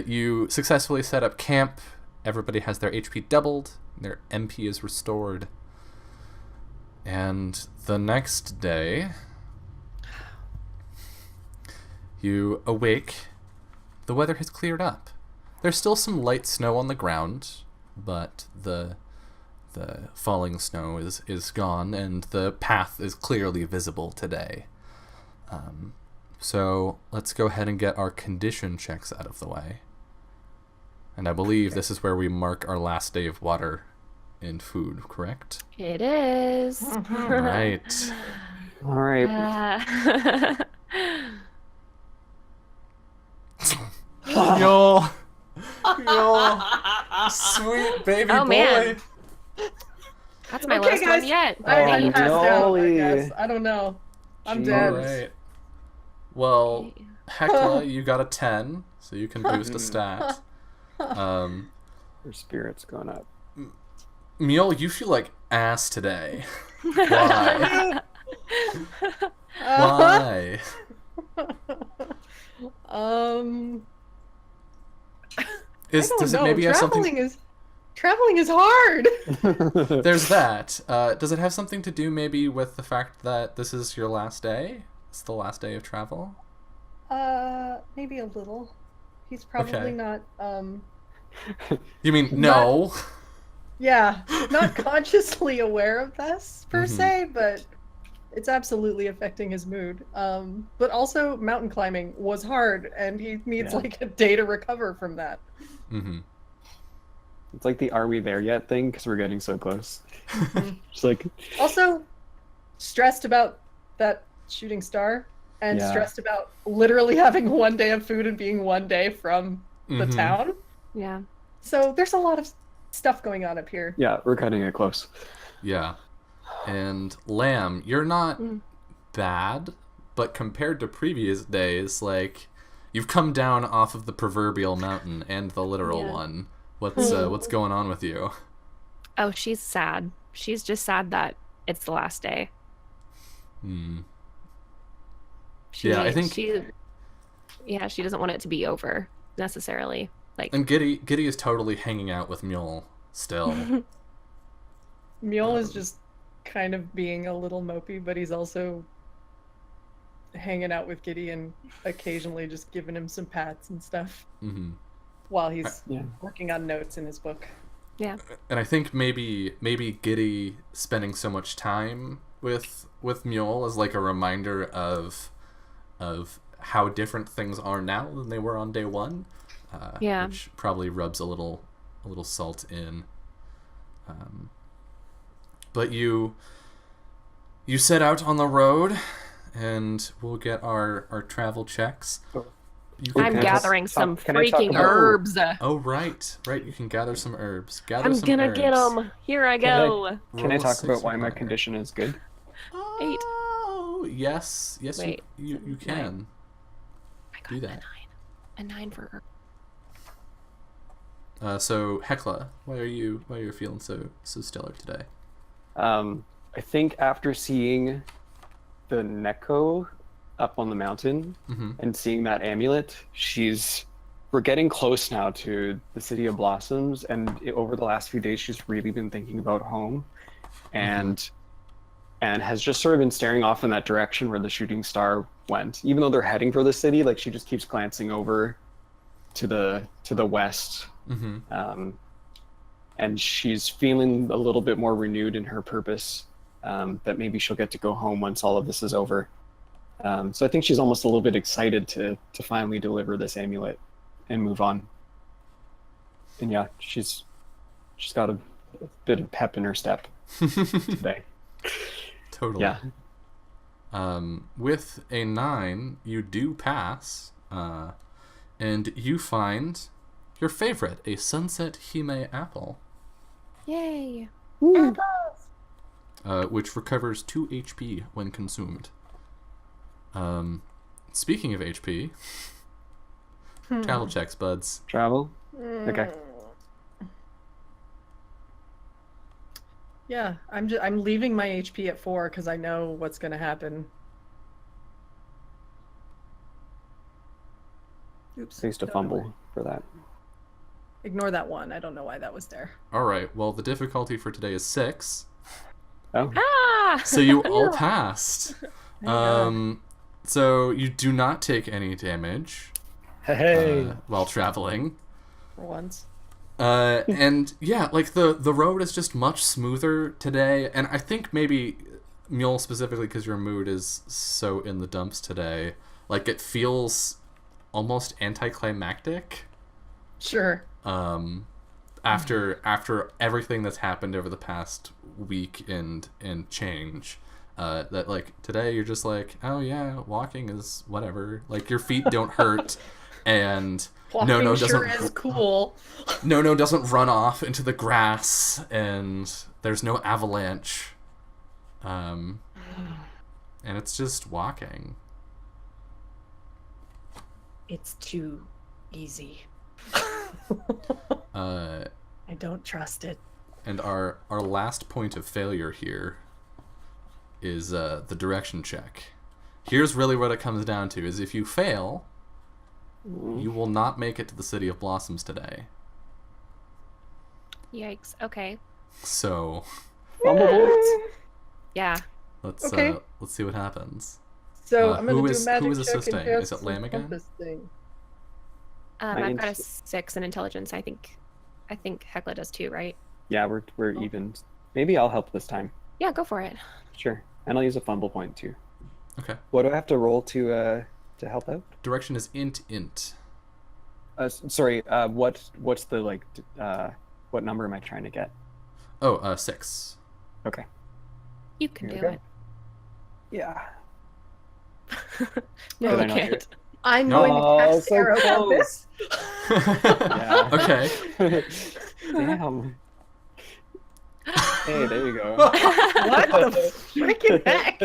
You successfully set up camp. Everybody has their HP doubled. Their MP is restored. And the next day, you awake. The weather has cleared up. There's still some light snow on the ground, but the falling snow is gone, and the path is clearly visible today. So let's go ahead and get our condition checks out of the way. And I believe this is where we mark our last day of water and food, correct? It is. All right. All right. Yo, sweet baby Oh, boy. man. That's my Okay, lowest guys. one yet. I Oh, passed out, I no. guess. I don't know. I'm Jeez. dead. All right. Well, Hecla, you got a 10, so you can boost a stat. Your spirit's going up. Mule, you feel like ass today. Why? Why? I Does don't it know. maybe have Traveling something? traveling is hard. There's that. Does it have something to do maybe with the fact that this is your last day? It's the last day of travel. Maybe a little. He's probably Okay. not. You mean no? Yeah, not consciously aware of this per Mhm. se, but it's absolutely affecting his mood. But also mountain climbing was hard, and he needs Yeah. like a day to recover from that. Mm-hmm. It's like the "Are we there yet?" thing because we're getting so close. Just like Also, stressed about that shooting star, and Yeah. stressed about literally having 1 day of food and being 1 day from the Mhm. town. Yeah. So there's a lot of stuff going on up here. yeah, we're cutting it close. Yeah. And Lamb, you're not Mm. bad, but compared to previous days, like you've come down off of the proverbial mountain and the literal Yeah. one. What's going on with you? Oh, she's sad. She's just sad that it's the last day. Hmm. She, Yeah, I think- she doesn't want it to be over necessarily. Like, And Giddy is totally hanging out with Mule still. Mule is just kind of being a little mopey, but he's also hanging out with Giddy and occasionally just giving him some pats and stuff Hmm. while he's Yeah. working on notes in his book. yeah. And I think maybe Giddy spending so much time with Mule is like a reminder of how different things are now than they were on day one. Yeah. Which probably rubs a little salt in. But you set out on the road, and we'll get our travel checks. You I'm can I gathering just some talk- can I talk freaking about- herbs. Oh right. You can gather some herbs. I'm gonna get them. Here I Can I- go. Can I talk about why my condition is good? 8. Oh yes, Wait, you can. I got Do a that. 9. A 9 for herb. So Hecla, why are you feeling so stellar today? I think after seeing the Neko up on the mountain Mm-hmm. and seeing that amulet, we're getting close now to the City of Blossoms, and over the last few days, she's really been thinking about home, and has just sort of been staring off in that direction where the shooting star went. Even though they're heading for the city, like she just keeps glancing over to the west. Mm-hmm. And she's feeling a little bit more renewed in her purpose, that maybe she'll get to go home once all of this is over. So I think she's almost a little bit excited to finally deliver this amulet and move on. And yeah, she's got a bit of pep in her step today. Totally. Yeah. With a 9, you do pass, and you find your favorite, a Sunset Hime apple, Yay. which recovers 2 HP when consumed. Speaking of HP, travel checks, buds. Travel? Okay. Yeah, I'm leaving my HP at 4 because I know what's gonna happen. Oops. I used to don't know where- fumble for that. Ignore that one. I don't know why that was there. All right. Well, the difficulty for today is 6, Oh, Ah! so you all passed. God. So you do not take any damage hey. while traveling. For once. And yeah, like the road is just much smoother today, and I think maybe Mule specifically because your mood is so in the dumps today, like it feels almost anticlimactic. Sure. After everything that's happened over the past week and change, that like today you're just like, oh yeah, walking is whatever. Like your feet don't hurt, and Walking no sure doesn't is cool. No doesn't run off into the grass, and there's no avalanche. And it's just walking. It's too easy. I don't trust it. And our last point of failure here is the direction check. Here's really what it comes down to: is if you fail, you will not make it to the City of Blossoms today. Yikes. Okay. So Yeah. let's Okay. let's see what happens. So Uh, I'm gonna who do is- a magic who is check assisting? and Is cast it Lamb some again? compass thing. I've got a 6 in intelligence. I think Hecla does too, right? Yeah, we're even. Maybe I'll help this time. Yeah, go for it. Sure. And I'll use a fumble point too. Okay. What do I have to roll to help out? Direction is int. Sorry. What's the what number am I trying to get? Oh, 6. Okay. You can Here we do go. it. Yeah. No, Did I you not do can't. it? I'm No. going to cast so arrow close. compass. Yeah. Okay. Damn. Hey, there you go. What the freaking heck?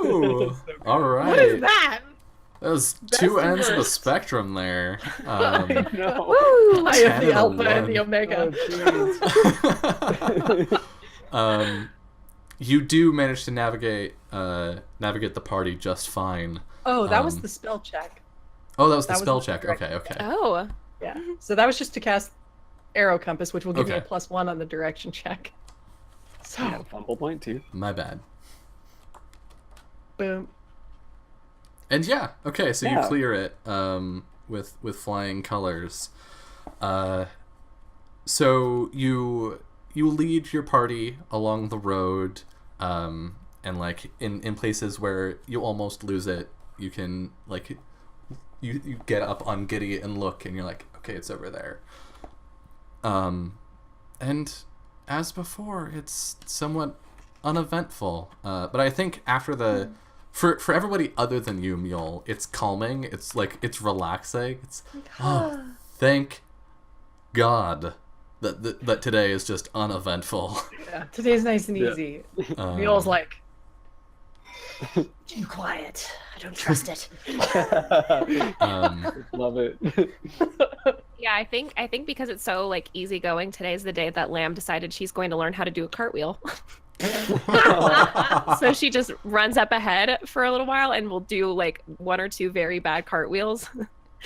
Woo! All right. What is that? That was Best two and ends of the worst. spectrum there. No. Woo! I 10 have and the a alpha and the 1. omega. You do manage to navigate the party just fine. Oh, that was Um, the spell check. Oh, that was the That was spell the check. direct- Okay, okay. Oh. Yeah. So that was just to cast arrow compass, which will give me a Okay. +1 on the direction check. So, I have a fumble point too. My bad. boom. And yeah, okay, so you Yeah. clear it with flying colors. So you lead your party along the road, and like in places where you almost lose it, you can like you get up on Giddy and look, and you're like, okay, it's over there. And as before, it's somewhat uneventful. But I think after the for everybody other than you, Mule, it's calming. It's like it's relaxing. It's thank God that today is just uneventful. Yeah, today's nice and Yeah. easy. Um, Mule's like, too quiet. I don't trust it. Love it. Yeah, I think because it's so like easygoing, today's the day that Lamb decided she's going to learn how to do a cartwheel. So she just runs up ahead for a little while and will do like 1 or 2 very bad cartwheels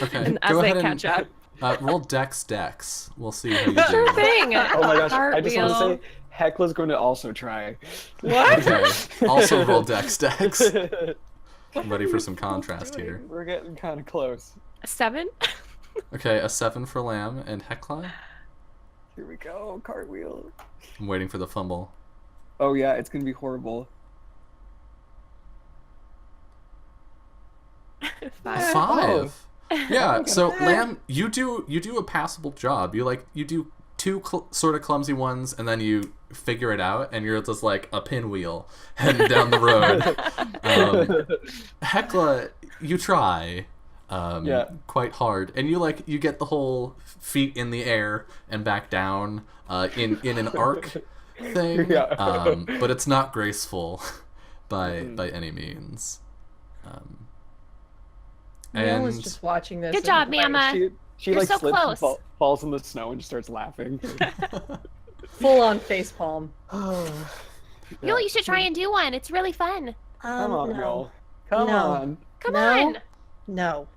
okay, and as go they ahead catch up. and roll Dex. We'll see how you do. Sure thing. Oh my gosh! I just want Cartwheel. to say Hecla's going to also try. What? Okay, also roll Dex. I'm ready for some contrast here. We're getting kind of close. 7. Okay, a 7 for Lamb and Hecla. Here we go, cartwheel. I'm waiting for the fumble. Oh yeah, it's gonna be horrible. 5. 5. Yeah, so that. Lamb, you do a passable job. You do 2 sort of clumsy ones, and then you figure it out, and you're just like a pinwheel heading down the road. Hecla, you try Yeah. quite hard, and you get the whole feet in the air and back down in an arc thing, Yeah. but it's not graceful by any means. Mule is And just watching this. Good job, Mama. She You're like so slips close. and falls in the snow and just starts laughing. Full on face palm. Mule, you should try and do one. It's really fun. Come on, no. Mule. Come No. on. Come No. on. No.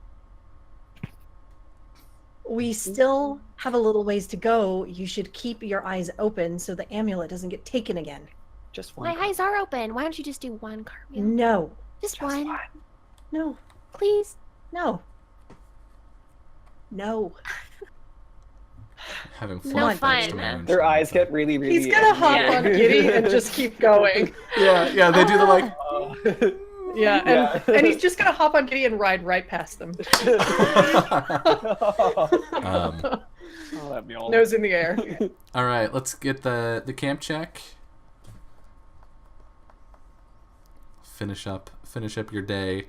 We still have a little ways to go. You should keep your eyes open so the amulet doesn't get taken again. Just one. My eyes are open. Why don't you just do one cartwheel? No. Just one, No. please. No. No. having No flashbacks fun. to my own Their eyes childhood. get really, really. He's gonna hop Yeah. on Giddy and just keep going. Yeah, they do the like. Yeah, Yeah. and he's just gonna hop on Giddy and ride right past them. um, Oh, that'd be all. Nose in the air. all right, let's get the camp check. Finish up your day,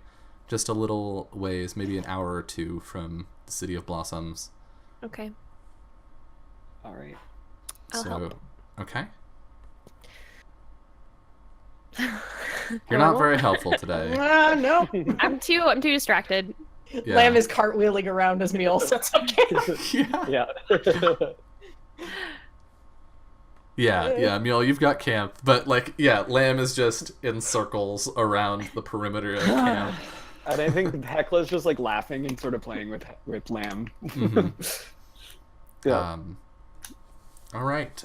just a little ways, maybe an hour or 2 from the City of Blossoms. Okay. All right. I'll So, help. okay. You're not very helpful today. No. I'm too Yeah. distracted. Lamb is cartwheeling around his meal, so it's okay. Yeah. Yeah. Yeah, Mule, you've got camp, but like, yeah, Lamb is just in circles around the perimeter of camp. And I think Hecla's just like laughing and sort of playing with Lamb. Mhm. Yeah. All right.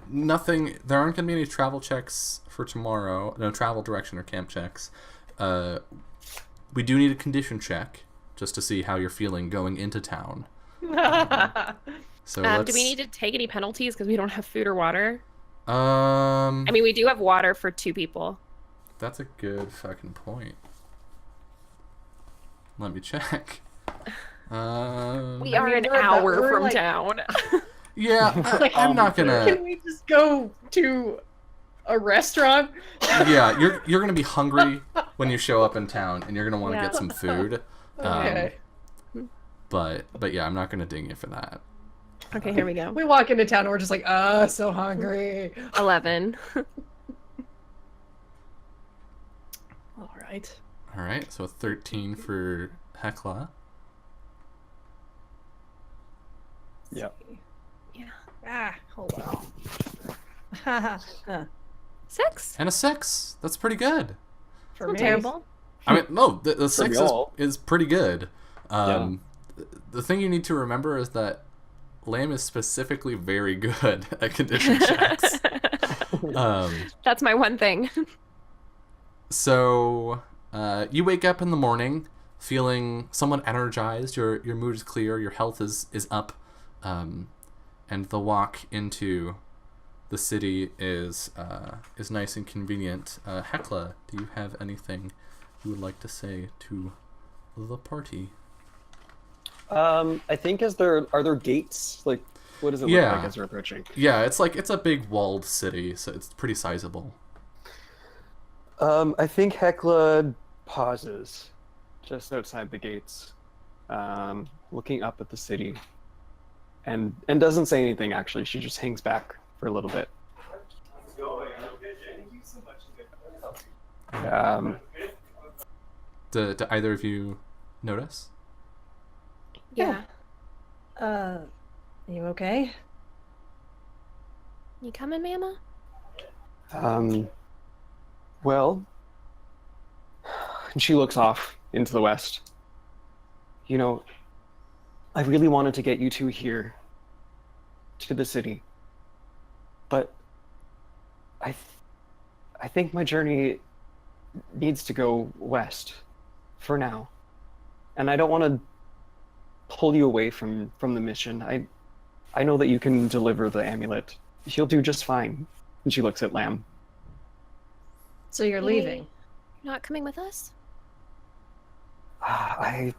Nothing. There aren't going to be any travel checks for tomorrow. No travel direction or camp checks. We do need a condition check just to see how you're feeling going into town. So let's. Do we need to take any penalties because we don't have food or water? I I mean, we do have water for 2 people. that's a good fucking point. Let me check. We I are mean, an we're about- hour we're from like- town. Yeah, I'm not gonna. Can we just go to a restaurant? Yeah, you're gonna be hungry when you show up in town, and you're gonna want to Yeah. get some food. Okay. But yeah, I'm not gonna ding you for that. Okay, here we go. We walk into town and we're just like, so hungry. 11. All right. All right, so 13 for Hecla. Yep. Hold on. 6. And a 6. That's pretty good. For Not me. terrible. I mean, no, the 6 y'all. is pretty good. The thing you need to remember is that Lamb is specifically very good at condition checks. That's my one thing. So you wake up in the morning feeling somewhat energized. Your mood is clear. Your health is up, and the walk into the city is nice and convenient. Hecla, do you have anything you would like to say to the party? I think are there gates? Like, what does it look like as we're approaching? Yeah, it's a big walled city, so it's pretty sizable. I think Hecla pauses just outside the gates, looking up at the city, and doesn't say anything. Actually, she just hangs back for a little bit. Do either of you notice? Yeah. You okay? You coming, Mama? Well, and she looks off into the west. You know, I really wanted to get you two here to the city, but I think my journey needs to go west for now, and I don't want to pull you away from the mission. I know that you can deliver the amulet. You'll do just fine. And she looks at Lamb. So you're Maybe leaving? You're not coming with us? I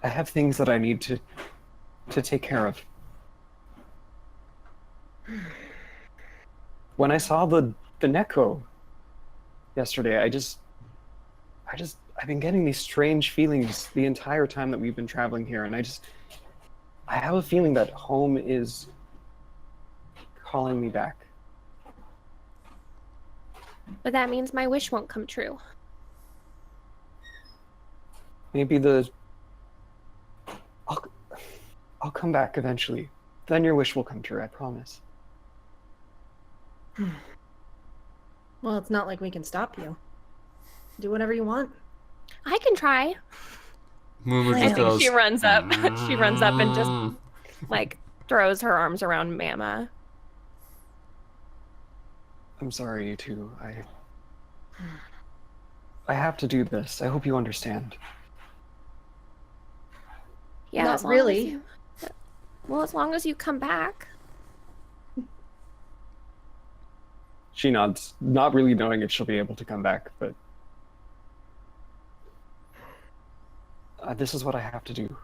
have things that I need to take care of. When I saw the Neko yesterday, I've been getting these strange feelings the entire time that we've been traveling here, and I have a feeling that home is calling me back. But that means my wish won't come true. Maybe I'll come back eventually. Then your wish will come true, I promise. Well, it's not like we can stop you. Do whatever you want. I can try. Mumu I just think goes, she runs up. She runs up and just like throws her arms around Mama. I'm sorry, you two. I have to do this. I hope you understand. Yeah, Not as long really. Well, as long as you come back. She nods, not really knowing if she'll be able to come back, but this is what I have to do.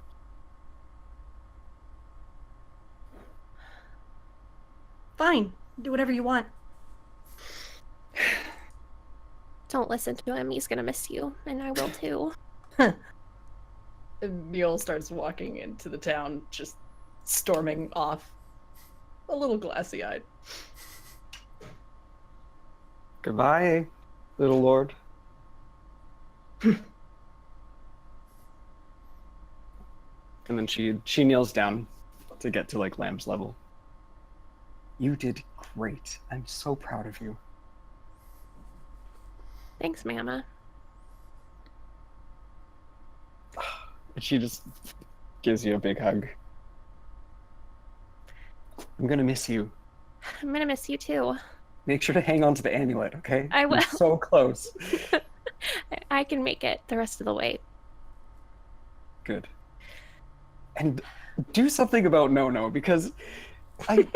Fine. Do whatever you want. Don't listen to him. He's gonna miss you, and I will too. Mule starts walking into the town, just storming off, a little glassy-eyed. Goodbye, little lord. And then she kneels down to get to like Lamb's level. You did great. I'm so proud of you. Thanks, Mama. And she just gives you a big hug. I'm gonna miss you. I'm gonna miss you too. Make sure to hang on to the amulet, okay? I will. You're so close. I can make it the rest of the way. Good. And do something about No because I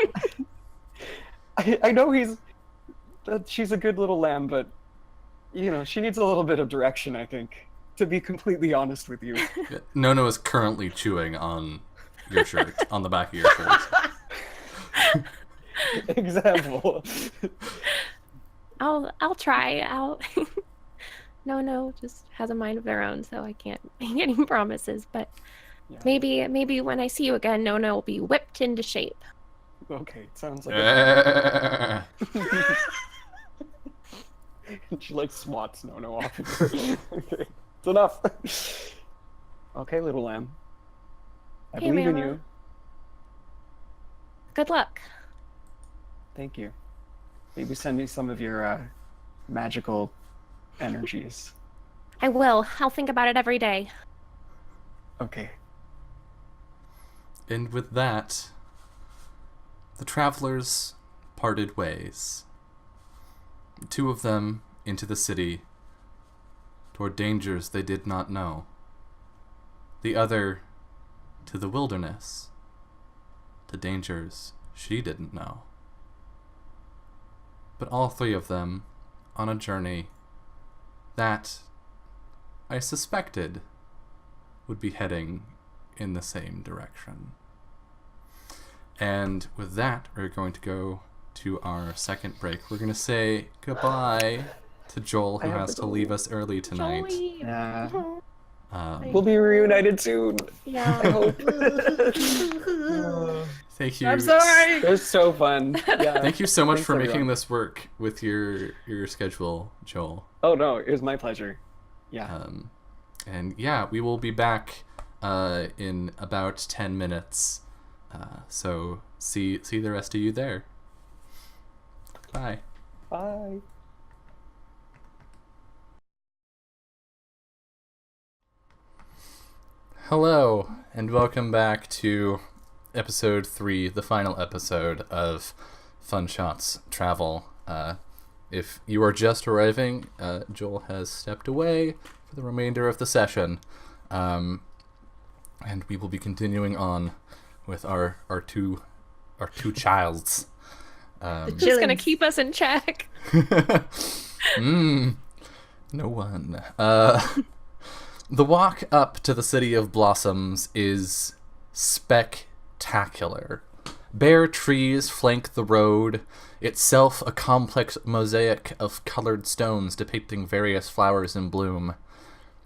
I know she's a good little lamb, but you know, she needs a little bit of direction, I think, to be completely honest with you. Nono is currently chewing on your shirt, on the back of your shirt. Example. I'll try. No, just has a mind of their own, so I can't make any promises. But Yeah. maybe when I see you again, No will be whipped into shape. Okay, sounds like She like swats No off. Okay, it's enough. Okay, little lamb. I Hey, believe in Mama. you. Good luck. Thank you. Maybe send me some of your magical energies. I will. I'll think about it every day. Okay. And with that, the travelers parted ways. Two of them into the city, toward dangers they did not know. The other to the wilderness, to dangers she didn't know. But all three of them on a journey that I suspected would be heading in the same direction. And with that, we're going to go to our second break. We're going to say goodbye to Joel, who has to leave us early tonight. Joey. Yeah. We'll be reunited soon. Yeah. I hope. Thank you. I'm sorry. It was so fun. Yeah. Thank you so much Thanks, for making everyone. this work with your schedule, Joel. Oh no, it was my pleasure. Yeah. And yeah, we will be back in about 10 minutes. So see the rest of you there. Bye. Bye. Hello, and welcome back to episode 3, the final episode of Fun Shots Travel. If you are just arriving, Joel has stepped away for the remainder of the session. And we will be continuing on with our two childs. Who's gonna keep us in check? No one. The walk up to the City of Blossoms is spectacular. Bare trees flank the road, itself a complex mosaic of colored stones depicting various flowers in bloom.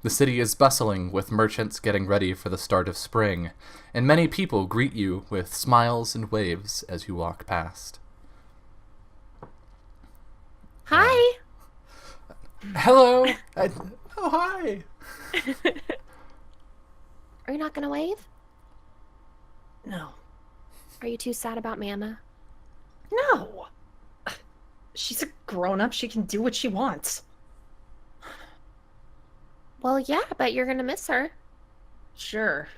The city is bustling, with merchants getting ready for the start of spring, and many people greet you with smiles and waves as you walk past. Hi. Hello! Oh, hi! Are you not gonna wave? No. Are you too sad about Mama? No. She's a grown-up. She can do what she wants. Well, yeah, but you're gonna miss her. Sure.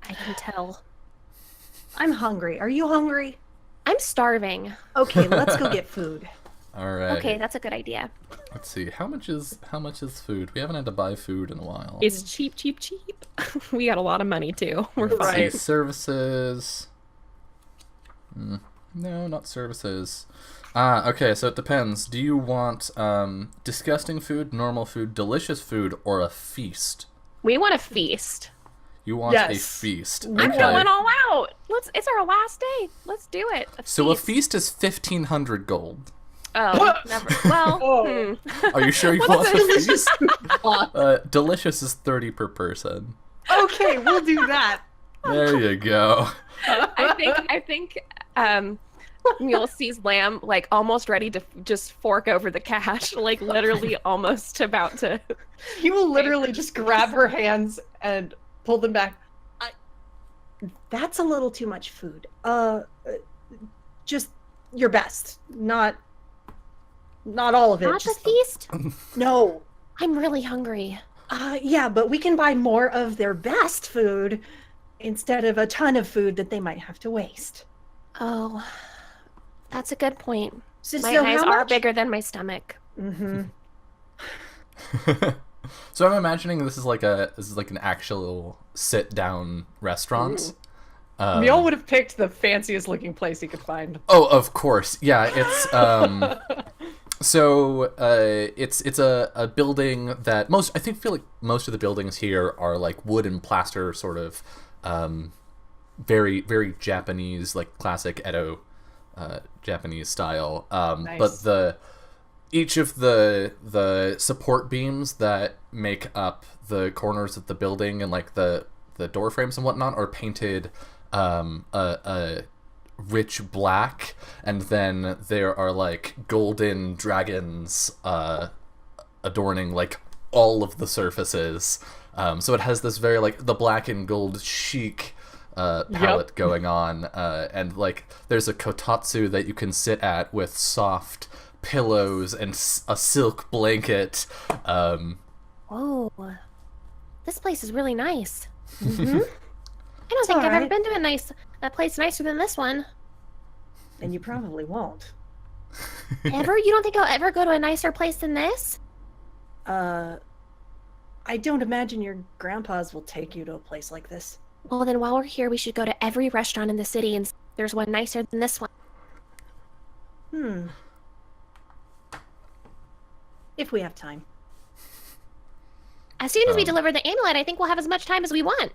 I can tell. I'm hungry. Are you hungry? I'm starving. Okay, let's go get food. All right. Okay, that's a good idea. Let's see. How much is food? We haven't had to buy food in a while. It's cheap. We got a lot of money too. We're Let's fine. see. Services. No, not services. Okay, so it depends. Do you want disgusting food, normal food, delicious food, or a feast? We want a feast. You want a Yes. feast. I'm going all out. It's our last day. Let's do it. So a feast is 1,500 gold. Oh, never. Well, Oh. Are you sure you want a feast? Delicious is 30 per person. Okay, we'll do that. There you go. I think Mule sees Lamb like almost ready to just fork over the cash, like literally almost about to. He will literally just grab her hands and pull them back. That's a little too much food. Just your best. Not all of it. Not the just feast? No. I'm really hungry. Yeah, but we can buy more of their best food instead of a ton of food that they might have to waste. Oh, that's a good point. So, My so eyes how are much? bigger than my stomach. Mm-hmm. So I'm imagining this is like an actual sit down restaurant. Mule would have picked the fanciest looking place he could find. Oh, of course. Yeah, it's so it's a building that feel like most of the buildings here are like wood and plaster sort of very very Japanese, like classic Edo Japanese style. Nice. But each of the support beams that make up the corners of the building and like the door frames and whatnot are painted a rich black, and then there are like golden dragons adorning like all of the surfaces. So it has this very like the black and gold chic palette going on, and like there's a kotatsu that you can sit at with soft pillows and a silk blanket. Oh, this place is really nice. Mm-hmm. I don't think I've ever been to a place nicer than this one. And you probably won't. Ever? You don't think I'll ever go to a nicer place than this? I don't imagine your grandpas will take you to a place like this. Well, then while we're here, we should go to every restaurant in the city and see if there's one nicer than this one. If we have time. As soon as we deliver the amulet, I think we'll have as much time as we want.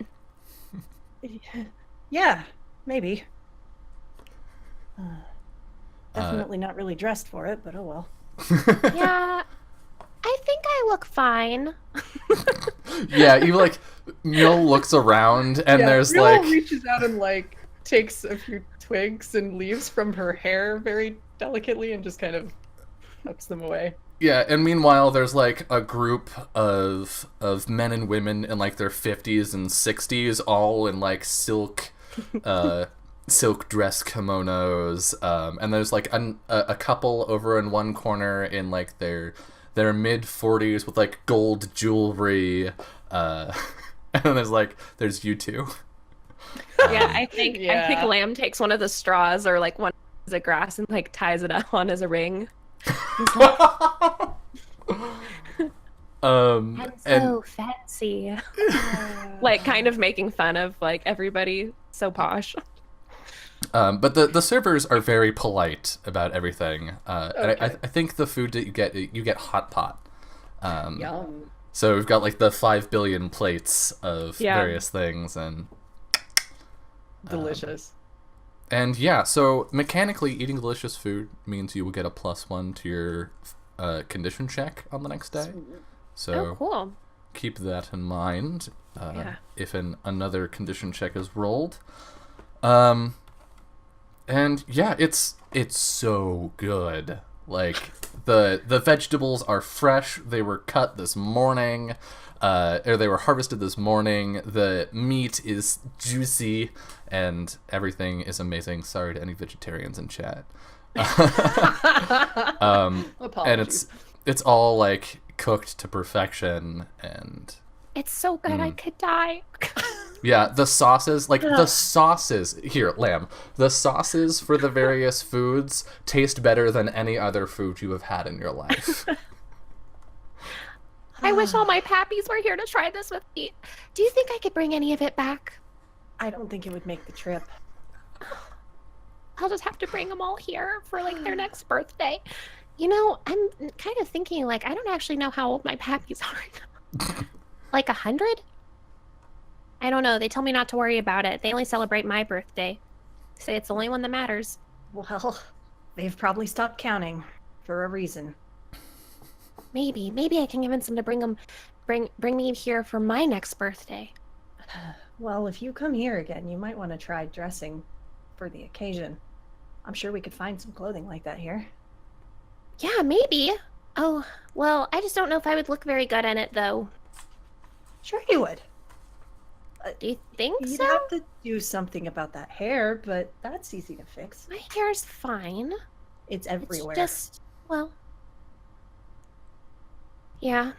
Yeah, maybe. Definitely not really dressed for it, but oh well. Yeah, I think I look fine. Yeah, even like Mule looks around and there's Mule like reaches out and like takes a few twigs and leaves from her hair very delicately and just kind of tucks them away. yeah, and meanwhile there's like a group of men and women in like their 50s and 60s, all in like silk dress kimonos, and there's like a couple over in one corner in like their mid 40s with like gold jewelry, and then there's you two. Yeah, I think Lamb takes one of the straws or like one of the grass and like ties it on as a ring. I'm so fancy. Like kind of making fun of like everybody so posh. But the servers are very polite about everything. And I think the food that you get hot pot. Yum. So we've got like the 5 billion plates of various things and Delicious. and yeah, so mechanically eating delicious food means you will get a +1 to your condition check on the next day. So cool. keep that in mind if another condition check is rolled. And yeah, it's so good. Like the vegetables are fresh. They were cut this morning, or they were harvested this morning. The meat is juicy, and everything is amazing. Sorry to any vegetarians in chat. And it's all like cooked to perfection, and It's so good, I could die. yeah, the sauces, like the sauces here, Lamb. The sauces for the various foods taste better than any other food you have had in your life. I wish all my pappies were here to try this with me. Do you think I could bring any of it back? I don't think it would make the trip. I'll just have to bring them all here for like their next birthday. You know, I'm kind of thinking like I don't actually know how old my pappies are. Like 100? I don't know. They tell me not to worry about it. They only celebrate my birthday. Say it's the only one that matters. Well, they've probably stopped counting for a reason. Maybe I can convince them to bring me here for my next birthday. Well, if you come here again, you might want to try dressing for the occasion. I'm sure we could find some clothing like that here. Yeah, maybe. Oh, well, I just don't know if I would look very good in it, though. Sure you would. Do you think You'd so? have to do something about that hair, but that's easy to fix. My hair's fine. It's everywhere. It's just, well... Yeah.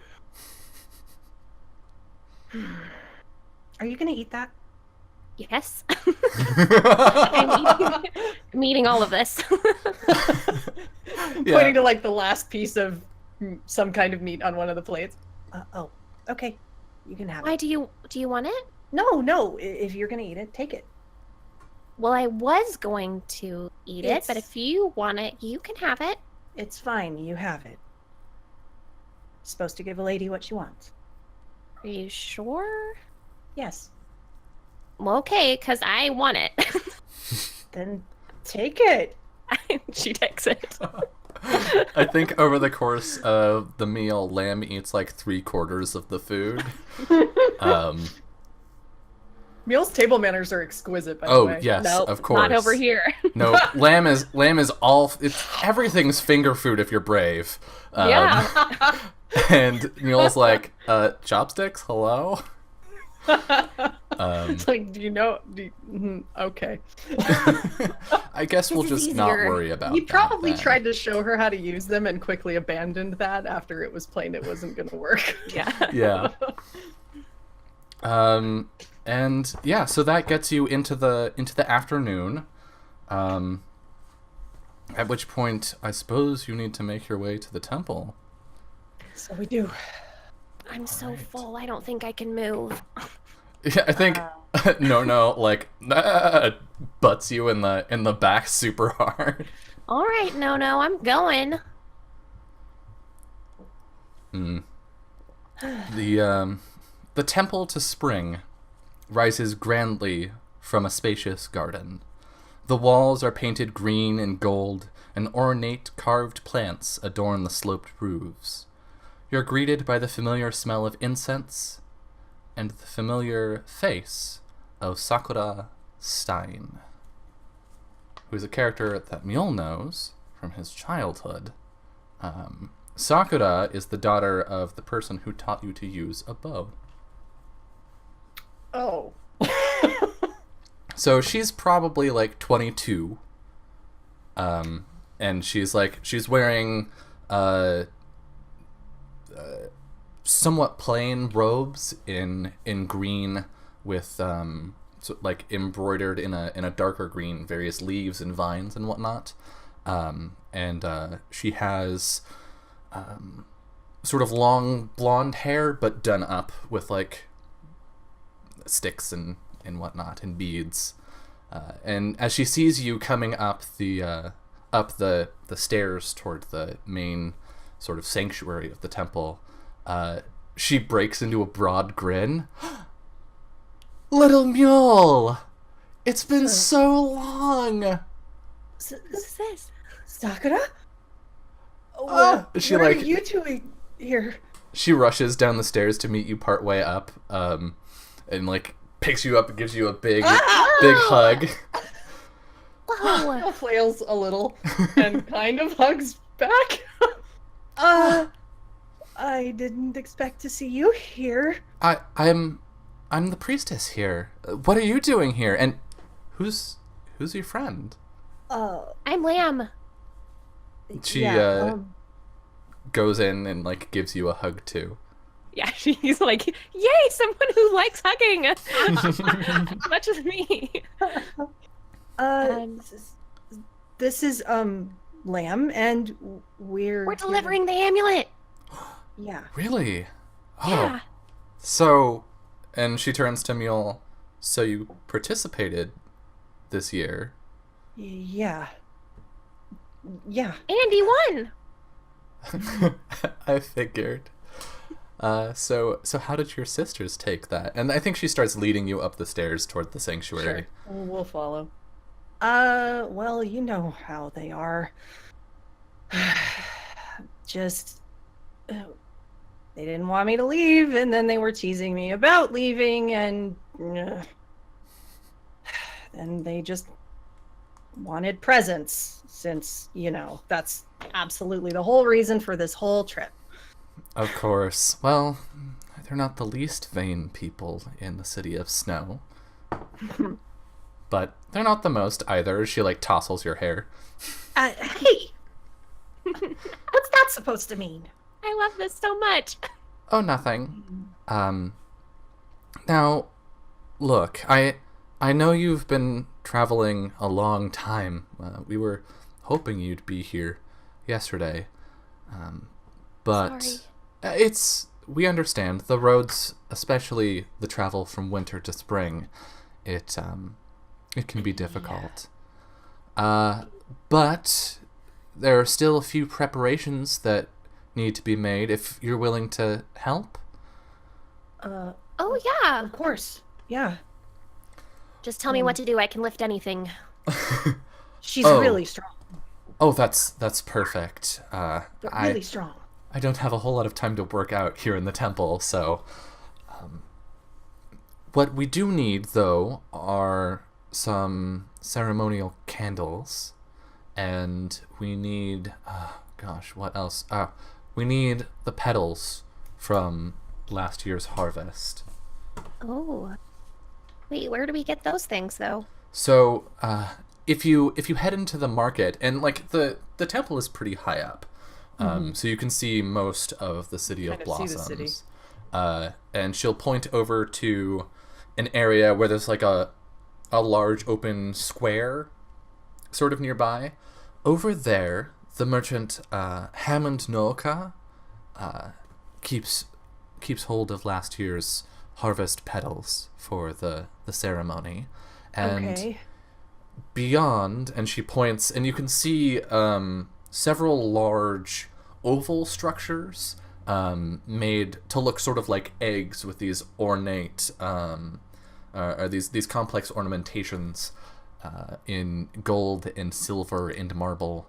Are you gonna eat that? Yes. I'm eating all of this. Yeah. Pointing to like the last piece of some kind of meat on one of the plates. Oh, okay. You can have Why it. do you want it? No. If you're gonna eat it, take it. Well, I was going to eat it, but if you want it, you can have it. It's fine. You have it. Supposed to give a lady what she wants. Are you sure? Yes. Well, okay, because I want it. Then take it. She takes it. I think over the course of the meal, Lamb eats like 3/4 of the food. Mule's table manners are exquisite, by the Oh way. yes, Nope, of course. not over here. No, lamb is all. It's everything's finger food if you're brave. Yeah. And Mule's like, chopsticks, hello. It's like, okay. I guess we'll This is just not easier. worry about. He probably that, then. tried to show her how to use them and quickly abandoned that after it was plain it wasn't going to work. Yeah. Yeah. And yeah, so that gets you into the afternoon. At which point, I suppose you need to make your way to the temple. So we do. I'm so full. I don't think I can move. Yeah, I think no, like butts you in the back super hard. All right, no, I'm going. The temple to spring rises grandly from a spacious garden. The walls are painted green and gold, and ornate carved plants adorn the sloped roofs. You're greeted by the familiar smell of incense and the familiar face of Sakura Stein, who is a character that Mule knows from his childhood. Sakura is the daughter of the person who taught you to use a bow. Oh. So she's probably like 22. And she's wearing somewhat plain robes in green with like embroidered in a darker green, various leaves and vines and whatnot. And she has sort of long blonde hair, but done up with like sticks and whatnot and beads. And as she sees you coming up the stairs toward the main sort of sanctuary of the temple, she breaks into a broad grin. Little Mule! It's been so long! Who's this? Sakura? She what are like you doing here? she rushes down the stairs to meet you partway up, and like picks you up and gives you a big hug. Whoa. Flails a little and kind of hugs back. I didn't expect to see you here. I'm the priestess here. What are you doing here? And who's your friend? I'm Lamb. She goes in and like gives you a hug too. Yeah, she's like, yay, someone who likes hugging as much as me. This is Lamb, and we're delivering the amulet. Yeah. Really? Oh. Yeah. So, and she turns to Mule. So you participated this year? Yeah. Yeah. And he won. I figured. So how did your sisters take that? And I think she starts leading you up the stairs toward the sanctuary. Sure. We'll follow. Well, you know how they are. Just they didn't want me to leave, and then they were teasing me about leaving, and then they just wanted presents, since, that's absolutely the whole reason for this whole trip. Of course. Well, they're not the least vain people in the city of snow. But they're not the most either. She like tousles your hair. Hey! What's that supposed to mean? I love this so much. Oh, nothing. Now, look, I know you've been traveling a long time. We were hoping you'd be here yesterday. But we understand the roads, especially the travel from winter to spring, it can be difficult. But there are still a few preparations that need to be made if you're willing to help. Oh yeah. Of course. Yeah. Just tell me what to do. I can lift anything. She's Oh. really strong. Oh, that's perfect. Really strong. I don't have a whole lot of time to work out here in the temple, so What we do need, though, are some ceremonial candles, and we need, what else? We need the petals from last year's harvest. Oh. Wait, where do we get those things, though? So, if you head into the market, and like the temple is pretty high up, so you can see most of the City of Kind of see Blossoms. the city. And she'll point over to an area where there's like a large open square, sort of nearby. Over there, the merchant Hammond Noka keeps hold of last year's harvest petals for the ceremony, and Okay. beyond, and she points, and you can see several large oval structures made to look sort of like eggs with these ornate or these complex ornamentations in gold and silver and marble.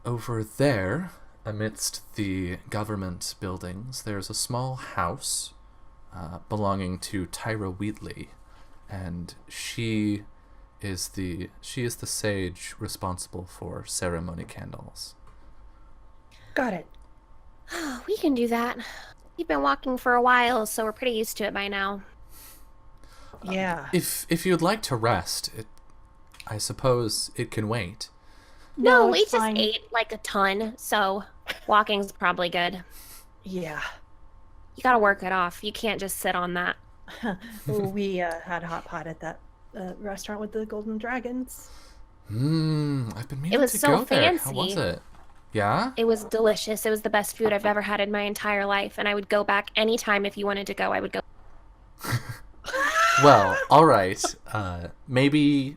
Over there, amidst the government buildings, there's a small house belonging to Tyra Wheatley, and she is the sage responsible for ceremony candles. Got it. We can do that. We've been walking for a while, so we're pretty used to it by now. Yeah. If you'd like to rest, I suppose it can wait. No, it's we just fine. ate like a ton, so walking's probably good. Yeah. You gotta work it off. You can't just sit on that. We had hot pot at that restaurant with the golden dragons. I've been meaning It was to so go there. How was fancy. it? Yeah? It was delicious. It was the best food I've ever had in my entire life, and I would go back anytime if you wanted to go. I would go. Well, all right. Maybe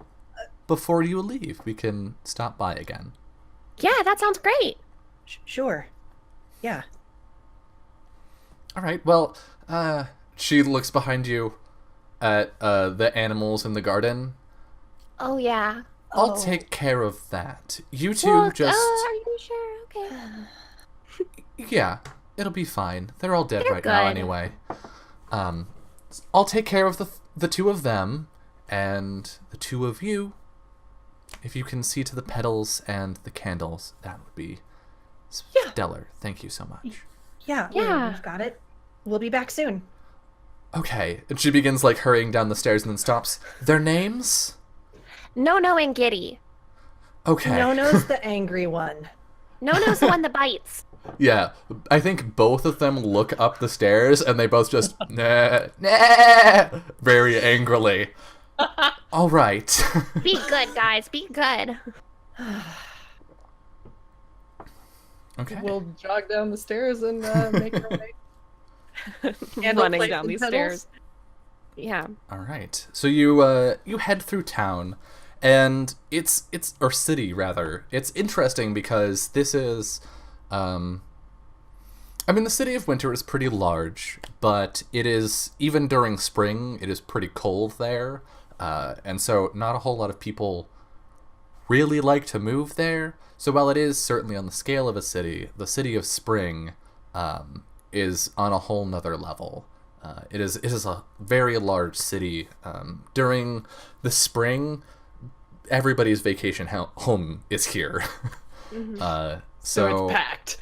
before you leave, we can stop by again. Yeah, that sounds great. Sure. Yeah. All right. Well, she looks behind you at the animals in the garden. Oh yeah. I'll take care of that. You two Well, just... are you sure? Okay. Yeah, it'll be fine. They're all dead They're right now good. anyway. I'll take care of the two of them, and the two of you. If you can see to the petals and the candles, that would be stellar. Thank you so much. Yeah. Yeah. We've got it. We'll be back soon. Okay, and she begins like hurrying down the stairs and then stops. Their names? No, and Giddy. Okay. Nono's the angry one. No's the one that bites. Yeah, I think both of them look up the stairs and they both just nah, very angrily. All right. Be good, guys. Be good. Okay. We'll jog down the stairs and make our way. Running place down and these petals. stairs. Yeah. All right. So you head through town, and it's or city rather. It's interesting because this is, I mean, the city of Winter is pretty large, but it is, even during spring, it is pretty cold there, and so not a whole lot of people really like to move there. So while it is certainly on the scale of a city, the city of Spring is on a whole nother level. It is a very large city. During the spring, everybody's vacation home is here. So it's packed.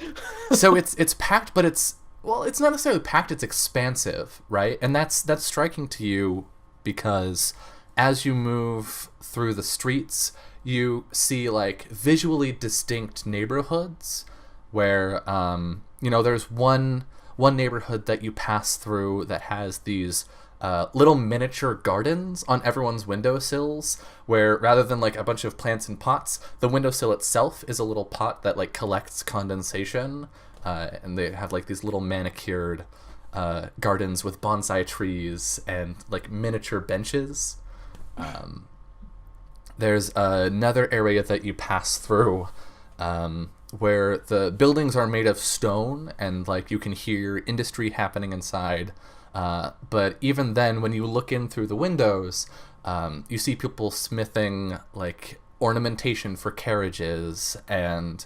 So it's packed, but it's not necessarily packed. It's expansive, right? And that's striking to you because as you move through the streets, you see like visually distinct neighborhoods where there's one neighborhood that you pass through that has these little miniature gardens on everyone's windowsills, where rather than like a bunch of plants in pots, the windowsill itself is a little pot that like collects condensation, and they have like these little manicured gardens with bonsai trees and like miniature benches. There's another area that you pass through where the buildings are made of stone and like you can hear industry happening inside. But even then, when you look in through the windows, you see people smithing like ornamentation for carriages and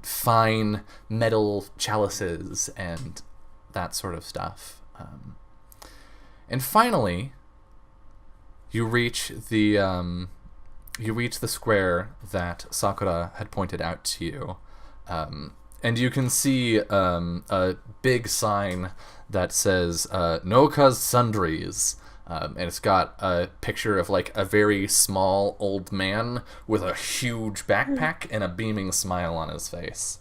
fine metal chalices and that sort of stuff. And finally, you reach the square that Sakura had pointed out to you. And you can see a big sign that says Noka's Sundries. And it's got a picture of like a very small old man with a huge backpack and a beaming smile on his face.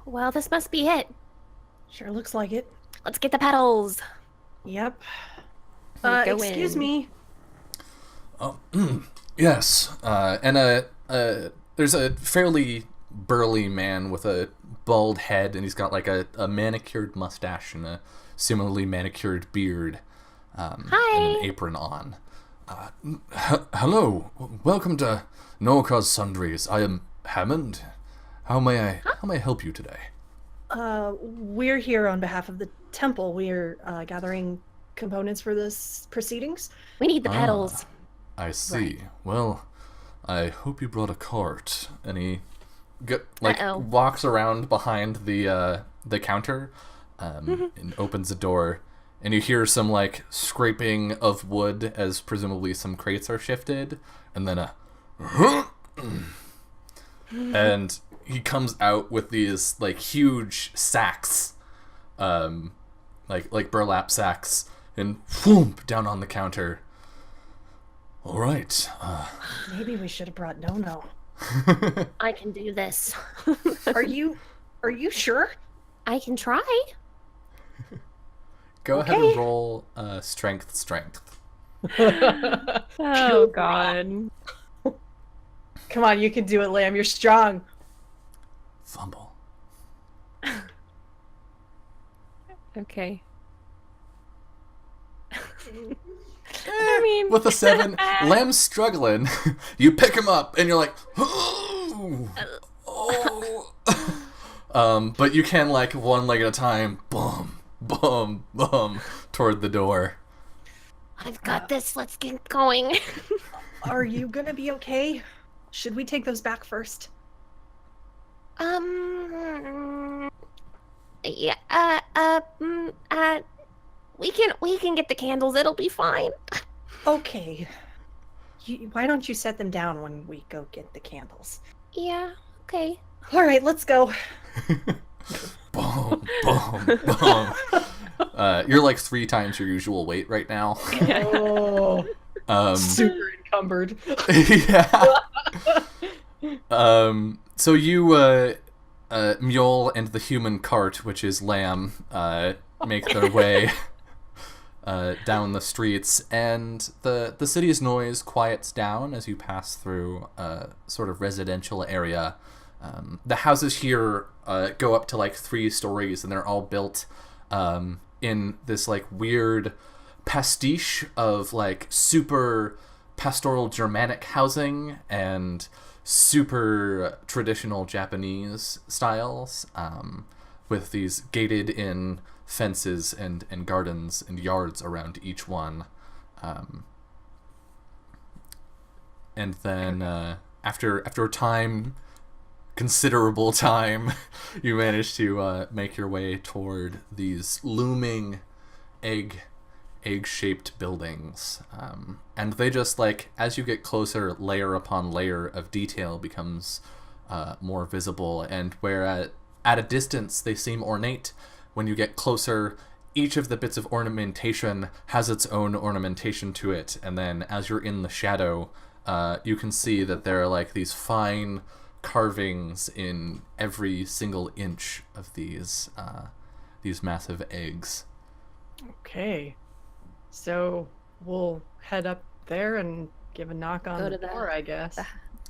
Well, this must be it. Sure looks like it. Let's get the petals. Yep. Go Excuse in. me. Oh, yes. And there's a fairly burly man with a bald head, and he's got like a manicured mustache and a similarly manicured beard. Hi. And an apron on. Hello. Welcome to Noka's Sundries. I am Hammond. How may I help you today? We're here on behalf of the temple. We're gathering components for this proceedings. We need the petals. I see. Well, I hope you brought a cart. And he walks around behind the counter and opens the door. And you hear some like scraping of wood as presumably some crates are shifted, and then and he comes out with these like huge sacks, like burlap sacks, and whoomp down on the counter. All right. Maybe we should have brought No. I can do this. Are you sure? I can try. Go ahead and roll strength. Oh God. Come on, you can do it, Lamb. You're strong. Fumble. Okay. I mean, With a 7, Lamb's struggling. You pick him up, and you're like, oh. But you can like one leg at a time, boom, boom, boom, toward the door. I've got this. Let's get going. Are you gonna be okay? Should we take those back first? Yeah. We can get the candles. It'll be fine. Okay. Why don't you set them down when we go get the candles? Yeah. Okay. All right, let's go. Boom, boom, boom. You're like 3 times your usual weight right now. Oh, super encumbered. Yeah. So you, Mule and the human cart, which is Lamb, make their way down the streets, and the city's noise quiets down as you pass through a sort of residential area. The houses here go up to like 3 stories, and they're all built in this like weird pastiche of like super pastoral Germanic housing and super traditional Japanese styles, with these gated in fences and gardens and yards around each one. And then after a time, considerable time, you manage to make your way toward these looming egg-shaped buildings, and they just like, as you get closer, layer upon layer of detail becomes more visible, and where at a distance they seem ornate, when you get closer, each of the bits of ornamentation has its own ornamentation to it, and then as you're in the shadow, you can see that there are like these fine carvings in every single inch of these massive eggs. Okay. So we'll head up there and give a knock on the door, I guess.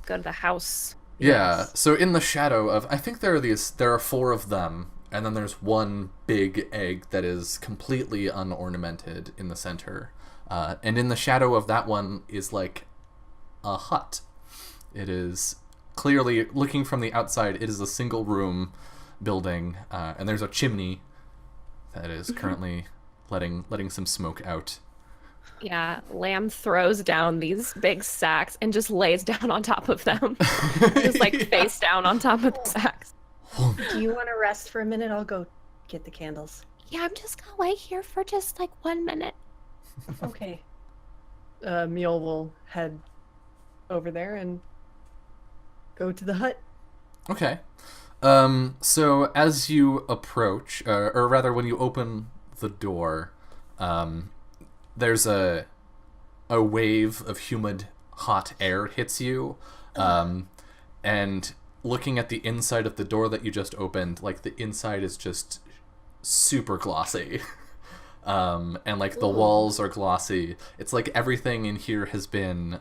go to the house. Yeah, Yes. so in the shadow of, I think there are 4 of them, and then there's one big egg that is completely unornamented in the center. And in the shadow of that one is like a hut. It is clearly, looking from the outside, it is a single room building, and there's a chimney that is currently letting some smoke out. Yeah, Lamb throws down these big sacks and just lays down on top of them. Just like face down on top of the sacks. Do you want to rest for a minute? I'll go get the candles. Yeah, I'm just gonna wait here for just like 1 minute. Okay. Mule will head over there and go to the hut. Okay. So as you approach, or rather when you open the door, there's a wave of humid, hot air hits you, and looking at the inside of the door that you just opened, like the inside is just super glossy. And like the walls are glossy. It's like everything in here has been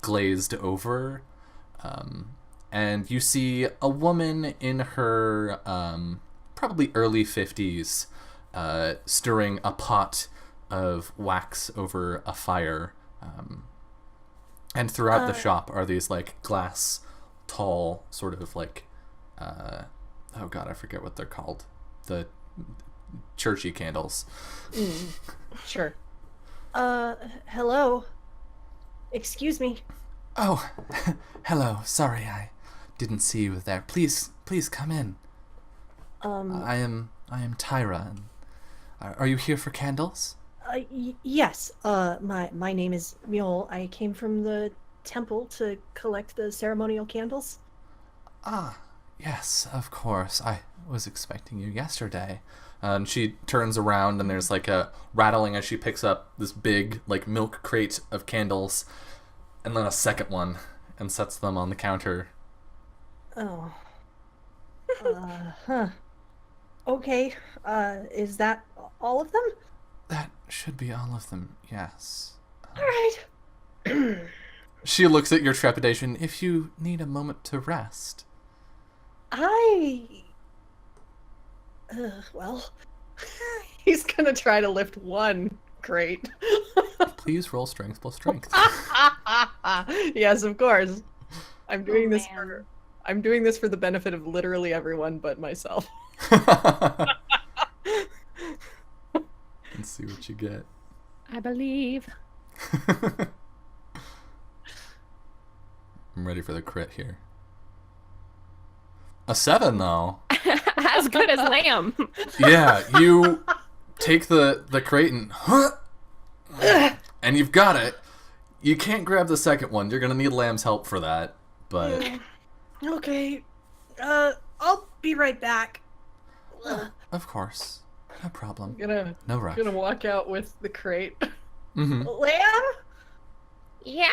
glazed over. And you see a woman in her probably early 50s stirring a pot of wax over a fire. And throughout the shop are these like glass, tall, sort of like, oh god, I forget what they're called. The churchy candles. Sure. Hello. Excuse me. Oh, hello. Sorry, I didn't see you there. Please come in. I am Tyra. And are you here for candles? Yes. My name is Mule. I came from the temple to collect the ceremonial candles. Ah, yes, of course. I was expecting you yesterday. And she turns around and there's like a rattling as she picks up this big like milk crate of candles, and then a second one, and sets them on the counter. Oh. Huh. Okay. Is that all of them? That should be all of them, yes. All right. She looks at your trepidation. If you need a moment to rest. Well, he's gonna try to lift one crate. Please roll strength plus strength. Yes, of course. I'm doing Oh, this man. I'm doing this for the benefit of literally everyone but myself. Let's see what you get. I believe. I'm ready for the crit here. A 7, though. As good as lamb. Yeah, you take the crate and you've got it. You can't grab the second one. You're gonna need Lamb's help for that. But Okay. I'll be right back. of course, no problem. I'm No rush. gonna walk out with the crate. Mm-hmm. Lamb? Yeah.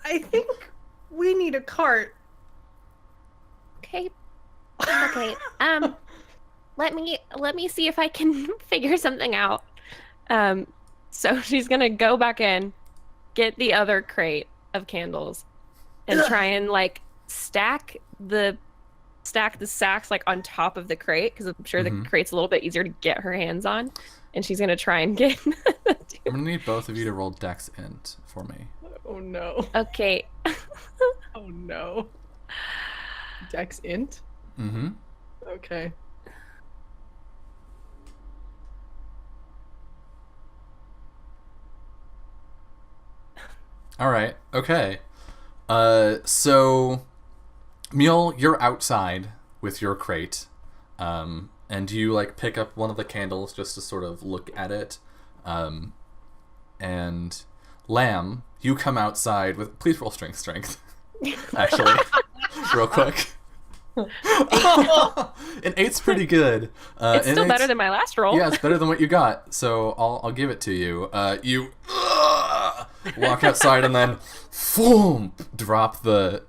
I think we need a cart. Okay. Okay. Let me see if I can figure something out. So she's gonna go back in, get the other crate of candles, and try and like stack the sacks like on top of the crate, because I'm sure the crate's a little bit easier to get her hands on. And she's gonna try and get. I'm gonna need both of you to roll Dex Int for me. Oh no. Okay. Oh no. Dex int? Mm-hmm. Okay. All right. Okay. So, Mule, you're outside with your crate, and you like pick up one of the candles just to sort of look at it, and Lamb, you come outside with. Please roll strength. Actually, real quick. An 8's pretty good. It's an still 8's better than my last roll. Yeah, it's better than what you got. So I'll give it to you. You walk outside and then, boom, drop the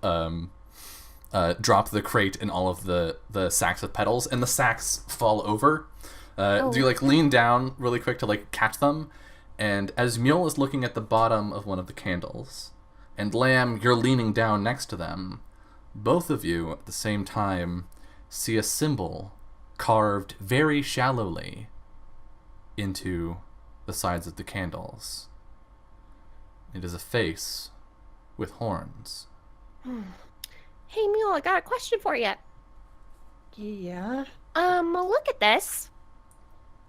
crate and all of the sacks of petals, and the sacks fall over. Do you like lean down really quick to like catch them? And as Mule is looking at the bottom of one of the candles, and Lamb, you're leaning down next to them, both of you at the same time see a symbol carved very shallowly into the sides of the candles. It is a face with horns. Hey, Mule, I got a question for you. Yeah. Look at this.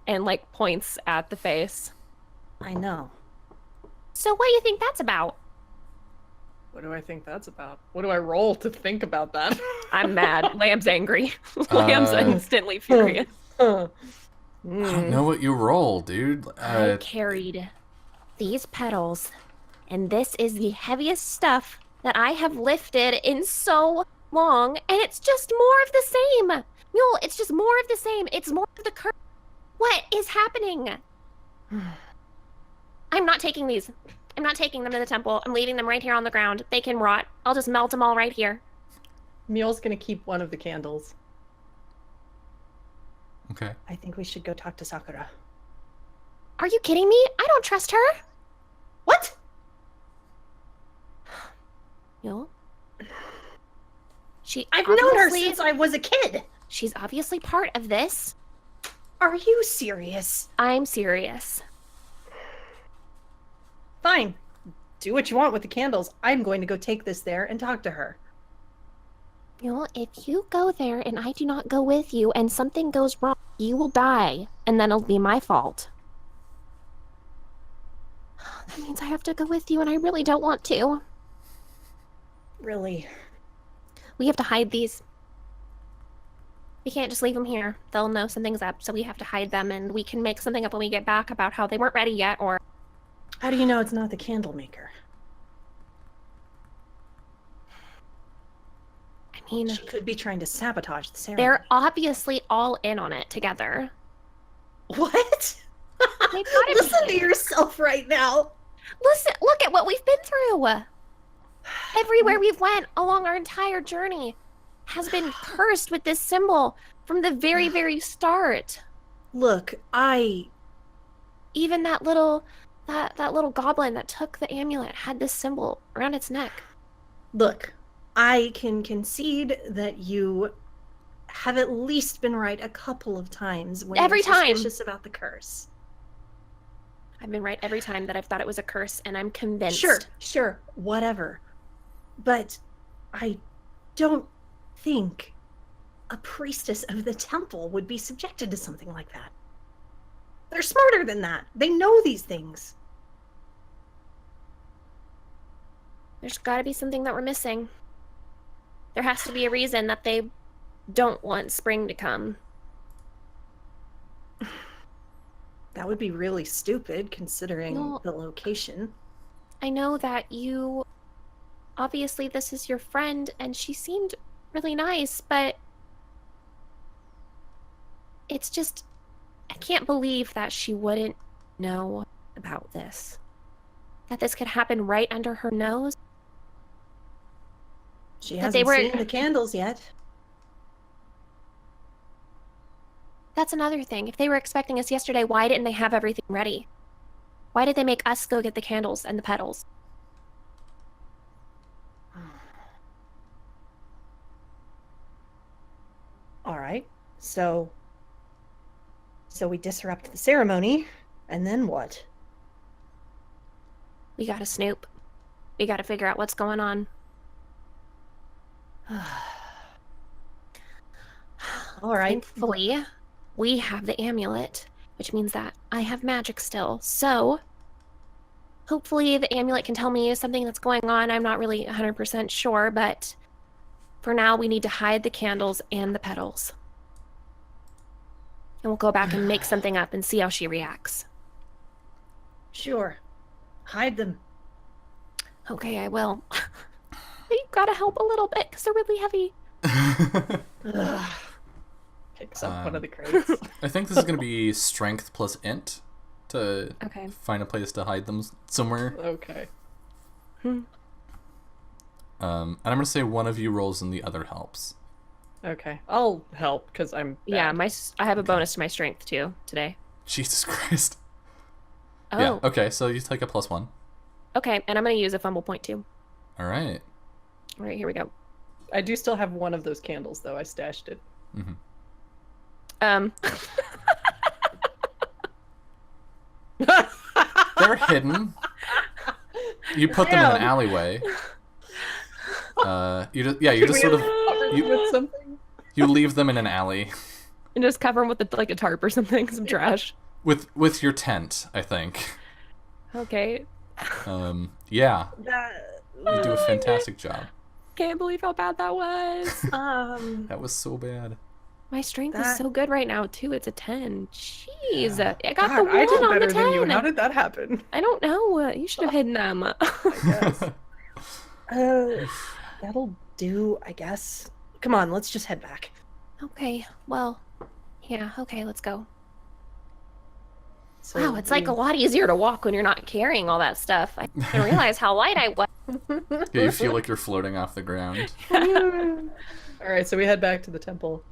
And like points at the face. I know. So what do you think that's about? What do I think that's about? What do I roll to think about that? I'm mad. Lamb's angry. Lamb's instantly furious. I don't know what you roll, dude. I carried these petals, and this is the heaviest stuff that I have lifted in so long, and it's just more of the same. Mule, it's just more of the same. It's more of the curse. What is happening? I'm not taking these. I'm not taking them to the temple. I'm leaving them right here on the ground. They can rot. I'll just melt them all right here. Mule's gonna keep one of the candles. Okay. I think we should go talk to Sakura. Are you kidding me? I don't trust her. What? Mule? I've known her obviously- since I was a kid. She's obviously part of this. Are you serious? I'm serious. Fine. Do what you want with the candles. I'm going to go take this there and talk to her. Mule, if you go there and I do not go with you and something goes wrong, you will die, and then it'll be my fault. That means I have to go with you, and I really don't want to. Really? We have to hide these. We can't just leave them here. They'll know something's up, so we have to hide them, and we can make something up when we get back about how they weren't ready yet, or... How do you know it's not the candle maker? I mean, She could be trying to sabotage the ceremony. they're obviously all in on it together. What? They've gotta Listen be. to yourself right now. Listen, look at what we've been through! Everywhere we've went along our entire journey has been cursed with this symbol from the very, very start. Look, Even that little goblin that took the amulet had this symbol around its neck. Look, I can concede that you have at least been right a couple of times when Every you're time. suspicious about the curse. I've been right every time that I've thought it was a curse, and I'm convinced. Sure, whatever. But I don't think a priestess of the temple would be subjected to something like that. They're smarter than that. They know these things. There's got to be something that we're missing. There has to be a reason that they don't want spring to come. That would be really stupid considering No. the location. I know that you... Obviously, this is your friend, and she seemed really nice, but... It's just... I can't believe that she wouldn't know about this. That this could happen right under her nose. She That hasn't they were- seen the candles yet. That's another thing. If they were expecting us yesterday, why didn't they have everything ready? Why did they make us go get the candles and the petals? All right. So we disrupt the ceremony, and then what? We gotta snoop. We gotta figure out what's going on. All right. Thankfully, we have the amulet, which means that I have magic still. So, hopefully the amulet can tell me something that's going on. I'm not really 100% sure, but for now we need to hide the candles and the petals. And we'll go back and make something up and see how she reacts. Sure. Hide them. Okay, I will. You've got to help a little bit because they're really heavy. Ugh. Picks up one of the crates. I think this is going to be strength plus int to Okay. find a place to hide them somewhere. Okay. And I'm going to say one of you rolls and the other helps. Okay. I'll help because I'm bad. Yeah, I have a bonus to my strength too today. Jesus Christ. Oh, Yeah, okay, so you take a +1. Okay, and I'm gonna use a fumble point too. All right. All right, here we go. I do still have one of those candles, though. I stashed it. They're hidden. You put them in an alleyway. You just sort of with something. you leave them in an alley And just cover them with like a tarp or something, some trash. with your tent, I think. Okay. Yeah, you do a fantastic job. Can't believe how bad that was. That was so bad. My strength is That- so good right now too. It's a 10. Jeez, I got God, the 1 I did on the better 10. than you. How did that happen? I don't know. You should have hidden them. I guess. That'll do, I guess. Come on, let's just head back. Okay, well, yeah, okay, let's go. So Wow, it's like a lot easier to walk when you're not carrying all that stuff. I didn't realize how light I was. Yeah, you feel like you're floating off the ground. All right, so we head back to the temple.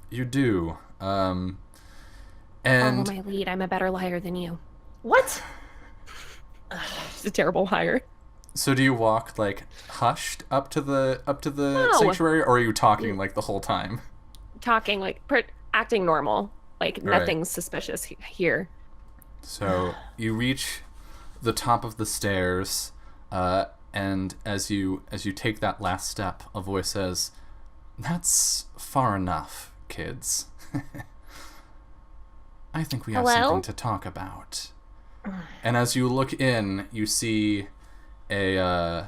You do. Follow And my lead. I'm a better liar than you. What? It's a terrible liar. so do you walk like hushed up to the No. sanctuary, or are you talking like the whole time? Talking like acting normal, like Right. nothing's suspicious here. So you reach the top of the stairs, and as you take that last step, a voice says, "That's far enough, kids. I think we have Hello? something to talk about." And as you look in, you see a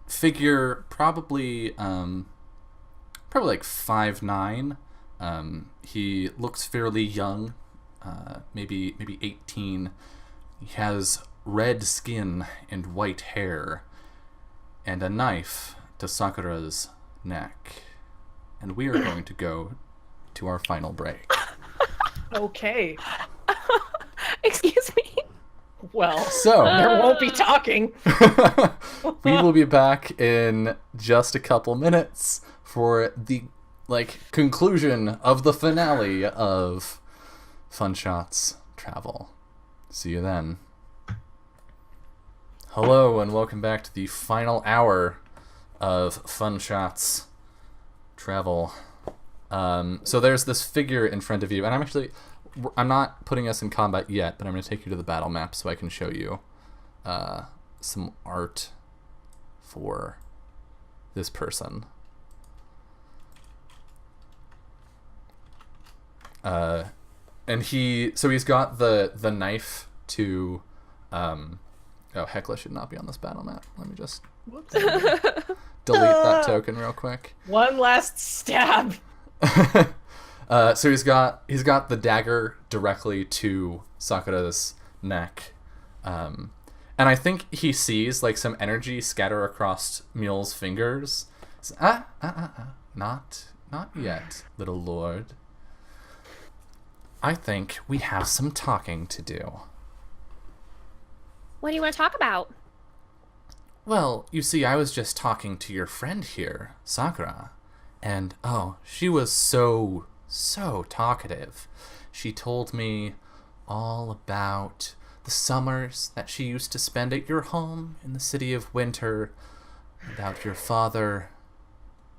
figure, probably like 5'9". He looks fairly young, maybe 18. He has red skin and white hair, and a knife to Sakura's neck. And we are going to go to our final break. Okay. Excuse me. Well, So there won't be talking. we will be back in just a couple minutes for the conclusion of the finale of Fun Shots Travel. See you then. Hello and welcome back to the final hour of Fun Shots Travel. So there's this figure in front of you, and I'm not putting us in combat yet, but I'm going to take you to the battle map so I can show you some art for this person. And he's got the knife to oh, Hecla should not be on this battle map. Let me just delete that token real quick. One last stab. So he's got the dagger directly to Sakura's neck, and I think he sees like some energy scatter across Mule's fingers. So, not yet, little lord. I think we have some talking to do. What do you want to talk about? Well, you see, I was just talking to your friend here, Sakura, and oh, she was so talkative. She told me all about the summers that she used to spend at your home in the city of Winter, about your father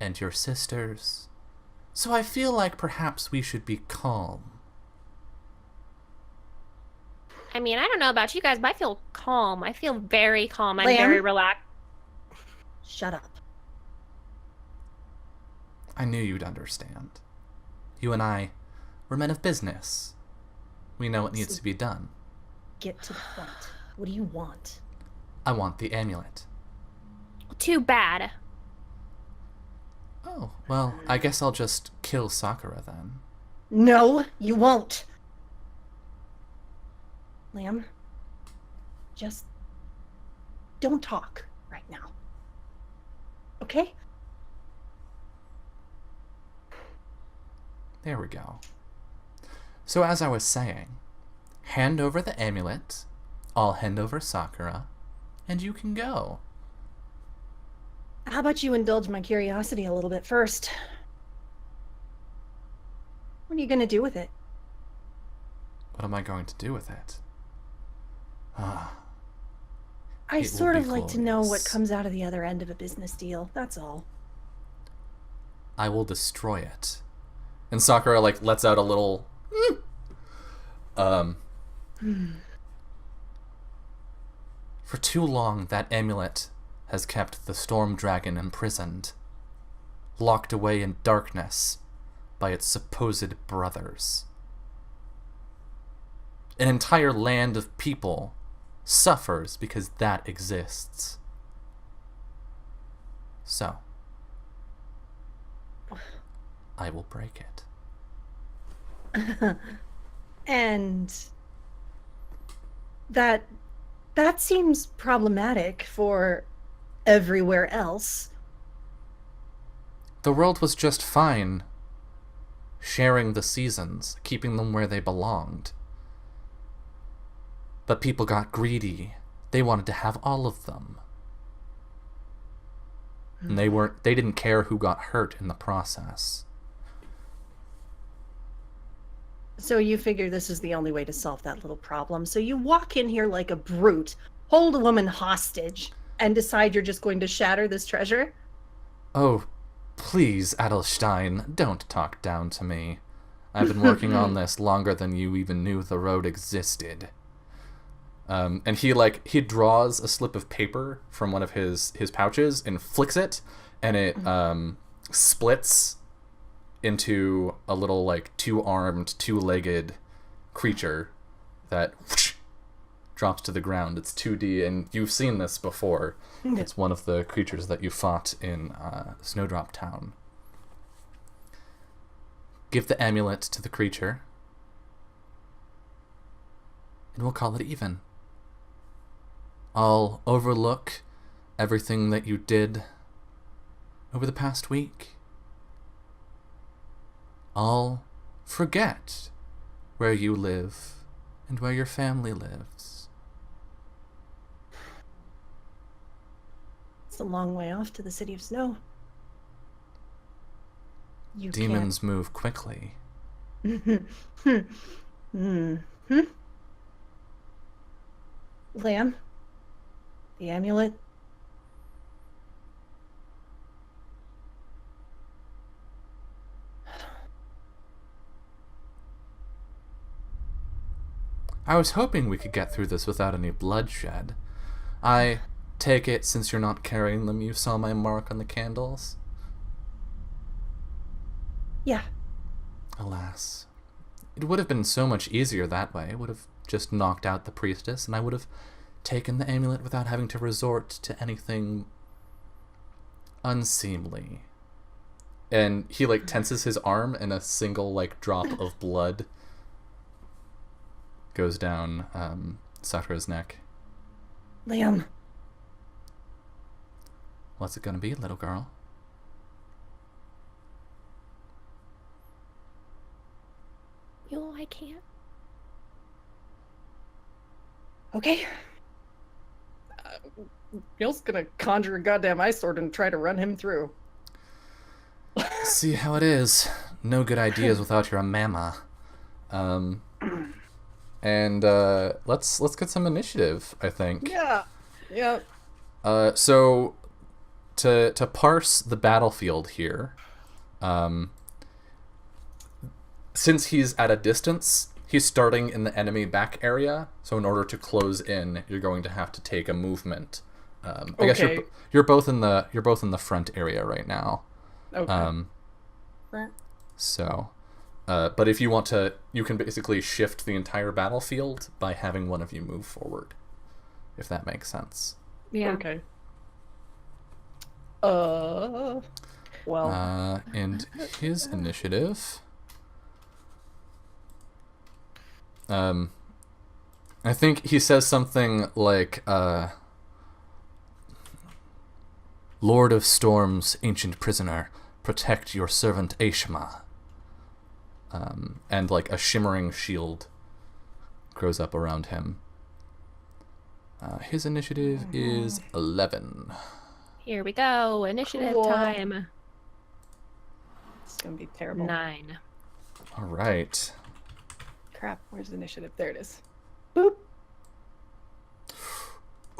and your sisters. So I feel like perhaps we should be calm. I mean, I don't know about you guys, but I feel calm. I feel very calm. I'm Lamb? very relaxed. Shut up. I knew you'd understand. You and I, we're men of business. We know what needs to be done. Get to the point. What do you want? I want the amulet. Too bad. Oh, well, I guess I'll just kill Sakura then. No, you won't. Lamb, just don't talk right now. Okay? There we go. So as I was saying, hand over the amulet, I'll hand over Sakura, and you can go. How about you indulge my curiosity a little bit first? What are you gonna do with it? What am I going to do with it? Ah, I It will sort be of like to know what glorious. comes out of the other end of a business deal, that's all. I will destroy it. And Sakura lets out a little For too long that amulet has kept the storm dragon imprisoned, locked away in darkness by its supposed brothers. An entire land of people suffers because that exists. So, I will break it. And that seems problematic for everywhere else. The world was just fine sharing the seasons, keeping them where they belonged. But people got greedy. They wanted to have all of them. And they didn't care who got hurt in the process. So you figure this is the only way to solve that little problem. So you walk in here like a brute, hold a woman hostage, and decide you're just going to shatter this treasure? Oh, please, Adelstein, don't talk down to me. I've been working on this longer than you even knew the road existed. And he draws a slip of paper from one of his pouches and flicks it, and it splits into a little, like, two-armed, two-legged creature that whoosh, drops to the ground. It's 2D, and you've seen this before. It's one of the creatures that you fought in Snowdrop Town. Give the amulet to the creature, and we'll call it even. I'll overlook everything that you did over the past week. I'll forget where you live and where your family lives. It's a long way off to the City of Snow. You Demons move quickly. Lamb? The amulet? I was hoping we could get through this without any bloodshed. I take it, since you're not carrying them, you saw my mark on the candles? Yeah. Alas. It would have been so much easier that way. It would have just knocked out the priestess, and I would have taken the amulet without having to resort to anything unseemly. And he, like, tenses his arm, and a single, like, drop of blood goes down Sakura's neck. Liam. What's it gonna be, little girl? Mule, I can't. Okay. Bill's gonna conjure a goddamn ice sword and try to run him through. See how it is. No good ideas without your mama. And let's get some initiative, I think. Yeah. Yeah. So to parse the battlefield here, since he's at a distance, he's starting in the enemy back area. So in order to close in, you're going to have to take a movement. I guess you're both in the front area right now. Okay. So, but if you want to, you can basically shift the entire battlefield by having one of you move forward, if that makes sense. Yeah. Okay. Well. And his initiative. I think he says something like, Lord of Storms, ancient prisoner, protect your servant Aishma. And like a shimmering shield grows up around him. His initiative is 11. Here we go. Initiative Cool. time. It's gonna be terrible. 9. All right. Crap, where's the initiative? There it is. Boop.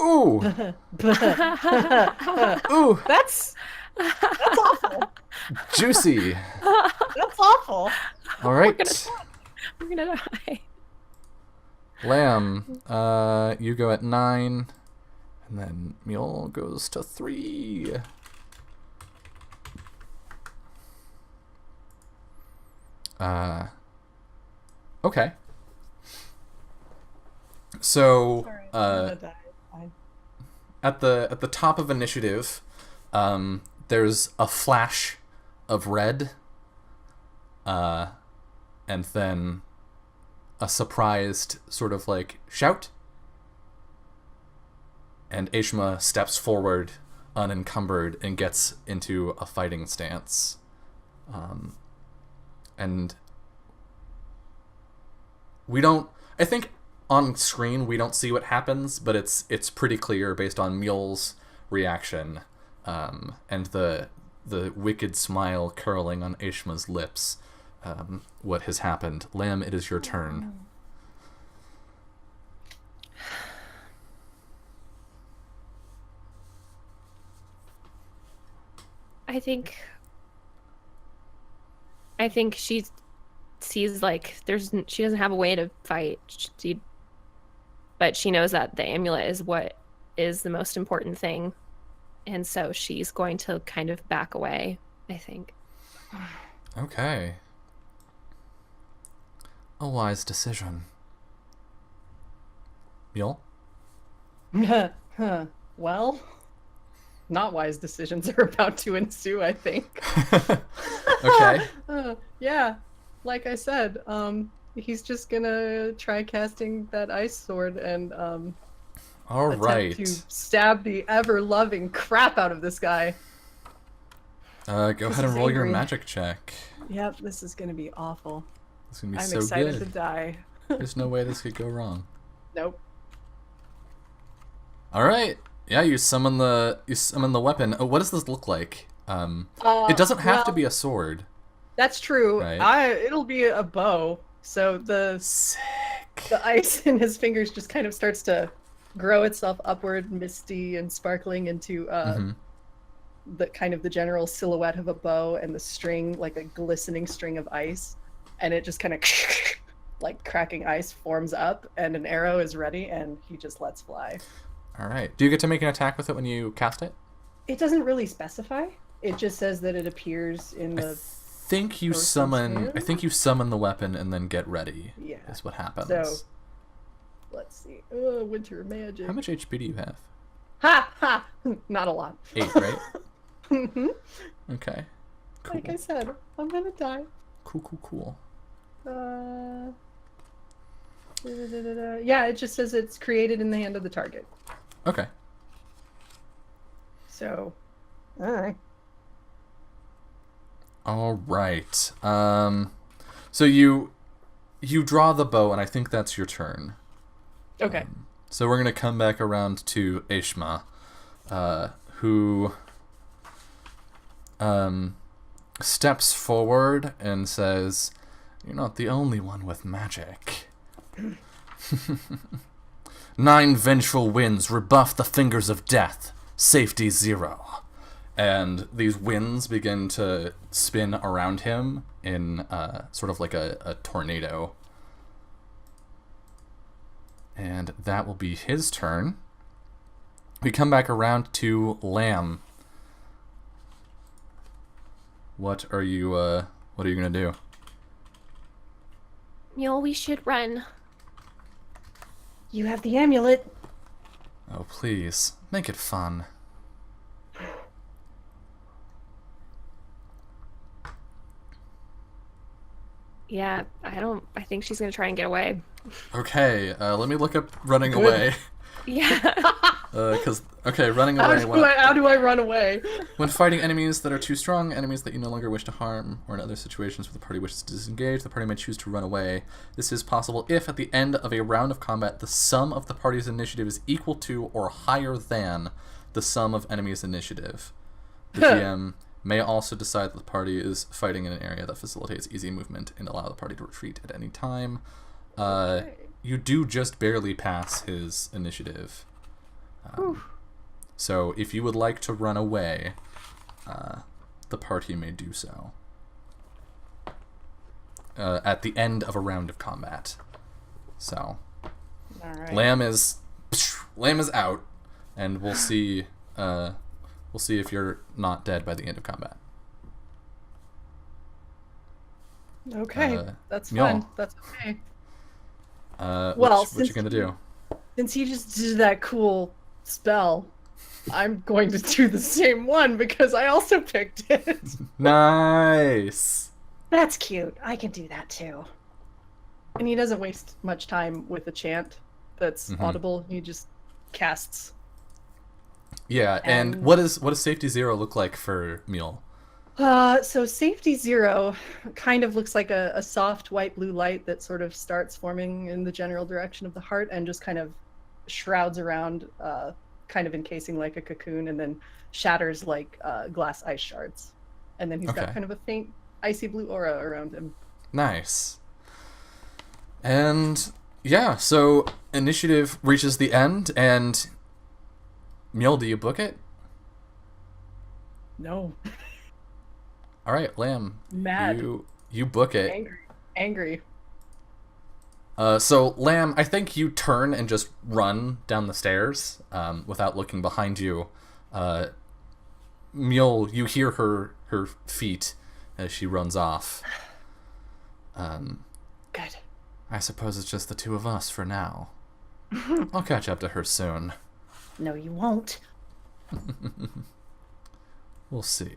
Ooh! Ooh! That's awful. Juicy! That's awful. All right. We're gonna die. Lamb, you go at 9, and then Mule goes to 3. Okay. So, Sorry, I'm gonna die. Fine. at the top of initiative, there's a flash of red, and then a surprised sort of like shout, and Aishma steps forward unencumbered and gets into a fighting stance. And we don't, I think on screen we don't see what happens, but it's pretty clear based on Mule's reaction, and the wicked smile curling on Aishma's lips, what has happened. Lamb, it is your turn. I think she sees like she doesn't have a way to fight. But she knows that the amulet is what is the most important thing, and so she's going to kind of back away, I think. Okay. A wise decision. Mule? Well, not wise decisions are about to ensue, I think. Okay. Yeah, like I said, he's just gonna try casting that ice sword and All right. attempt to stab the ever-loving crap out of this guy. Go ahead and roll your angry. magic check. Yep, this is gonna be awful. It's gonna be I'm so excited good. to die. There's no way this could go wrong. Nope. All right. Yeah, you summon the weapon. Oh, what does this look like? It doesn't have to be a sword. That's true. Right. It'll be a bow. So the Sick. ice in his fingers just kind of starts to grow itself upward, misty and sparkling into the kind of the general silhouette of a bow, and the string like a glistening string of ice, and it just kind of like cracking ice forms up, and an arrow is ready, and he just lets fly. All right. Do you get to make an attack with it when you cast it? It doesn't really specify. It just says that it appears in the. I think you summon the weapon and then get ready. Yeah. Is what happens. So, let's see. Winter magic. How much HP do you have? Ha ha! Not a lot. 8, right? Mhm. Okay. Cool. Like I said, I'm gonna die. Cool. Yeah, it just says it's created in the hand of the target. Okay. So, alright. All right. So you draw the bow, and I think that's your turn. Okay. So we're gonna come back around to Aishma, who steps forward and says, "You're not the only one with magic." 9 vengeful winds rebuff the fingers of death. Safety 0. And these winds begin to spin around him in sort of like a tornado. And that will be his turn. We come back around to Lamb. What are you gonna do? Mule, we should run. You have the amulet. Oh, please, make it fun. Yeah, I think she's gonna try and get away. Okay, let me look up running away. Yeah. Running away. How do I run away? When fighting enemies that are too strong, enemies that you no longer wish to harm, or in other situations where the party wishes to disengage, the party may choose to run away. This is possible if, at the end of a round of combat, the sum of the party's initiative is equal to or higher than the sum of enemies' initiative. The GM may also decide that the party is fighting in an area that facilitates easy movement and allow the party to retreat at any time. You do just barely pass his initiative. So if you would like to run away, the party may do so. At the end of a round of combat. So, All right. Lamb is out, and we'll see if you're not dead by the end of combat. Okay, that's Mule. fine. That's okay. Well, what you since gonna do? Since he just did that cool spell, I'm going to do the same one because I also picked it. Nice. That's cute. I can do that too. And he doesn't waste much time with a chant that's audible. He just casts. Yeah, and what does safety 0 look like for Mule? So safety 0 kind of looks like a soft white blue light that sort of starts forming in the general direction of the heart and just kind of shrouds around, kind of encasing like a cocoon, and then shatters like glass ice shards. And then he's got kind of a faint icy blue aura around him. Nice. And yeah, so initiative reaches the end, and Mule, do you book it? No. All right, Lamb. Mad. You book it. Angry. So Lamb, I think you turn and just run down the stairs without looking behind you. Mule, you hear her feet as she runs off. Good. I suppose it's just the two of us for now. I'll catch up to her soon. No, you won't. We'll see.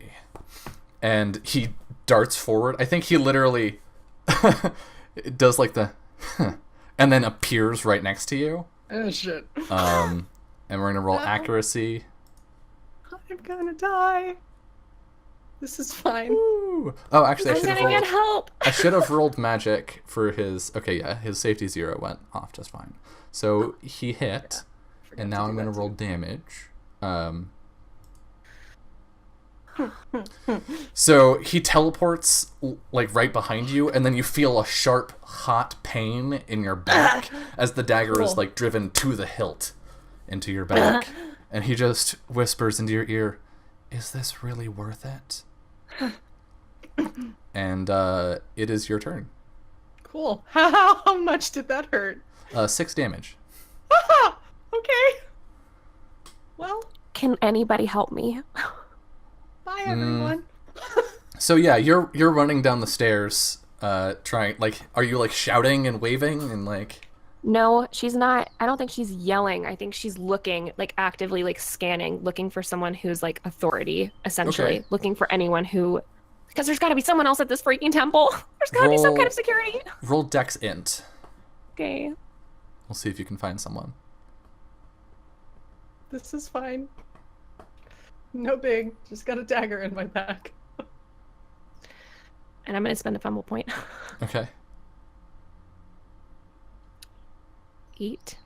And he darts forward. I think he literally does like the and then appears right next to you. Oh shit. And we're gonna roll accuracy. I'm gonna die. This is fine. Ooh. Oh, actually, I'm gonna get help. I should have rolled magic for his. Okay, yeah, his safety 0 went off just fine. So he hit, and now I'm gonna roll damage. So he teleports like right behind you, and then you feel a sharp, hot pain in your back as the dagger is like driven to the hilt into your back, and he just whispers into your ear, "Is this really worth it?" And it is your turn. Cool. How much did that hurt? 6 damage. Okay. Well, Can anybody help me? bye everyone. So yeah, you're running down the stairs, trying are you like shouting and waving and like? No, she's not. I don't think she's yelling. I think she's looking, like actively like scanning, looking for someone who's like authority, essentially. Okay. Looking for anyone who, because there's got to be someone else at this freaking temple. There's got to be some kind of security. Roll Dex Int. Okay. We'll see if you can find someone. This is fine. No big. Just got a dagger in my back. And I'm going to spend a fumble point. Okay. 8.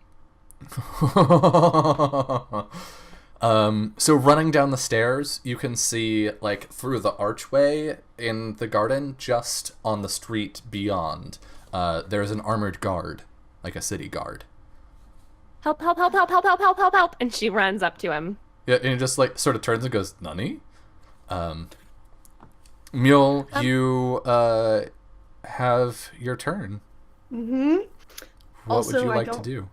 So running down the stairs, you can see like through the archway in the garden, just on the street beyond, there's an armored guard, like a city guard. Help, help, help, help, help, help, help, help, help. And she runs up to him. Yeah, and he just like sort of turns and goes, "Nani?" Mule, you have your turn. Mm-hmm. What Also, would you I like to don't- do?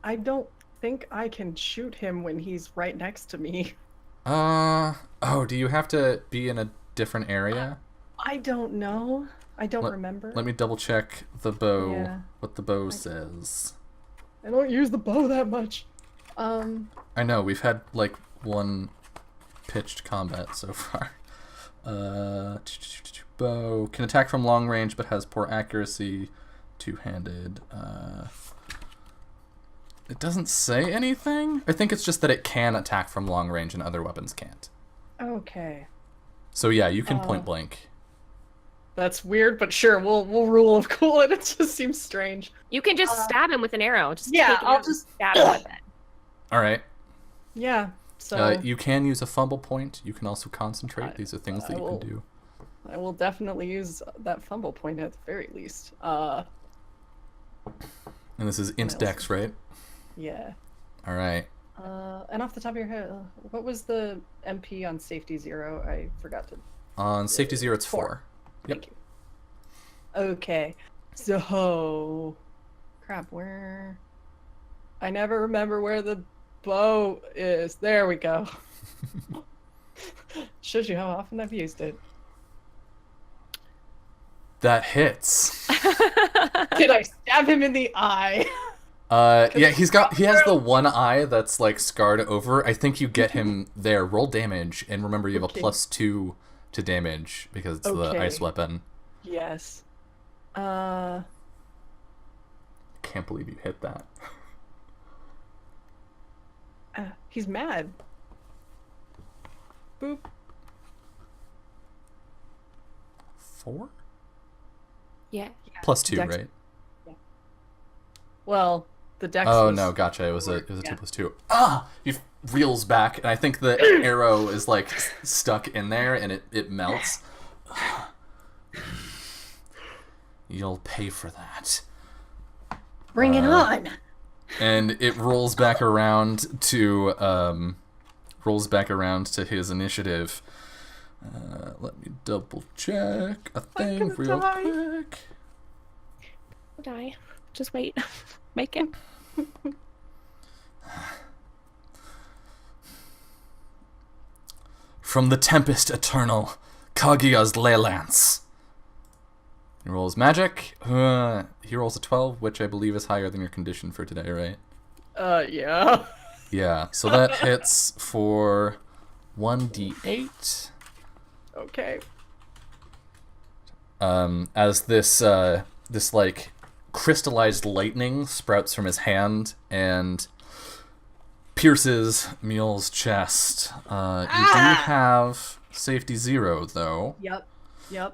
I don't think I can shoot him when he's right next to me. Oh, do you have to be in a different area? I don't know. I don't Let- remember. Let me double check the bow, Yeah. what the bow says. I don't use the bow that much. I know, we've had like one pitched combat so far. Bow can attack from long range but has poor accuracy. Two-handed. It doesn't say anything. I think it's just that it can attack from long range and other weapons can't. Okay. So yeah, you can point blank. That's weird, but sure, we'll rule of cool it. It just seems strange. You can just stab him with an arrow. Just yeah, take it I'll out and just- stab him with it. All right. Yeah. So You can use a fumble point. You can also concentrate. These are things that I you will- can do. I will definitely use that fumble point at the very least. And this is int else? dex, right? Yeah. All right. And off the top of your head, what was the MP on safety 0? I forgot to. On safety 0, it's 4. Yep. Thank you. Okay. So, crap. Where? I never remember where the bow is. There we go. Shows you how often I've used it. That hits. Did I stab him in the eye? Yeah, he has the one eye that's like scarred over. I think you get him there. Roll damage, and remember you have Okay. a +2 to damage because it's the Okay. ice weapon. Yes. Can't believe you hit that. He's mad. Boop. 4? Yeah. Plus 2, Dex- right? Well, the dex Oh was... no, gotcha. It was a 2 Yeah. plus 2. Ah! He reels back, and I think the arrow is like stuck in there, and it melts. You'll pay for that. Bring it on! And it rolls back around to his initiative. Let me double check a thing gonna real die. quick. Die. Just wait. Make him. From the Tempest Eternal, Kaguya's Leylance. He rolls magic. He rolls a 12, which I believe is higher than your condition for today, right? Yeah. Yeah, so that hits for 1d8. Okay. As this like crystallized lightning sprouts from his hand and pierces Mule's chest. You do have safety 0 though. Yep.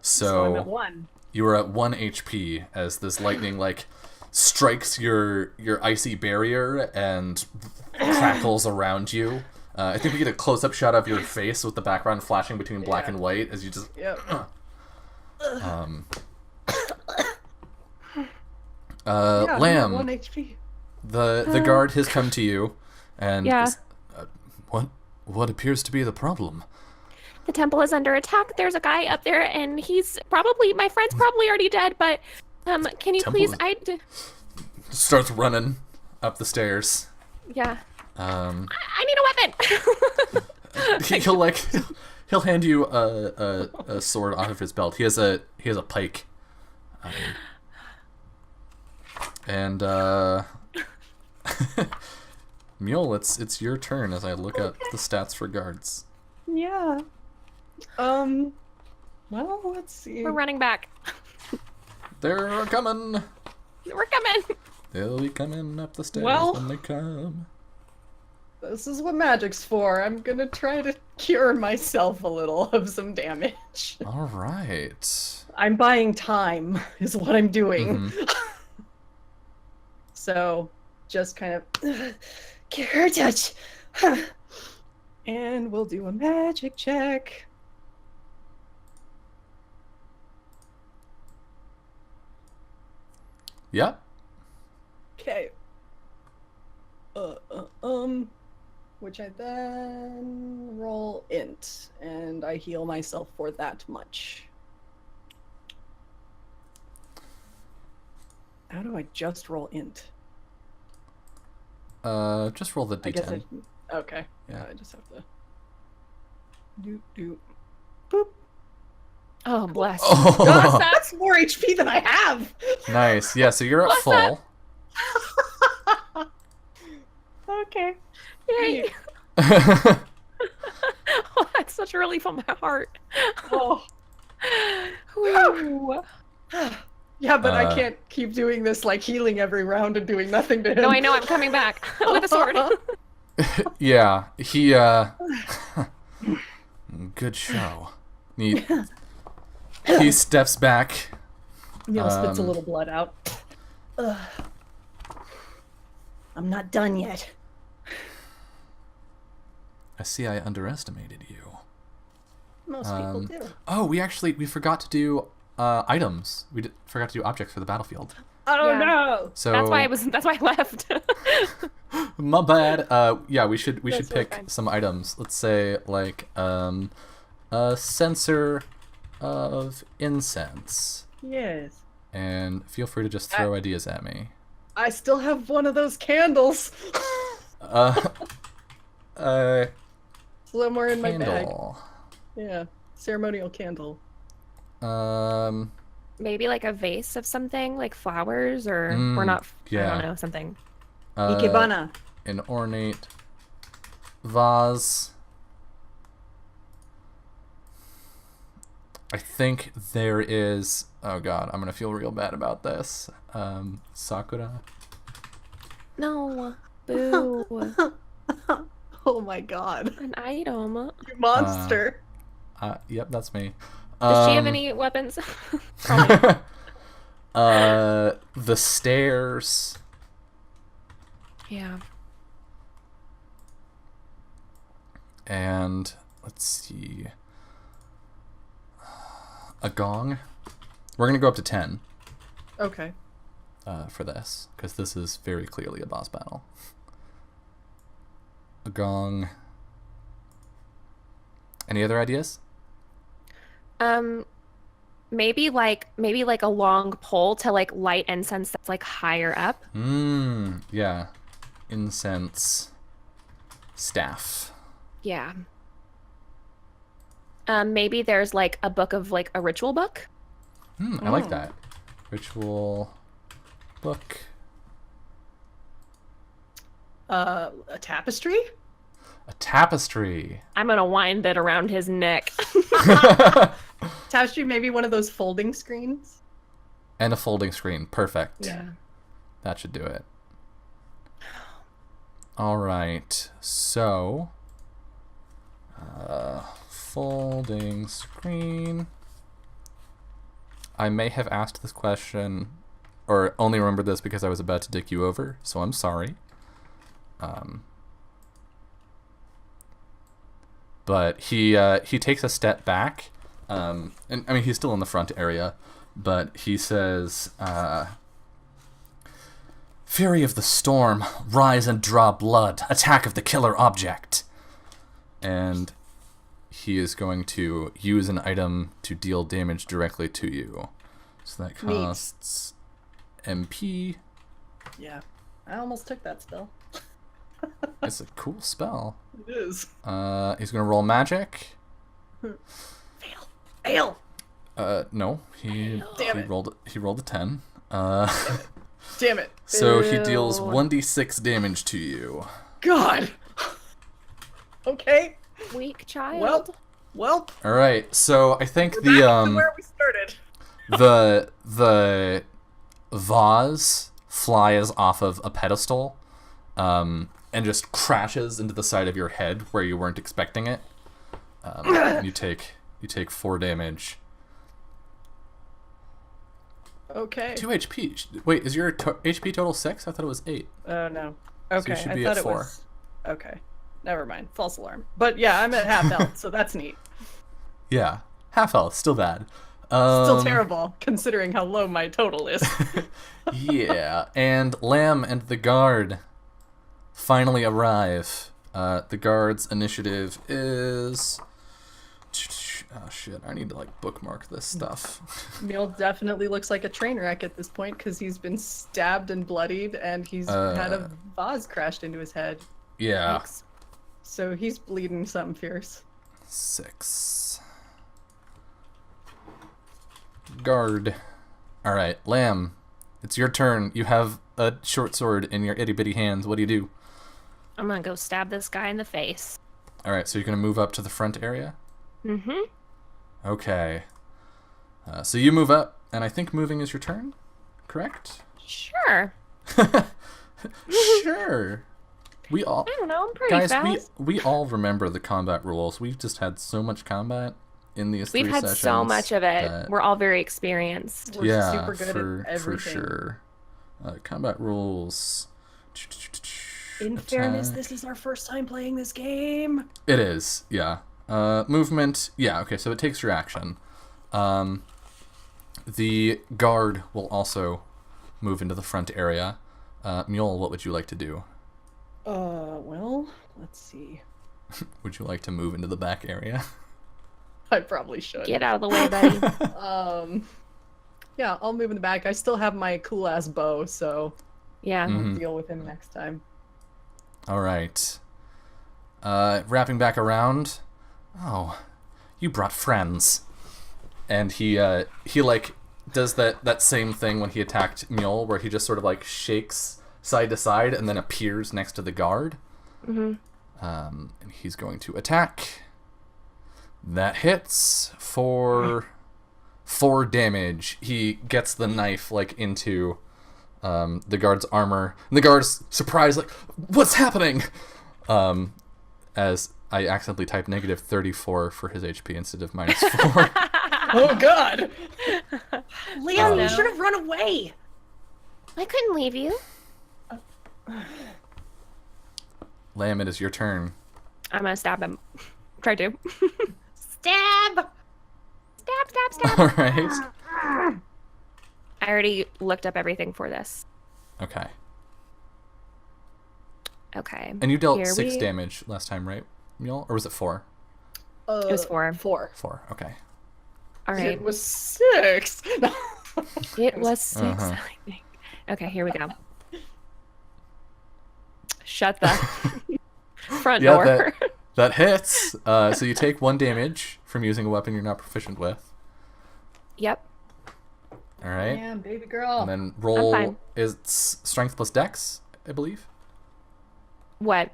So I'm at 1. You are at 1 HP as this lightning like strikes your icy barrier and crackles around you. I think we get a close-up shot of your face with the background flashing between black and white as you just. Yep. Lamb, 1 HP. the guard has come to you, and Yeah. what appears to be the problem? The temple is under attack. There's a guy up there, and my friend's probably already dead, but can you Temple please, Starts running up the stairs. yeah. I need a weapon. He'll hand you a sword off of his belt. He has a pike. And Mule, it's your turn as I look up the stats for guards. Yeah. Well, let's see. We're running back. They're coming. We're coming. They'll be coming up the stairs Well. when they come. This is what magic's for. I'm gonna try to cure myself a little of some damage. All right. I'm buying time, is what I'm doing. So, just kind of cure touch. And we'll do a magic check. Yep. Okay. Which I then roll int, and I heal myself for that much. How do I just roll int? Just roll the I guess d10. okay. Yeah. I just have to do boop. Oh, bless. Gosh, Oh, that's more HP than I have. nice. Yeah, so you're at What's full. Okay. Yay. Oh, that's such a relief on my heart. Oh. Whew. Yeah, but I can't keep doing this like healing every round and doing nothing to him. No, I know I'm coming back with a sword. Yeah, he good show. He steps back. Neil spits a little blood out. Ugh. I'm not done yet. I see I underestimated you. Most people do. Oh, we forgot to do items. We forgot to do objects for the battlefield. Oh Yeah. no! So That's why I left. my bad. Yeah, we should That's pick fine. some items. Let's say like a censer of incense. Yes. And feel free to just throw ideas at me. I still have one of those candles somewhere in my bag. Candle. Yeah. Ceremonial candle. Maybe like a vase of something, like flowers, or not. I yeah. don't know, something. Ikebana. An ornate vase. I think there is Oh god, I'm gonna feel real bad about this. Sakura. No. Boo. Oh my god. An item. You monster. Yep, that's me. Does she have any weapons? Probably. The stairs. Yeah. And let's see. A gong. We're gonna go up to 10 Okay. for this, because this is very clearly a boss battle. A gong. Any other ideas? Maybe like a long pole to like light incense that's like higher up. Yeah. Incense. Staff. Yeah. Maybe there's like a book of like a ritual book. I like that. Ritual book. A tapestry? A tapestry. I'm gonna wind it around his neck. Tapestry, maybe one of those folding screens? And a folding screen. Perfect. Yeah. That should do it. All right. So, folding screen. I may have asked this question, or only remembered this because I was about to dick you over, so I'm sorry. But he takes a step back, and I mean he's still in the front area, but he says, "Fury of the storm, rise and draw blood. Attack of the killer object." And he is going to use an item to deal damage directly to you. So that costs MP. Yeah. I almost took that spell. It's a cool spell. It is. He's gonna roll magic. Fail! No, he Damn he it. rolled a 10. Damn it. So he deals Ew. 1d6 damage to you. God! Okay. Weak child. Well, All right. So I think back to the where we started. the vase flies off of a pedestal, and just crashes into the side of your head where you weren't expecting it. And you take 4 damage. Okay. 2 HP. Wait, is your HP total 6? I thought it was 8. Oh, no. Okay, should I be thought at it 4. was... Okay. Never mind. False alarm. But yeah, I'm at half health, so that's neat. Yeah, half health, still bad. Still terrible, considering how low my total is. Yeah, and Lamb and the guard finally arrive. The guard's initiative is... Oh shit, I need to like bookmark this stuff. Neil definitely looks like a train wreck at this point because he's been stabbed and bloodied and he's had a vase crashed into his head. Yeah. So he's bleeding something fierce. 6. Guard. Alright, Lamb, it's your turn. You have a short sword in your itty bitty hands. What do you do? I'm gonna go stab this guy in the face. Alright, so you're gonna move up to the front area? Mm-hmm. Okay. So you move up, and I think moving is your turn, correct? Sure. Sure. We all, I don't know. I'm pretty guys, fast. we all remember the combat rules. We've just had so much combat in these We've 3 had sessions. so much of it. that- We're all very experienced. We're yeah, super good for, at everything. For sure. Combat rules. In fairness, this is our first time playing this game. It is, yeah. Movement, yeah, okay, so it takes your action. The guard will also move into the front area. Mule, what would you like to do? Well, let's see. Would you like to move into the back area? I probably should. Get out of the way, buddy. Yeah, I'll move in the back. I still have my cool ass bow, so Yeah. Mm-hmm. I'll deal with him next time. All right. Wrapping back around. Oh, you brought friends. And he like does that same thing when he attacked Mule, where he just sort of like shakes side to side and then appears next to the guard. Mm-hmm. And he's going to attack. That hits for 4 damage. He gets the knife like into the guard's armor. And the guard's surprised, like, what's happening? As I accidentally typed negative 34 for his HP instead of minus 4. Oh God! Leon, You should have run away. I couldn't leave you. Lamb, it is your turn. I'm gonna stab him. Try to. Stab! Stab, stab, stab. All right. I already looked up everything for this. Okay. Okay. And you dealt Here 6 we- damage last time, right, Mule? Or was it 4? It was 4. 4. 4. Okay. All right. It was 6. It was 6, Uh-huh. I think. Okay, here we go. Shut the front Yeah, door. that hits. So you take 1 damage from using a weapon you're not proficient with. Yep. All right. Damn, baby girl. And then roll. fine. It's strength plus dex, I believe. What?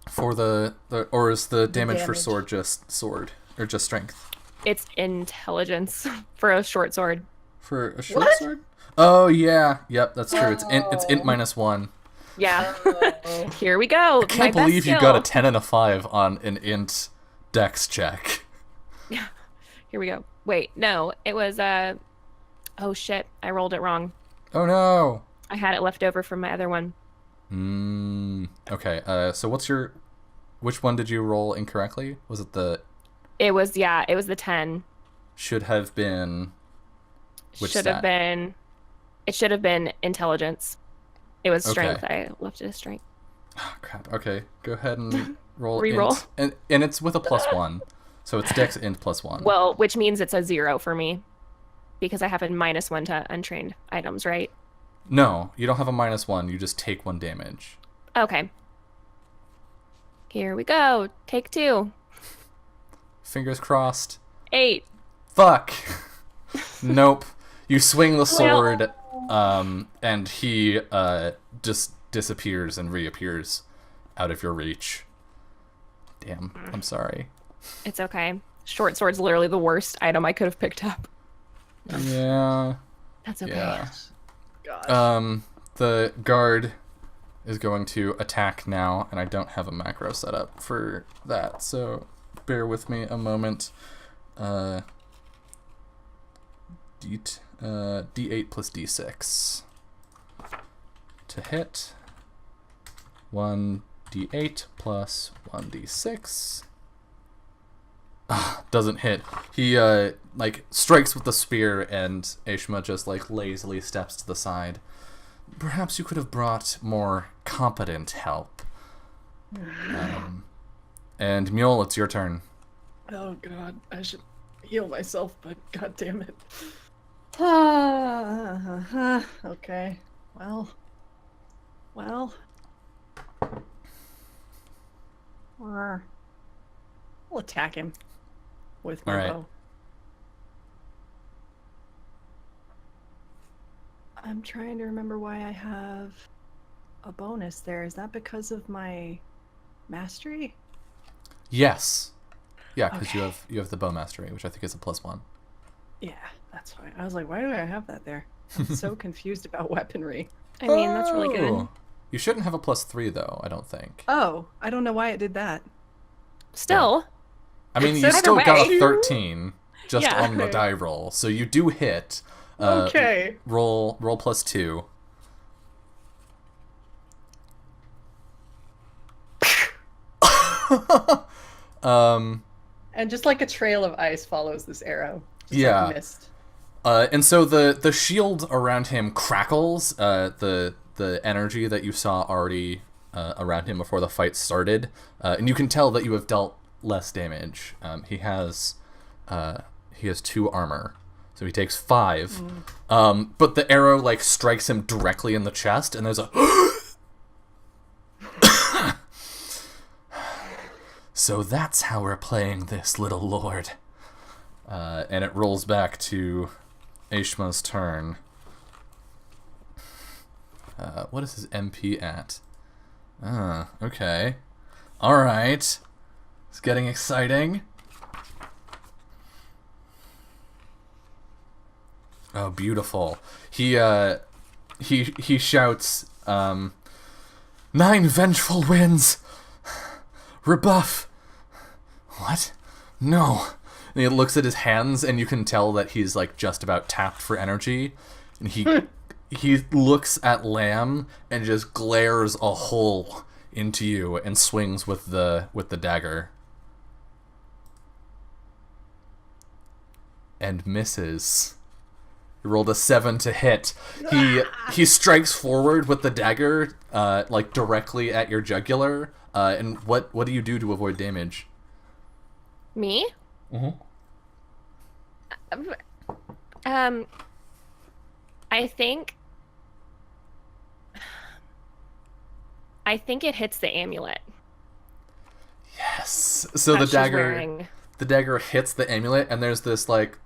For the or is the damage for damage. sword just sword or just strength? It's intelligence for a short sword. For a short What? sword? Oh yeah, yep, that's true. It's int minus 1. Yeah. Oh. Here we go. I can't believe you got a 10 and a 5 on an int dex check. Here we go. Wait, no, it was oh shit, I rolled it wrong. Oh no. I had it left over from my other one. Okay. So which one did you roll incorrectly? Was it the It was the 10. should have been which Should have stat? been it should have been intelligence. It was Okay. strength. I left it as strength. Oh, crap. Okay. Go ahead and roll Reroll. int. And it's with a +1. So it's dex int +1. Well, which means it's a 0 for me. Because I have a -1 to untrained items, right? No, you don't have a -1. You just take 1 damage. Okay. Here we go. Take 2. Fingers crossed. 8. Fuck. Nope. You swing the sword, and he just disappears and reappears out of your reach. Damn. I'm sorry. It's okay. Short sword's literally the worst item I could have picked up. Yeah. That's okay. Yeah. Gosh. The guard is going to attack now, and I don't have a macro set up for that, so bear with me a moment. D8 plus D6 to hit. 1d8 plus 1d6. Doesn't hit. He like strikes with the spear, and Aishma just like lazily steps to the side. Perhaps you could have brought more competent help. And Mule, it's your turn. Oh God, I should heal myself, but God damn it. Okay. Well. We'll attack him with my All right. bow. I'm trying to remember why I have a bonus there. Is that because of my mastery? Yes. Yeah, because Okay. you have the bow mastery, which I think is a +1. Yeah, that's fine. I was like, why do I have that there? I'm so confused about weaponry. I mean, that's really good. Oh. You shouldn't have a +3 though, I don't think. Oh, I don't know why it did that. Still, I mean, you Either still got a way. 13 just Yeah. on the Okay. die roll, so you do hit. Okay. Roll +2. And just like a trail of ice follows this arrow. Just Yeah. like mist. And so the shield around him crackles. The energy that you saw already around him before the fight started, and you can tell that you have dealt less damage. He has 2 armor, so he takes 5. But the arrow like strikes him directly in the chest, and there's a. So that's how we're playing this, little lord. And it rolls back to Aishma's turn. What is his MP at? Okay. Alright. It's getting exciting. Oh, beautiful. He shouts, 9 vengeful winds! Rebuff! What? No. And he looks at his hands, and you can tell that he's, like, just about tapped for energy. And he looks at Lamb and just glares a hole into you and swings with the dagger. And misses. He rolled a 7 to hit. He strikes forward with the dagger, like directly at your jugular. And what do you do to avoid damage? Me? Mm-hmm. I think it hits the amulet. Yes. So that the she's dagger wearing. the dagger hits the amulet, and there's this like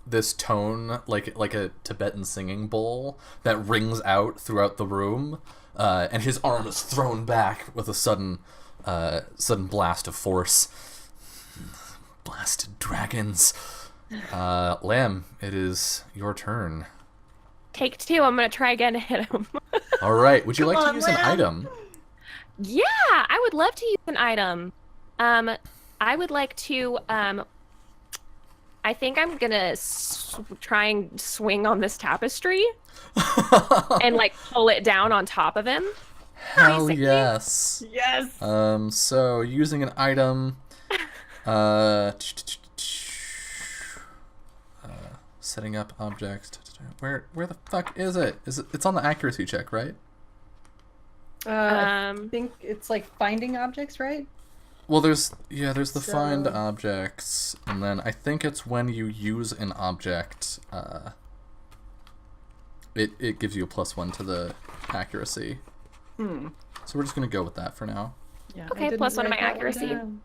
this tone like a Tibetan singing bowl that rings out throughout the room, and his arm is thrown back with a sudden blast of force. Blasted dragons. Lamb, it is your turn. Take 2. I'm gonna try again to hit him. All right. Would you like to on, use an Lamb. item? Yeah, I would love to use an item. I would like to. I think I'm gonna try and swing on this tapestry and like pull it down on top of him. Hell basically. yes. Yes. So using an item, setting up object. Where the fuck is it? It's on the accuracy check, right? I think it's like finding objects, right? Well, there's the find So- objects, and then I think it's when you use an object, it gives you a +1 to the accuracy. So we're just gonna go with that for now. Yeah. I Okay, didn't +1 to my write that one accuracy. down.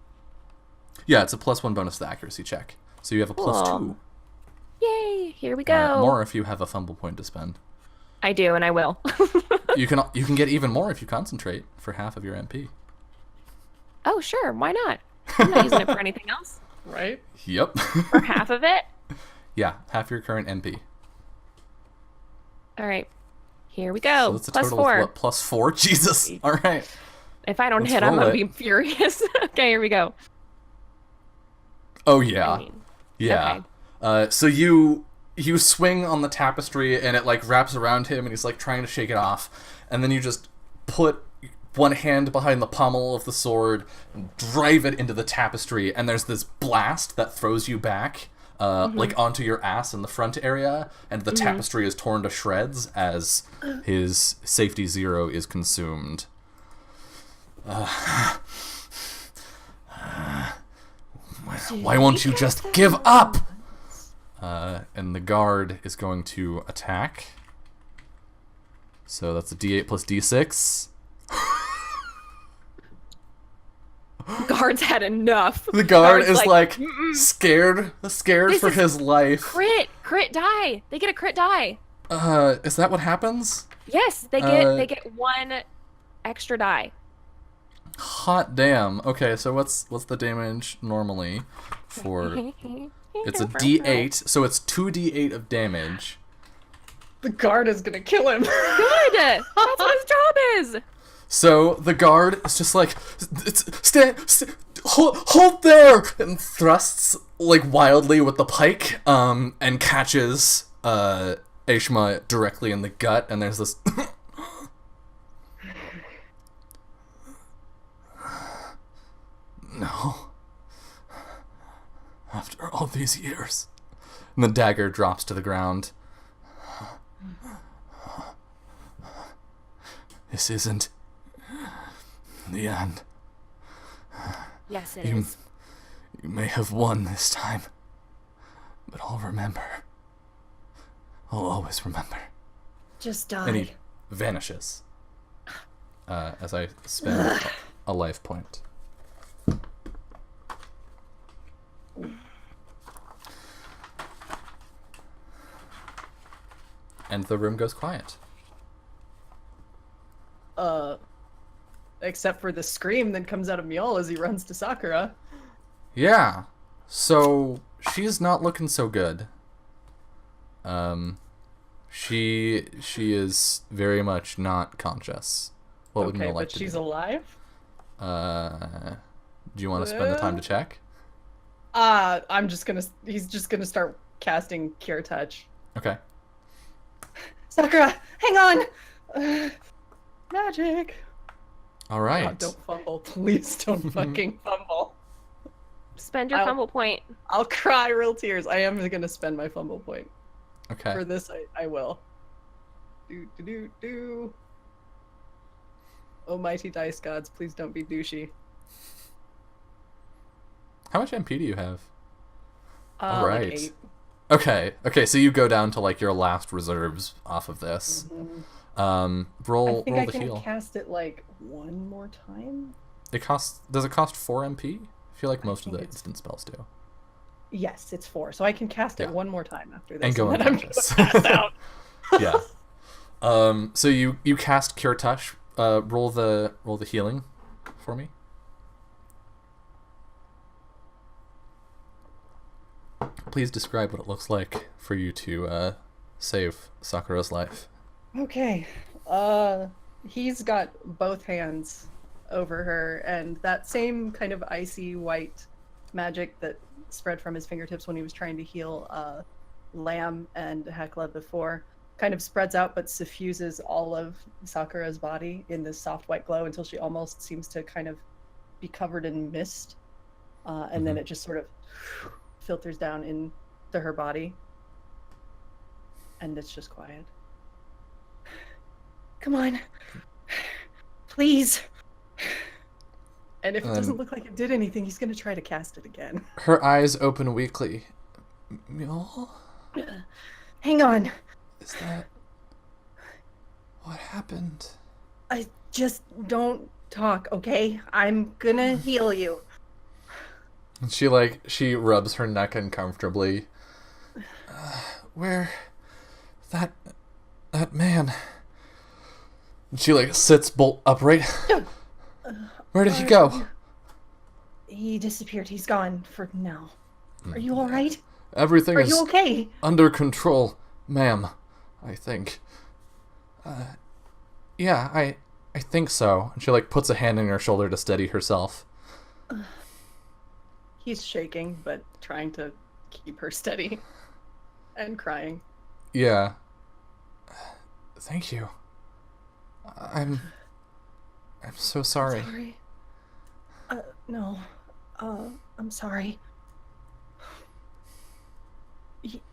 Yeah, it's a +1 bonus to the accuracy check. So you have a +2. Cool. Yay! Here we go. More if you have a fumble point to spend. I do, and I will. You can get even more if you concentrate for half of your MP. Oh, sure. Why not? I'm not using it for anything else. Right. Yep. For half of it. Yeah, half your current MP. All right. Here we So go. that's a Plus total 4. of what? +4? Jesus. All right. If I don't Let's hit, I'm roll gonna it. be furious. Okay, here we go. Oh yeah. I mean, Yeah. okay. So you swing on the tapestry and it like wraps around him and he's like trying to shake it off, and then you just put one hand behind the pommel of the sword and drive it into the tapestry, and there's this blast that throws you back like onto your ass in the front area, and the tapestry is torn to shreds as his safety 0 is consumed. Why won't you just give up? And the guard is going to attack. So that's a D8 plus D6. Guard's had enough. The guard Guard's is like "Mm-mm." scared This for is his life. Crit die. They get a crit die. Is that what happens? Yes, they get 1 extra die. Hot damn. Okay, so what's the damage normally for? It's a D8, so it's 2d8 of damage. The guard is gonna kill him. Good. That's what his job is. So the guard is just like, hold there, and thrusts like wildly with the pike, and catches Aishma directly in the gut, and there's this. No. After all these years. And the dagger drops to the ground. This isn't the end. Yes, it You, is. you may have won this time, but I'll remember. I'll always remember. Just And he died. vanishes as I spend a life point. And the room goes quiet. Except for the scream that comes out of Mjol as he runs to Sakura. Yeah. So she's not looking so good. She is very much not conscious. What would Okay, Mill like but to she's do? alive? Do you want to spend the time to check? He's just gonna start casting Cure Touch. Okay. Sakura, hang on! Magic! All right. God, don't fumble. Please don't fucking fumble. Spend your fumble point. I'll cry real tears. I am gonna spend my fumble point. Okay. For this, I will. Do. Oh, mighty dice gods, please don't be douchey. How much MP do you have? Like right. 8. Okay, so you go down to like your last reserves off of this. Roll I think roll I the can heal. cast it like one more time. Does it cost 4 MP? I feel like most of the think it's- instant spells do. Yes, it's 4, so I can cast it Yeah. one more time after this. And go then I'm gonna unconscious. pass out. Yeah. So you cast Cure Touch. Roll the healing for me. Please describe what it looks like for you to save Sakura's life. Okay. He's got both hands over her, and that same kind of icy white magic that spread from his fingertips when he was trying to heal Lamb and Hekla before kind of spreads out but suffuses all of Sakura's body in this soft white glow until she almost seems to kind of be covered in mist. And then it just sort of filters down into her body. And it's just quiet. Come on. Please. And if it doesn't look like it did anything, he's going to try to cast it again. Her eyes open weakly. Mule? Hang on. Is that... What happened? I just don't talk, okay? I'm gonna heal you. And she rubs her neck uncomfortably. Where... That man... And she sits bolt upright. Where did he go? He disappeared. He's gone for now. Are you all right? Everything Are is you okay? under control, ma'am. I think. Yeah, I think so. And she puts a hand on her shoulder to steady herself. He's shaking, but trying to keep her steady. And crying. Yeah. Thank you. I'm so sorry. Sorry. No. I'm sorry.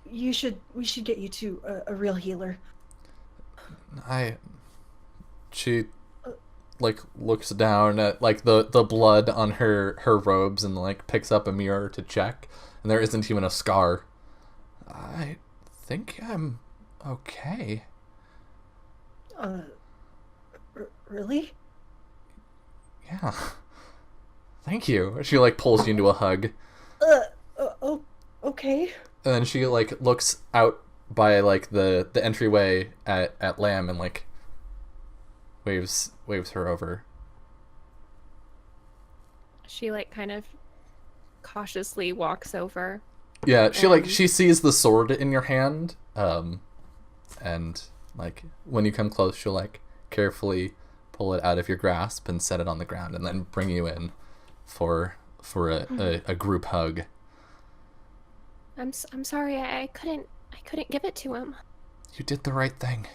We should get you to a real healer. She looks down at the blood on her robes and picks up a mirror to check, and there isn't even a scar. I think I'm okay. Really? Yeah. Thank you. She pulls you into a hug. Okay. And then she looks out by the entryway at Lamb and waves her over. She kind of cautiously walks over. Yeah, she sees the sword in your hand, and when you come close, she'll carefully pull it out of your grasp and set it on the ground, and then bring you in for a group hug. I'm sorry. I couldn't give it to him. You did the right thing.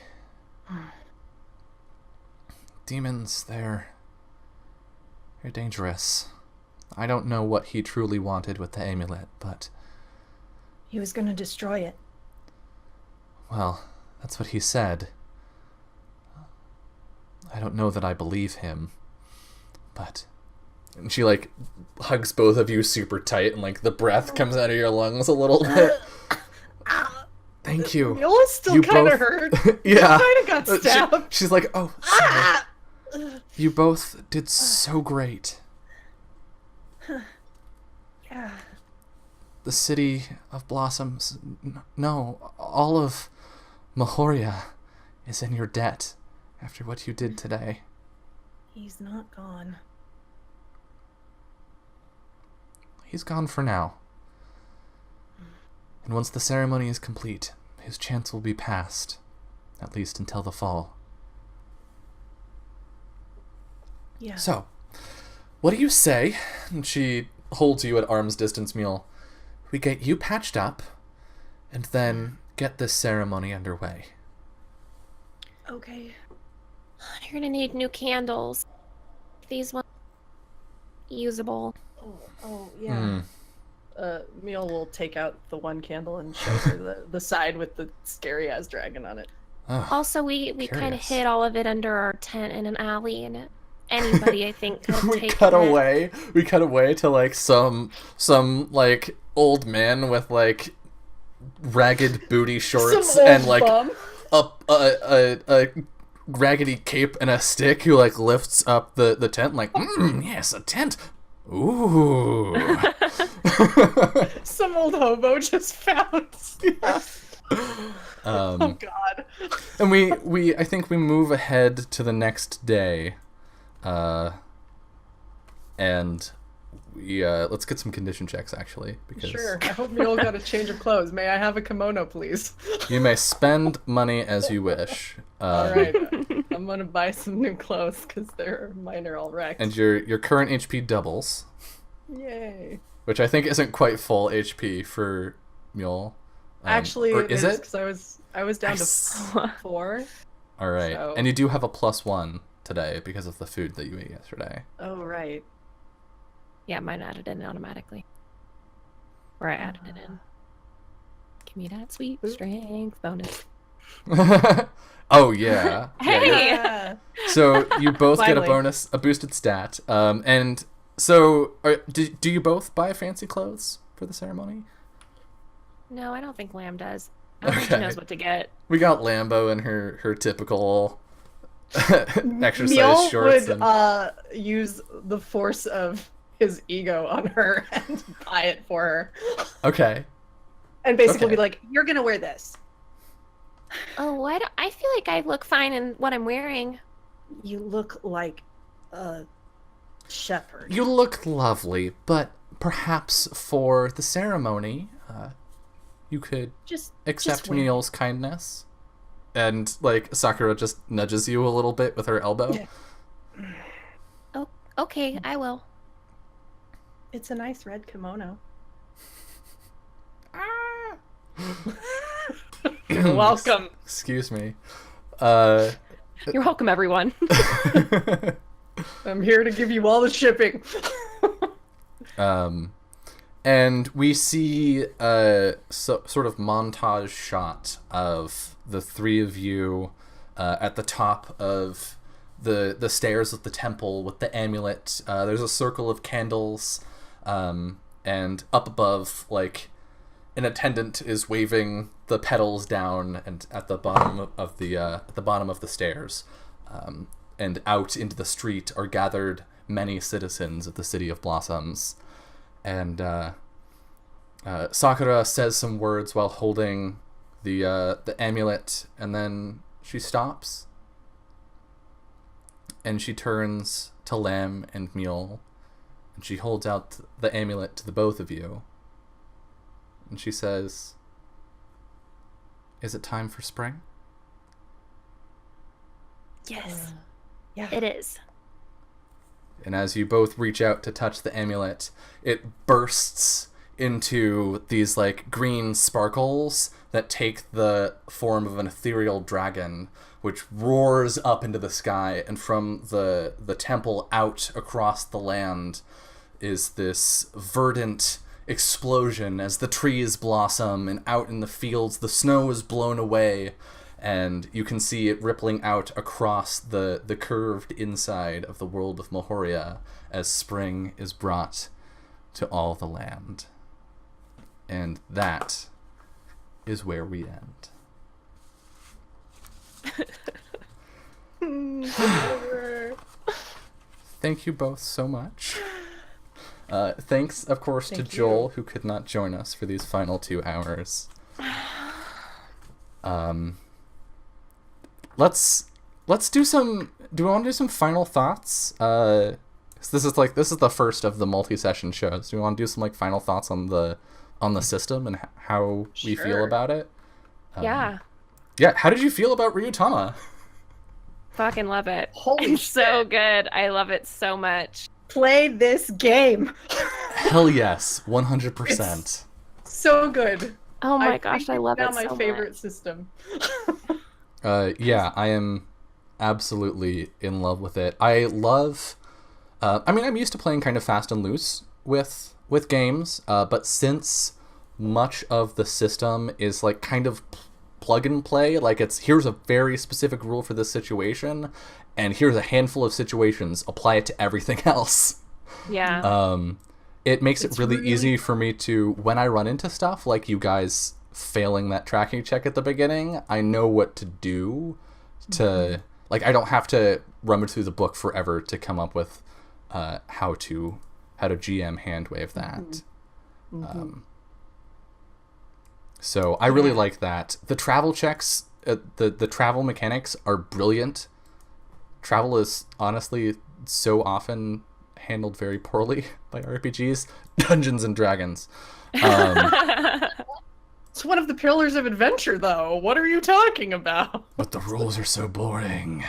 Demons, they're dangerous. I don't know what he truly wanted with the amulet, but... He was gonna destroy it. Well, that's what he said. I don't know that I believe him, but... And she, hugs both of you super tight, and, the breath comes out of your lungs a little bit. Thank you. Miola's still kind of hurt. Yeah. Kind of got stabbed. She's like, oh, sorry. You both did so great. Yeah. The city of blossoms, no, all of Mahoria is in your debt after what you did today. He's not gone. He's gone for now. And once the ceremony is complete, his chance will be past, at least until the fall. Yeah. So, what do you say? And she holds you at arm's distance, Mule. We get you patched up, and then get this ceremony underway. Okay. You're gonna need new candles. These ones usable. Oh yeah. Meal will take out the one candle and show her the side with the scary ass dragon on it. Oh, Also, we kind of curious. hid all of it under our tent in an alley, and anybody I think could have we taken cut it. away. We cut away to like some like old man with like ragged booty shorts Some old and like bum. a raggedy cape and a stick who like lifts up the tent like yes, a tent. Ooh. Some old hobo just found. Oh God. And we I think we move ahead to the next day, and we let's get some condition checks actually, because Sure. I hope Mule got a change of clothes. May I have a kimono, please? you may spend money as you wish. All right. I'm gonna buy some new clothes because mine are all wrecked. And your current HP doubles, Yay. which I think isn't quite full HP for Mule. Actually, or it is is it? because I was down Nice. to 4. All right, So- and you do have a +1 today because of the food that you ate yesterday. Oh right. Yeah, mine added in automatically. Or I added it in. Give me that sweet strength bonus. Oh yeah. Hey! Yeah. So you both get a Finally. bonus, a boosted stat. And so do you both buy fancy clothes for the ceremony? No, I don't think Lamb does. I don't think she Okay. knows what to get. We got Lambo in her typical exercise Meal shorts. would And... use the force of his ego on her and buy it for her, Okay. and basically Okay. be like, "You're gonna wear this. Oh, I feel like I look fine in what I'm wearing. You look like a shepherd." You look lovely, but perhaps for the ceremony, you could Just accept wear it. Meal's kindness. And like Sakura just nudges you a little bit with her elbow. Yeah. Oh, okay, I will. It's a nice red kimono. You're welcome. Excuse me. You're welcome, everyone. I'm here to give you all the shipping. And we see a sort of montage shot of the three of you at the top of the stairs of the temple with the amulet. There's a circle of candles, and up above, like, an attendant is waving the petals down, and at the bottom of the stairs, and out into the street are gathered many citizens of the City of Blossoms. And Sakura says some words while holding the amulet, and then she stops, and she turns to Lamb and Mule, and she holds out the amulet to the both of you, and she says, "Is it time for spring?" Yes, Yeah. it is. And as you both reach out to touch the amulet, it bursts into these like green sparkles that take the form of an ethereal dragon, which roars up into the sky, and from the temple out across the land is this verdant explosion as the trees blossom, and out in the fields the snow is blown away, and you can see it rippling out across the curved inside of the world of Mohoria as spring is brought to all the land. And that is where we end. Thank you both so much. Thanks, of course, Thank to you. Joel, who could not join us for these final 2 hours. Let's do some. Do we want to do some final thoughts? 'Cause this is the first of the multi-session shows. Do we want to do some like final thoughts on the system and how we feel Sure. about it? Yeah. Yeah, how did you feel about Ryutama? Fucking love it. Holy It's so good. I love it so much. Play this game. Hell yes, 100%. So good. Oh my I gosh, think I it's love now it my so favorite much. system. Yeah, I am absolutely in love with it. I love. I mean, I'm used to playing kind of fast and loose with games, but since much of the system is like kind of plug and play, like it's here's a very specific rule for this situation, and here's a handful of situations. Apply it to everything else. Yeah. It makes It's it really really easy for me to, when I run into stuff like you guys failing that tracking check at the beginning, I know what to do to, like, I don't have to rummage through the book forever to come up with how to GM hand wave that. So I really like that. The travel checks, the travel mechanics are brilliant. Travel is honestly so often handled very poorly by RPGs. Dungeons and Dragons. It's one of the pillars of adventure, though. What are you talking about? But the rules are so boring.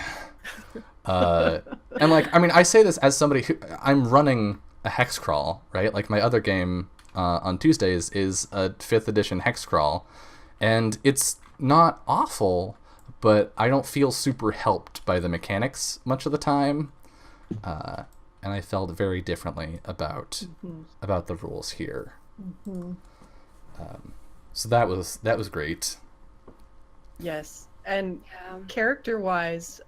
And like, I mean, I say this as somebody who I'm running a hex crawl, right? Like my other game on Tuesdays is a 5th edition hex crawl, and it's not awful, but I don't feel super helped by the mechanics much of the time. And I felt very differently about the rules here. So that was great. Yes. And character-wise,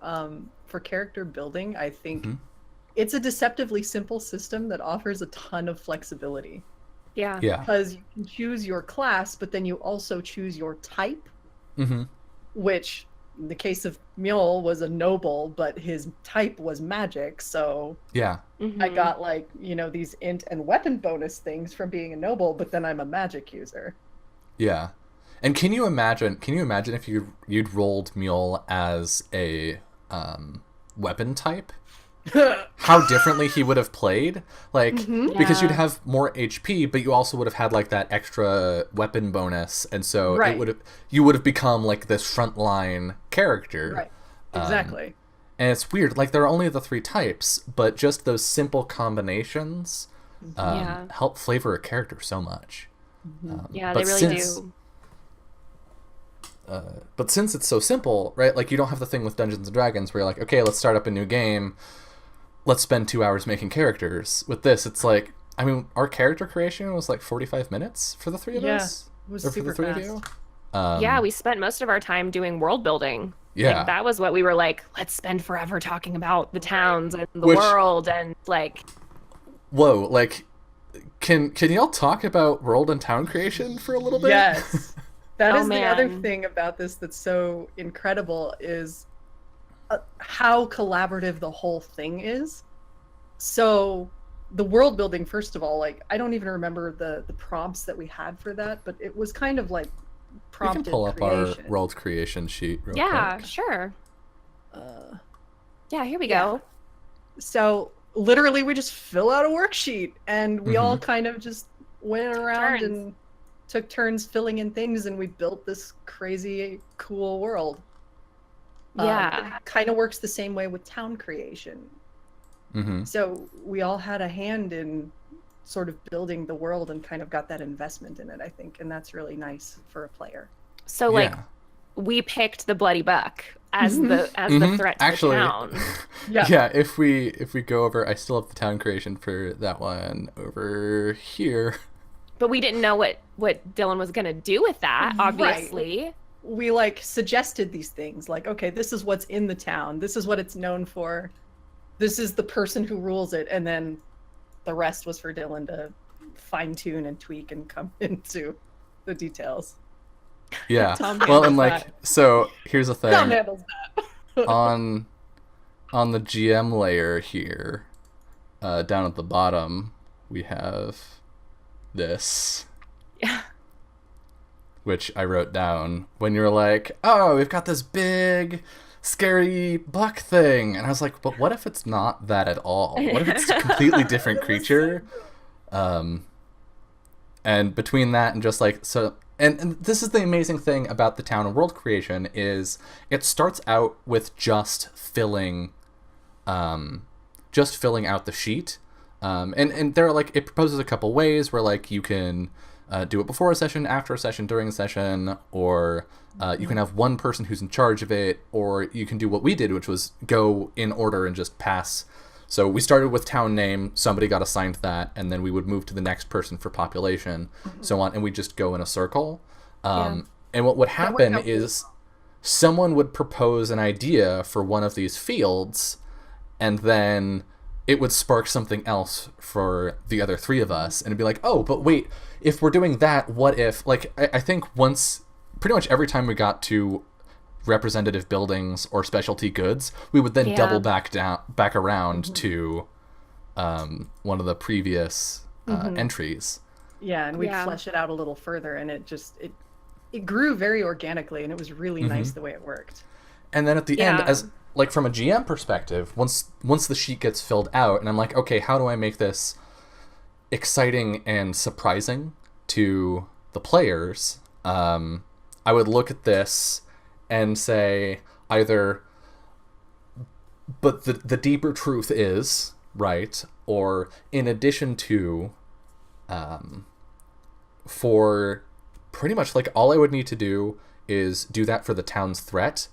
for character building, I think it's a deceptively simple system that offers a ton of flexibility. Yeah. Yeah. Because you can choose your class, but then you also choose your type, which in the case of Mjol was a noble, but his type was magic. So Yeah. I got like, these int and weapon bonus things from being a noble, but then I'm a magic user. Yeah. And can you imagine if you'd rolled Mjol as a weapon type? How differently he would have played, like because you'd have more HP, but you also would have had like that extra weapon bonus, and so you would have become like this frontline character. Right. Exactly. And it's weird, like there are only the 3 types, but just those simple combinations help flavor a character so much. Yeah, they really do. But since it's so simple, right? Like you don't have the thing with Dungeons and Dragons where you're like, okay, let's start up a new game. Let's spend 2 hours making characters. With this, it's like, I mean, our character creation was like 45 minutes for the 3 of us. It was Or super for the 3 fast. of you. Yeah, we spent most of our time doing world building. Yeah. Like, that was what we were like, let's spend forever talking about the towns and the Which- world, and like, Whoa, like, can y'all talk about world and town creation for a little bit? Yes. That Oh, is the other man. thing about this that's so incredible is how collaborative the whole thing is. So the world building, first of all, like I don't even remember the prompts that we had for that, but it was kind of like We prompted can pull up creation. our world creation sheet real yeah, quick. sure. Yeah, here we yeah. go. So literally we just fill out a worksheet and we all kind of just went around turns. and took turns filling in things, and we built this crazy cool world. Yeah. It kind of works the same way with town creation. Mm-hmm. So we all had a hand in sort of building the world and kind of got that investment in it, I think, and that's really nice for a player. So like, Yeah. we picked the bloody buck as the threat to Actually, the town. Yeah. if we go over, I still have the town creation for that one over here. But we didn't know what Dylan was gonna do with that, Right. obviously. We like suggested these things, like, okay, this is what's in the town, this is what it's known for, this is the person who rules it, and then the rest was for Dylan to fine tune and tweak and come into the details. Yeah. Tom Well, and handles like, so here's the thing. Tom handles that. on the GM layer here, down at the bottom, we have this. Yeah. Which I wrote down when you were like, oh, we've got this big, scary buck thing. And I was like, but what if it's not that at all? What if it's a completely different creature? And between that and just like, so And this is the amazing thing about the town and world creation is it starts out with just filling out the sheet. And there are like, it proposes a couple ways where like you can do it before a session, after a session, during a session, or you can have one person who's in charge of it, or you can do what we did, which was go in order and just pass. So we started with town name, somebody got assigned that, and then we would move to the next person for population, so on, and we just go in a circle. And what would happen is someone would propose an idea for one of these fields, and then it would spark something else for the other three of us, and it'd be like, oh, but wait, if we're doing that, what if, like, I think once, pretty much every time we got to representative buildings or specialty goods, we would then double back around to one of the previous entries. Yeah, and we'd flesh it out a little further, and it grew very organically, and it was really nice the way it worked. And then at the end, as like from a GM perspective, once the sheet gets filled out, and I'm like, okay, how do I make this exciting and surprising to the players? I would look at this and say either, but the deeper truth is, right, or in addition to, for pretty much like all I would need to do is do that for the town's threat,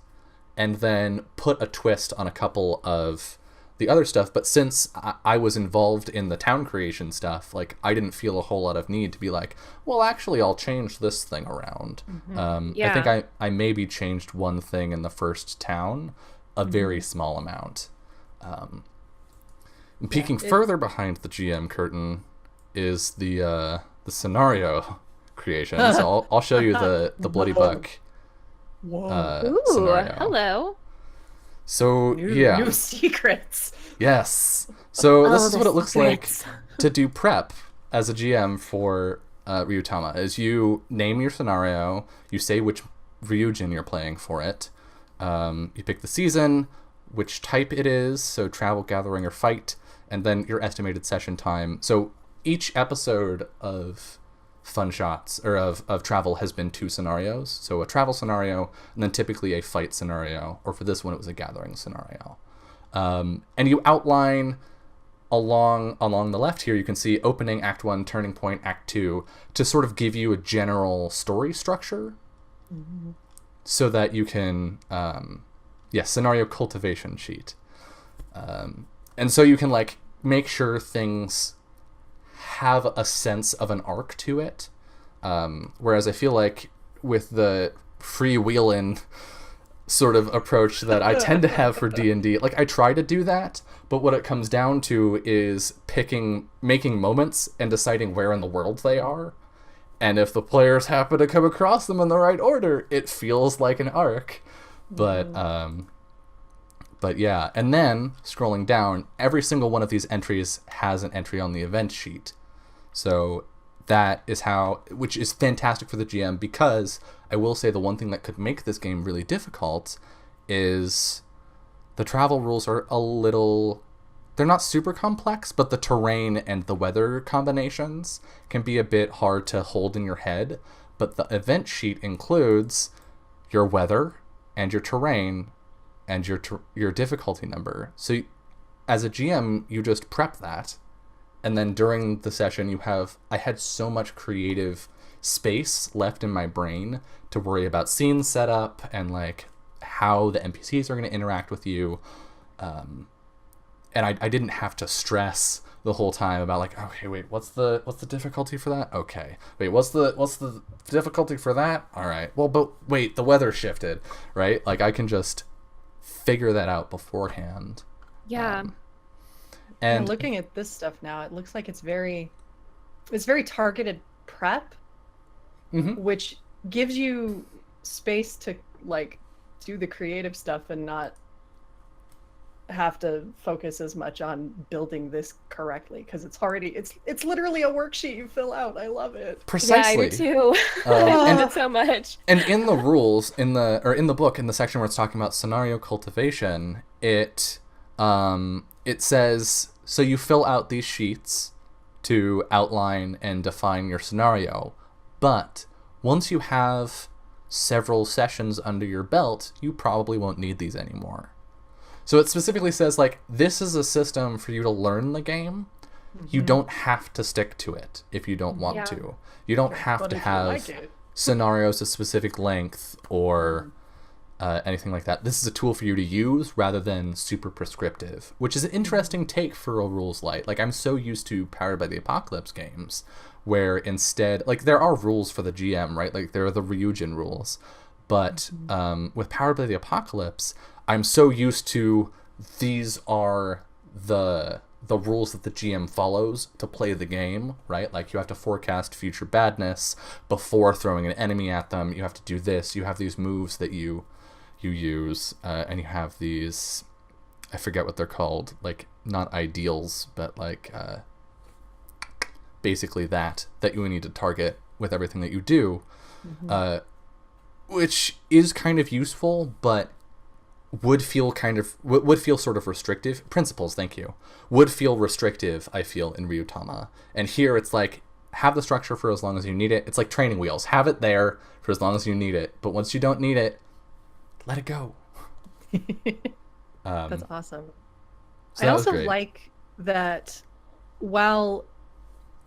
and then put a twist on a couple of the other stuff. But since I was involved in the town creation stuff, like I didn't feel a whole lot of need to be like, well, actually, I'll change this thing around. I think I maybe changed one thing in the first town, a very small amount. Peeking further behind the GM curtain is the scenario creation. So I'll show you the Bloody Buck scenario. Hello. So New secrets. Yes. So this is what it looks like to do prep as a GM for Ryutama. Is you name your scenario, you say which Ryujin you're playing for it, you pick the season, which type it is, so travel, gathering, or fight, and then your estimated session time. So each episode of Fun Shots, or of travel, has been 2 scenarios. So a travel scenario, and then typically a fight scenario, or for this one it was a gathering scenario. And you outline along the left here, you can see opening, Act 1, turning point, Act 2, to sort of give you a general story structure, so that you can, scenario cultivation sheet. And so you can like make sure things have a sense of an arc to it, whereas I feel like with the freewheeling sort of approach that I tend to have for D&D, like I try to do that, but what it comes down to is making moments and deciding where in the world they are, and if the players happen to come across them in the right order, it feels like an arc. But yeah, and then scrolling down, every single one of these entries has an entry on the event sheet. So that is which is fantastic for the GM, because I will say the one thing that could make this game really difficult is the travel rules are they're not super complex, but the terrain and the weather combinations can be a bit hard to hold in your head. But the event sheet includes your weather and your terrain and your difficulty number. So as a GM, you just prep that. And then during the session, I had so much creative space left in my brain to worry about scene setup and like how the NPCs are going to interact with you. And I didn't have to stress the whole time about like, okay, wait, what's the difficulty for that? Okay. Wait, what's the difficulty for that? All right. Well, but wait, the weather shifted, right? Like I can just figure that out beforehand. Yeah. And looking at this stuff now, it looks like it's very targeted prep, which gives you space to like do the creative stuff and not have to focus as much on building this correctly, because it's literally a worksheet you fill out. I love it. Precisely. Yeah, I do too. I love it so much. And in the rules, in the book, in the section where it's talking about scenario cultivation, it says, so you fill out these sheets to outline and define your scenario, but once you have several sessions under your belt, you probably won't need these anymore. So it specifically says, like, this is a system for you to learn the game. You don't have to stick to it if you don't want to. You don't have to have scenarios of specific length or anything like that. This is a tool for you to use rather than super prescriptive, which is an interesting take for a rules light. Like, I'm so used to Powered by the Apocalypse games, where instead, like, there are rules for the GM, right? Like, there are the Ryujin rules. But with Powered by the Apocalypse, I'm so used to these are the rules that the GM follows to play the game, right? Like, you have to forecast future badness before throwing an enemy at them. You have to do this. You have these moves that you use, and you have these, I forget what they're called, like, not ideals, but like basically that you need to target with everything that you do, which is kind of useful, but would feel sort of restrictive. Principles, thank you. Would feel restrictive, I feel, in Ryutama. And here it's like, have the structure for as long as you need it. It's like training wheels. Have it there for as long as you need it. But once you don't need it, let it go. That's awesome. So I also like that while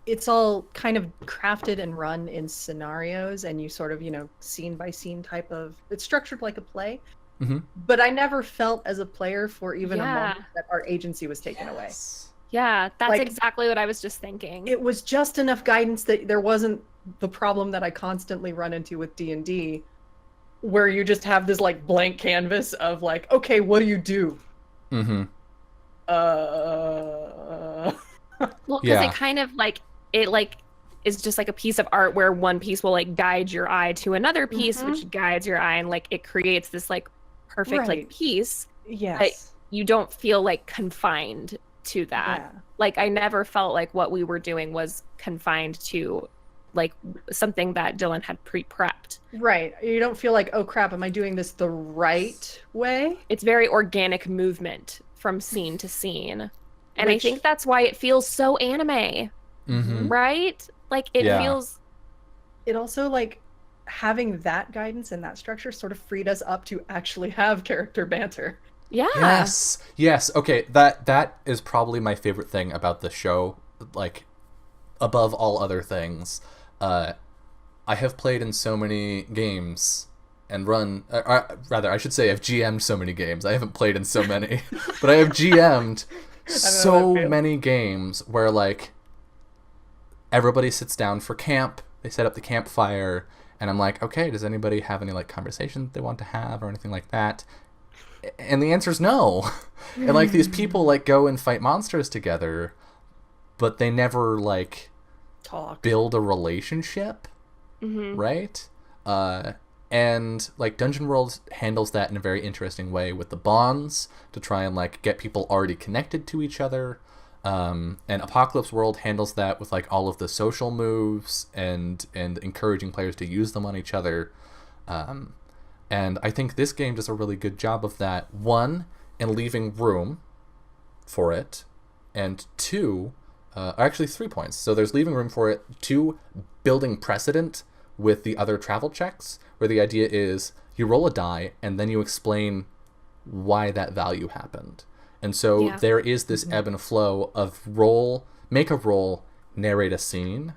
it's all kind of crafted and run in scenarios and you sort of, scene by scene type of, it's structured like a play. But I never felt as a player for even a moment that our agency was taken away. Yeah, that's Like, exactly what I was just thinking. It was just enough guidance that there wasn't the problem that I constantly run into with D&D, where you just have this like blank canvas of like, okay, what do you do? Well, because it kind of like, it like is just like a piece of art where one piece will like guide your eye to another piece, which guides your eye, and like it creates this like perfect like piece. Yes. But you don't feel like confined to that. Yeah. Like, I never felt like what we were doing was confined to like something that Dylan had pre-prepped. Right. You don't feel like, oh crap, am I doing this the right way? It's very organic movement from scene to scene. And I think that's why it feels so anime. Right? Like, it feels... It also, like, having that guidance and that structure sort of freed us up to actually have character banter. Yeah. Yes. Okay, that is probably my favorite thing about the show, like, above all other things. I have played in so many games and run... rather, I should say I've GM'd so many games. I haven't played in so many. But I have GM'd so many games where, like, everybody sits down for camp, they set up the campfire, and I'm like, okay, does anybody have any, like, conversations they want to have or anything like that? And the answer is no. And, like, these people, like, go and fight monsters together, but they never, like... build a relationship, right? And like Dungeon World handles that in a very interesting way with the bonds to try and like get people already connected to each other. And Apocalypse World handles that with like all of the social moves and encouraging players to use them on each other. And I think this game does a really good job of that. One, in leaving room for it, and two, actually 3 points. So there's leaving room for it. 2, building precedent with the other travel checks, where the idea is you roll a die and then you explain why that value happened. And so there is this ebb and flow of make a roll, narrate a scene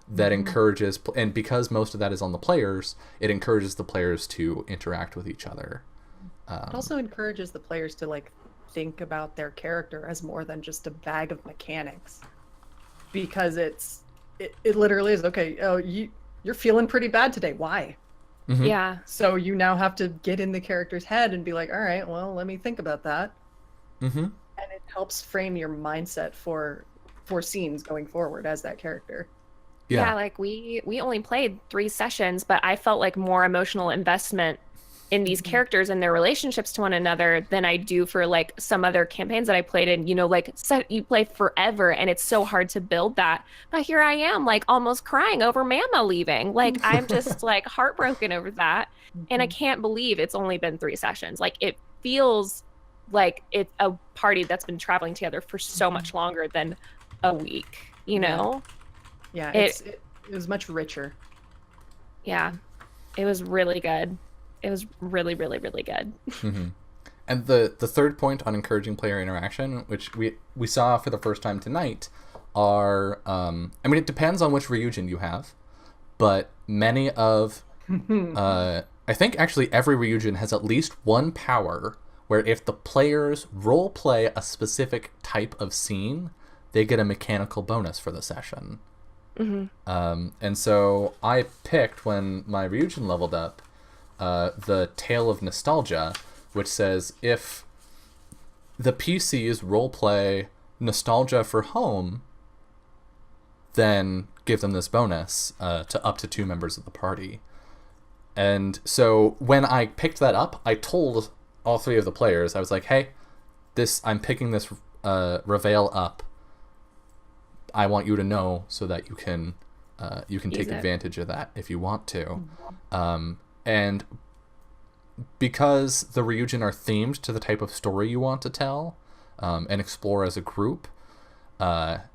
that encourages, and because most of that is on the players, it encourages the players to interact with each other. It also encourages the players to like think about their character as more than just a bag of mechanics. Because it literally is, okay, oh, you're feeling pretty bad today. Why? Yeah. So you now have to get in the character's head and be like, all right, well, let me think about that. And it helps frame your mindset for scenes going forward as that character. Yeah, like we only played 3 sessions, but I felt like more emotional investment in these characters and their relationships to one another than I do for like some other campaigns that I played in. Like you play forever and it's so hard to build that. But here I am, like almost crying over Mama leaving. Like I'm just like heartbroken over that. And I can't believe it's only been 3 sessions. Like it feels like it's a party that's been traveling together for so much longer than a week, you know? Yeah, it was much richer. Yeah, it was really good. It was really, really, really good. Mm-hmm. And the third point on encouraging player interaction, which we saw for the first time tonight, are I mean, it depends on which Ryujin you have, but many of I think actually every Ryujin has at least one power where if the players role play a specific type of scene, they get a mechanical bonus for the session. And so I picked, when my Ryujin leveled up, the Tale of Nostalgia, which says if the PCs roleplay Nostalgia for Home, then give them this bonus to up to 2 members of the party. And so when I picked that up, I told all 3 of the players, I was like, hey, I'm picking this Reveal up. I want you to know so that you can take advantage of that if you want to. And because the Ryujin are themed to the type of story you want to tell and explore as a group, that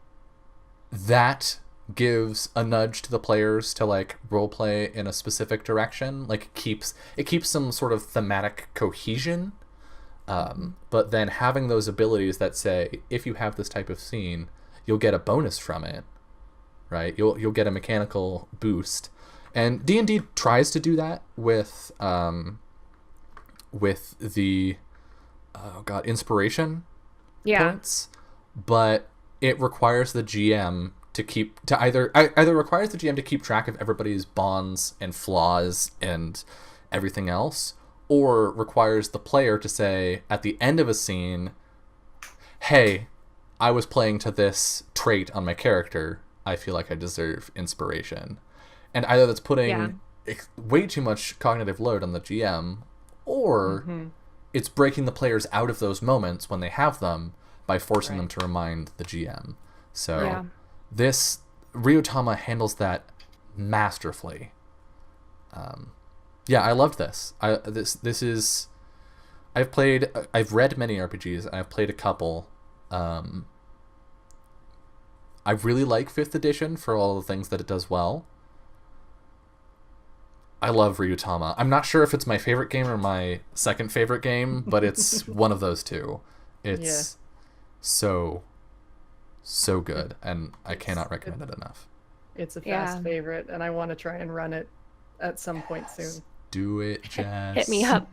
gives a nudge to the players to like roleplay in a specific direction. Like it keeps some sort of thematic cohesion. But then having those abilities that say, if you have this type of scene, you'll get a bonus from it, right? You'll get a mechanical boost. And D&D tries to do that with the inspiration points, but it requires the GM to either requires the GM to keep track of everybody's bonds and flaws and everything else, or requires the player to say at the end of a scene, hey, I was playing to this trait on my character, I feel like I deserve inspiration. And either that's putting way too much cognitive load on the GM, or it's breaking the players out of those moments when they have them by forcing them to remind the GM. So this Ryutama handles that masterfully. I loved this. This is I've read many RPGs. I've played a couple. I really like 5th edition for all the things that it does well. I love Ryutama. I'm not sure if it's my favorite game or my second favorite game, but it's one of those two. It's so good, and I cannot recommend it enough. It's a fast favorite, and I want to try and run it at some point soon. Do it, Jess. Hit me up.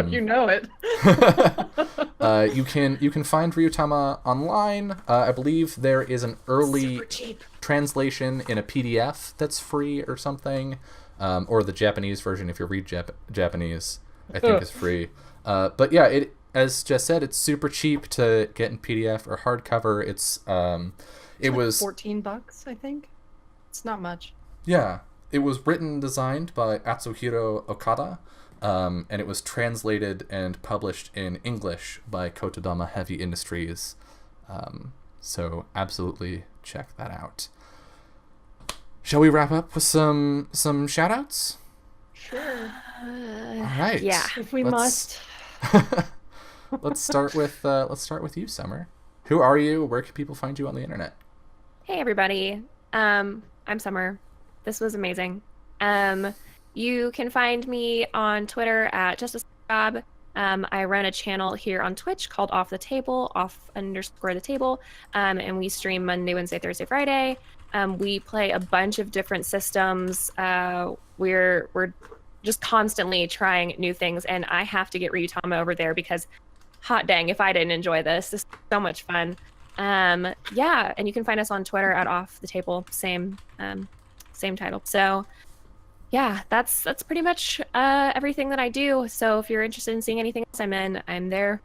You know it. You can find Ryutama online. I believe there is an early translation in a PDF that's free or something, or the Japanese version if you read Japanese, I think is free. But yeah, it, as Jess said, it's super cheap to get in PDF or hardcover. It's was $14, I think. It's not much. Yeah. It was written and designed by Atsuhiro Okada, and it was translated and published in English by Kotodama Heavy Industries. So absolutely check that out. Shall we wrap up with some shout-outs? Sure. All right. Yeah. If we must. Let's start with you, Summer. Who are you? Where can people find you on the internet? Hey everybody. I'm Summer. This was amazing. You can find me on Twitter at JusticeJob. I run a channel here on Twitch called Off the Table, off_the table, and we stream Monday, Wednesday, Thursday, Friday. We play a bunch of different systems. We're just constantly trying new things, and I have to get Ryutama over there because, hot dang, if I didn't enjoy this is so much fun. And you can find us on Twitter at Off the Table, same title. So yeah, that's pretty much everything that I do. So if you're interested in seeing anything else I'm there.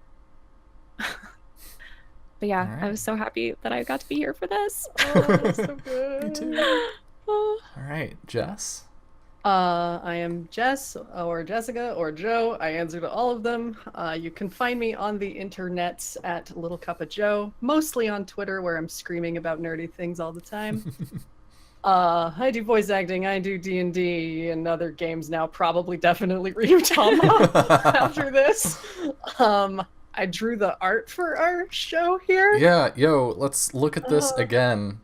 But yeah, right. I was so happy that I got to be here for this. Oh, that's so good. Me too. All right, Jess. I am Jess, or Jessica, or Joe. I answer to all of them. You can find me on the internets at Little Cup of Joe, mostly on Twitter, where I'm screaming about nerdy things all the time. I do voice acting, I do D&D and other games now, probably definitely Ryutama after this. I drew the art for our show here. Yeah, let's look at this again.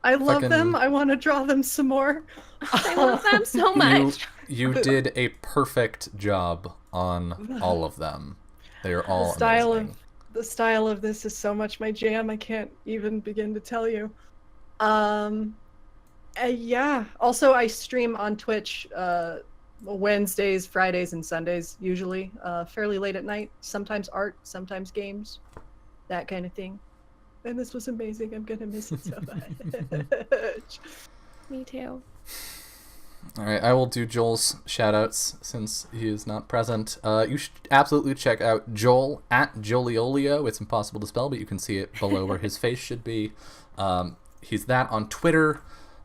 I love Fucking- them. I want to draw them some more. I love them so much. You did a perfect job on all of them. They are all amazing. The style of this is so much my jam. I can't even begin to tell you. Yeah. Also, I stream on Twitch Wednesdays, Fridays, and Sundays, usually fairly late at night. Sometimes art, sometimes games, that kind of thing. And this was amazing. I'm gonna miss it so much. Me too. All right, I will do Joel's shoutouts since he is not present. You should absolutely check out Joel at Joliolio. It's impossible to spell, but you can see it below where his face should be. He's that on Twitter.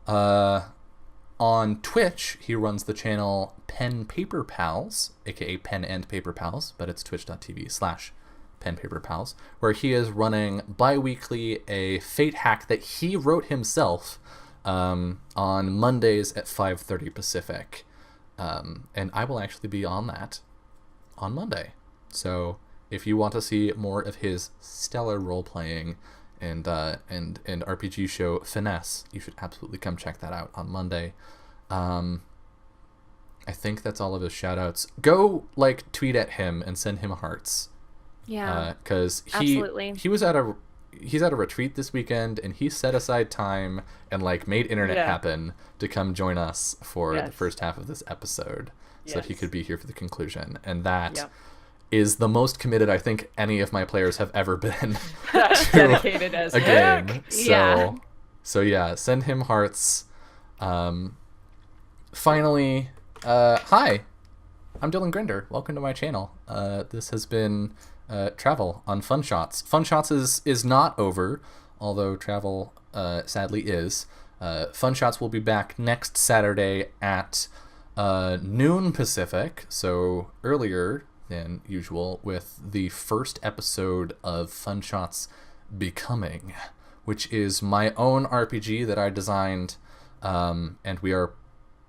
On Twitch, he runs the channel Pen Paper Pals, aka Pen and Paper Pals, but it's twitch.tv/Pen Paper Pals, where he is running bi-weekly a Fate hack that he wrote himself on Mondays at 5:30 Pacific. And I will actually be on that on Monday. So if you want to see more of his stellar role-playing and RPG show Finesse, you should absolutely come check that out on Monday. I think that's all of his shout-outs. Go, tweet at him and send him hearts. Yeah. Because absolutely. he's at a retreat this weekend, and he set aside time and made internet happen to come join us for the first half of this episode, so that he could be here for the conclusion. And that is the most committed I think any of my players have ever been to Dedicated as a heck. game. Yeah. So yeah, send him hearts. Finally, hi, I'm Dylan Grinder. Welcome to my channel. This has been Travel on Fun Shots. Fun Shots is not over, although Travel sadly is. Fun Shots will be back next Saturday at noon Pacific, so earlier than usual, with the first episode of Fun Shots Becoming, which is my own RPG that I designed, and we are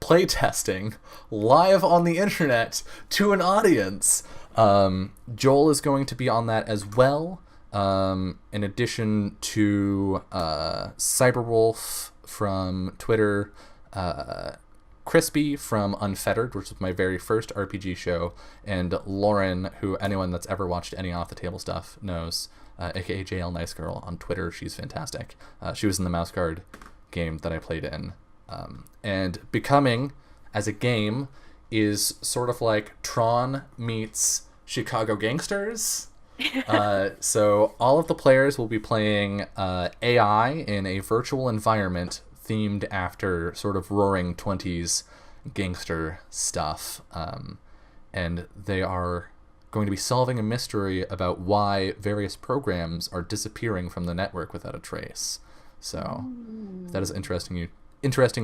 playtesting live on the internet to an audience. Joel is going to be on that as well, in addition to Cyberwolf from Twitter, Crispy from Unfettered, which was my very first RPG show, and Lauren, who anyone that's ever watched any Off the Table stuff knows, aka JL Nice Girl on Twitter. She's fantastic. She was in the Mouse Guard game that I played in. And Becoming, as a game, is sort of like Tron meets Chicago Gangsters. So all of the players will be playing AI in a virtual environment themed after sort of roaring 20s gangster stuff. And they are going to be solving a mystery about why various programs are disappearing from the network without a trace. So if that is interesting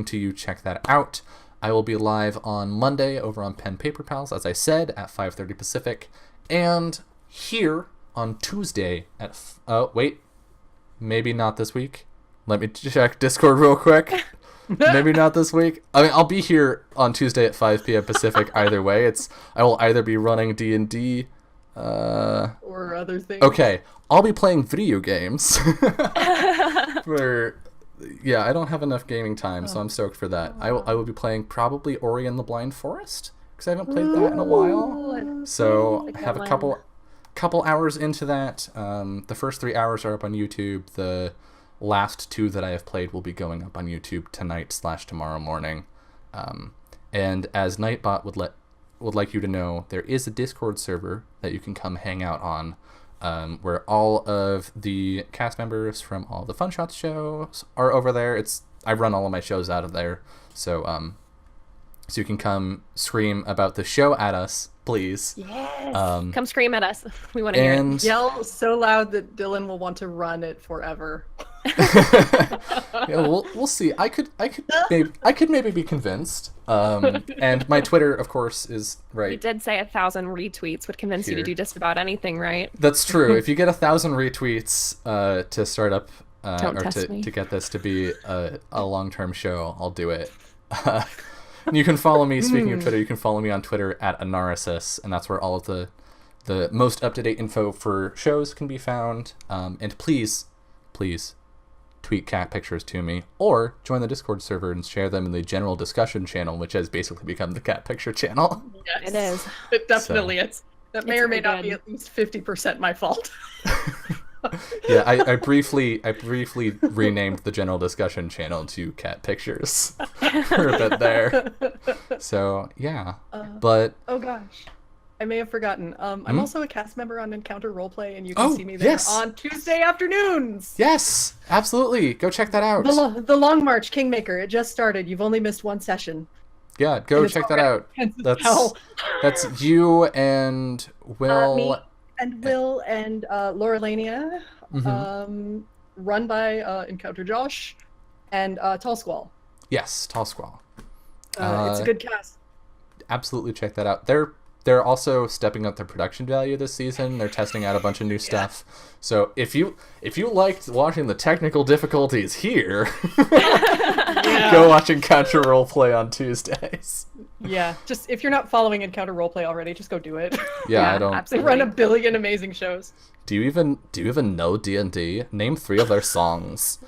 to you, check that out. I will be live on Monday over on Pen Paper Pals, as I said, at 5:30 Pacific, and here on Tuesday at wait, maybe not this week. Let me check Discord real quick. Maybe not this week. I mean, I'll be here on Tuesday at 5 p.m. Pacific either way. I will either be running D&D or other things. Okay, I'll be playing video games. Yeah, I don't have enough gaming time, so I'm stoked for that. I will be playing probably Ori and the Blind Forest, because I haven't played that in a while. So I have a couple hours into that. The first 3 hours are up on YouTube. The last 2 that I have played will be going up on YouTube tonight/tomorrow morning. And as Nightbot would like you to know, there is a Discord server that you can come hang out on, where all of the cast members from all the Fun Shots shows are over there. I run all of my shows out of there, so you can come scream about the show at us, please. Yes. Come scream at us. We want to hear it. Yell so loud that Dylan will want to run it forever. Yeah, we'll see. I could maybe be convinced. And my Twitter, of course, is right. You did say 1,000 retweets would convince you to do just about anything, right? That's true. If you get 1,000 retweets to start up to get this to be a long-term show, I'll do it. You can follow me. Speaking of Twitter, you can follow me on Twitter at Anarisis, and that's where all of the most up-to-date info for shows can be found. And please tweet cat pictures to me, or join the Discord server and share them in the general discussion channel, which has basically become the cat picture channel. Yes. It is. It definitely is. That may It's or may very not be good. at least 50% my fault. Yeah, I briefly renamed the general discussion channel to cat pictures for a bit there. So yeah, but Oh gosh. I may have forgotten. I'm also a cast member on Encounter Roleplay, and you can Oh, see me there yes. on Tuesday afternoons. yes, absolutely, go check that out. The Long March Kingmaker. It just started. You've only missed one session. Yeah, go And it's check that already out. intense as That's hell. that's you and Will. Me and Will and Laura Lania, run by Encounter Josh and Tall Squall. Yes, Tall Squall. It's a good cast. Absolutely check that out. They're also stepping up their production value this season. They're testing out a bunch of new stuff. So if you liked watching the technical difficulties here, go watch Encounter Roleplay on Tuesdays. Yeah, just if you're not following Encounter Roleplay already, just go do it. Yeah, I don't. They absolutely. run a billion amazing shows. Do you even know D&D? Name 3 of their songs.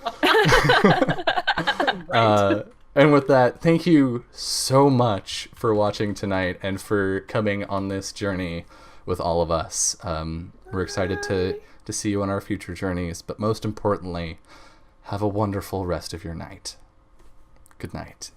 And with that, thank you so much for watching tonight and for coming on this journey with all of us. We're excited to see you on our future journeys, but most importantly, have a wonderful rest of your night. Good night.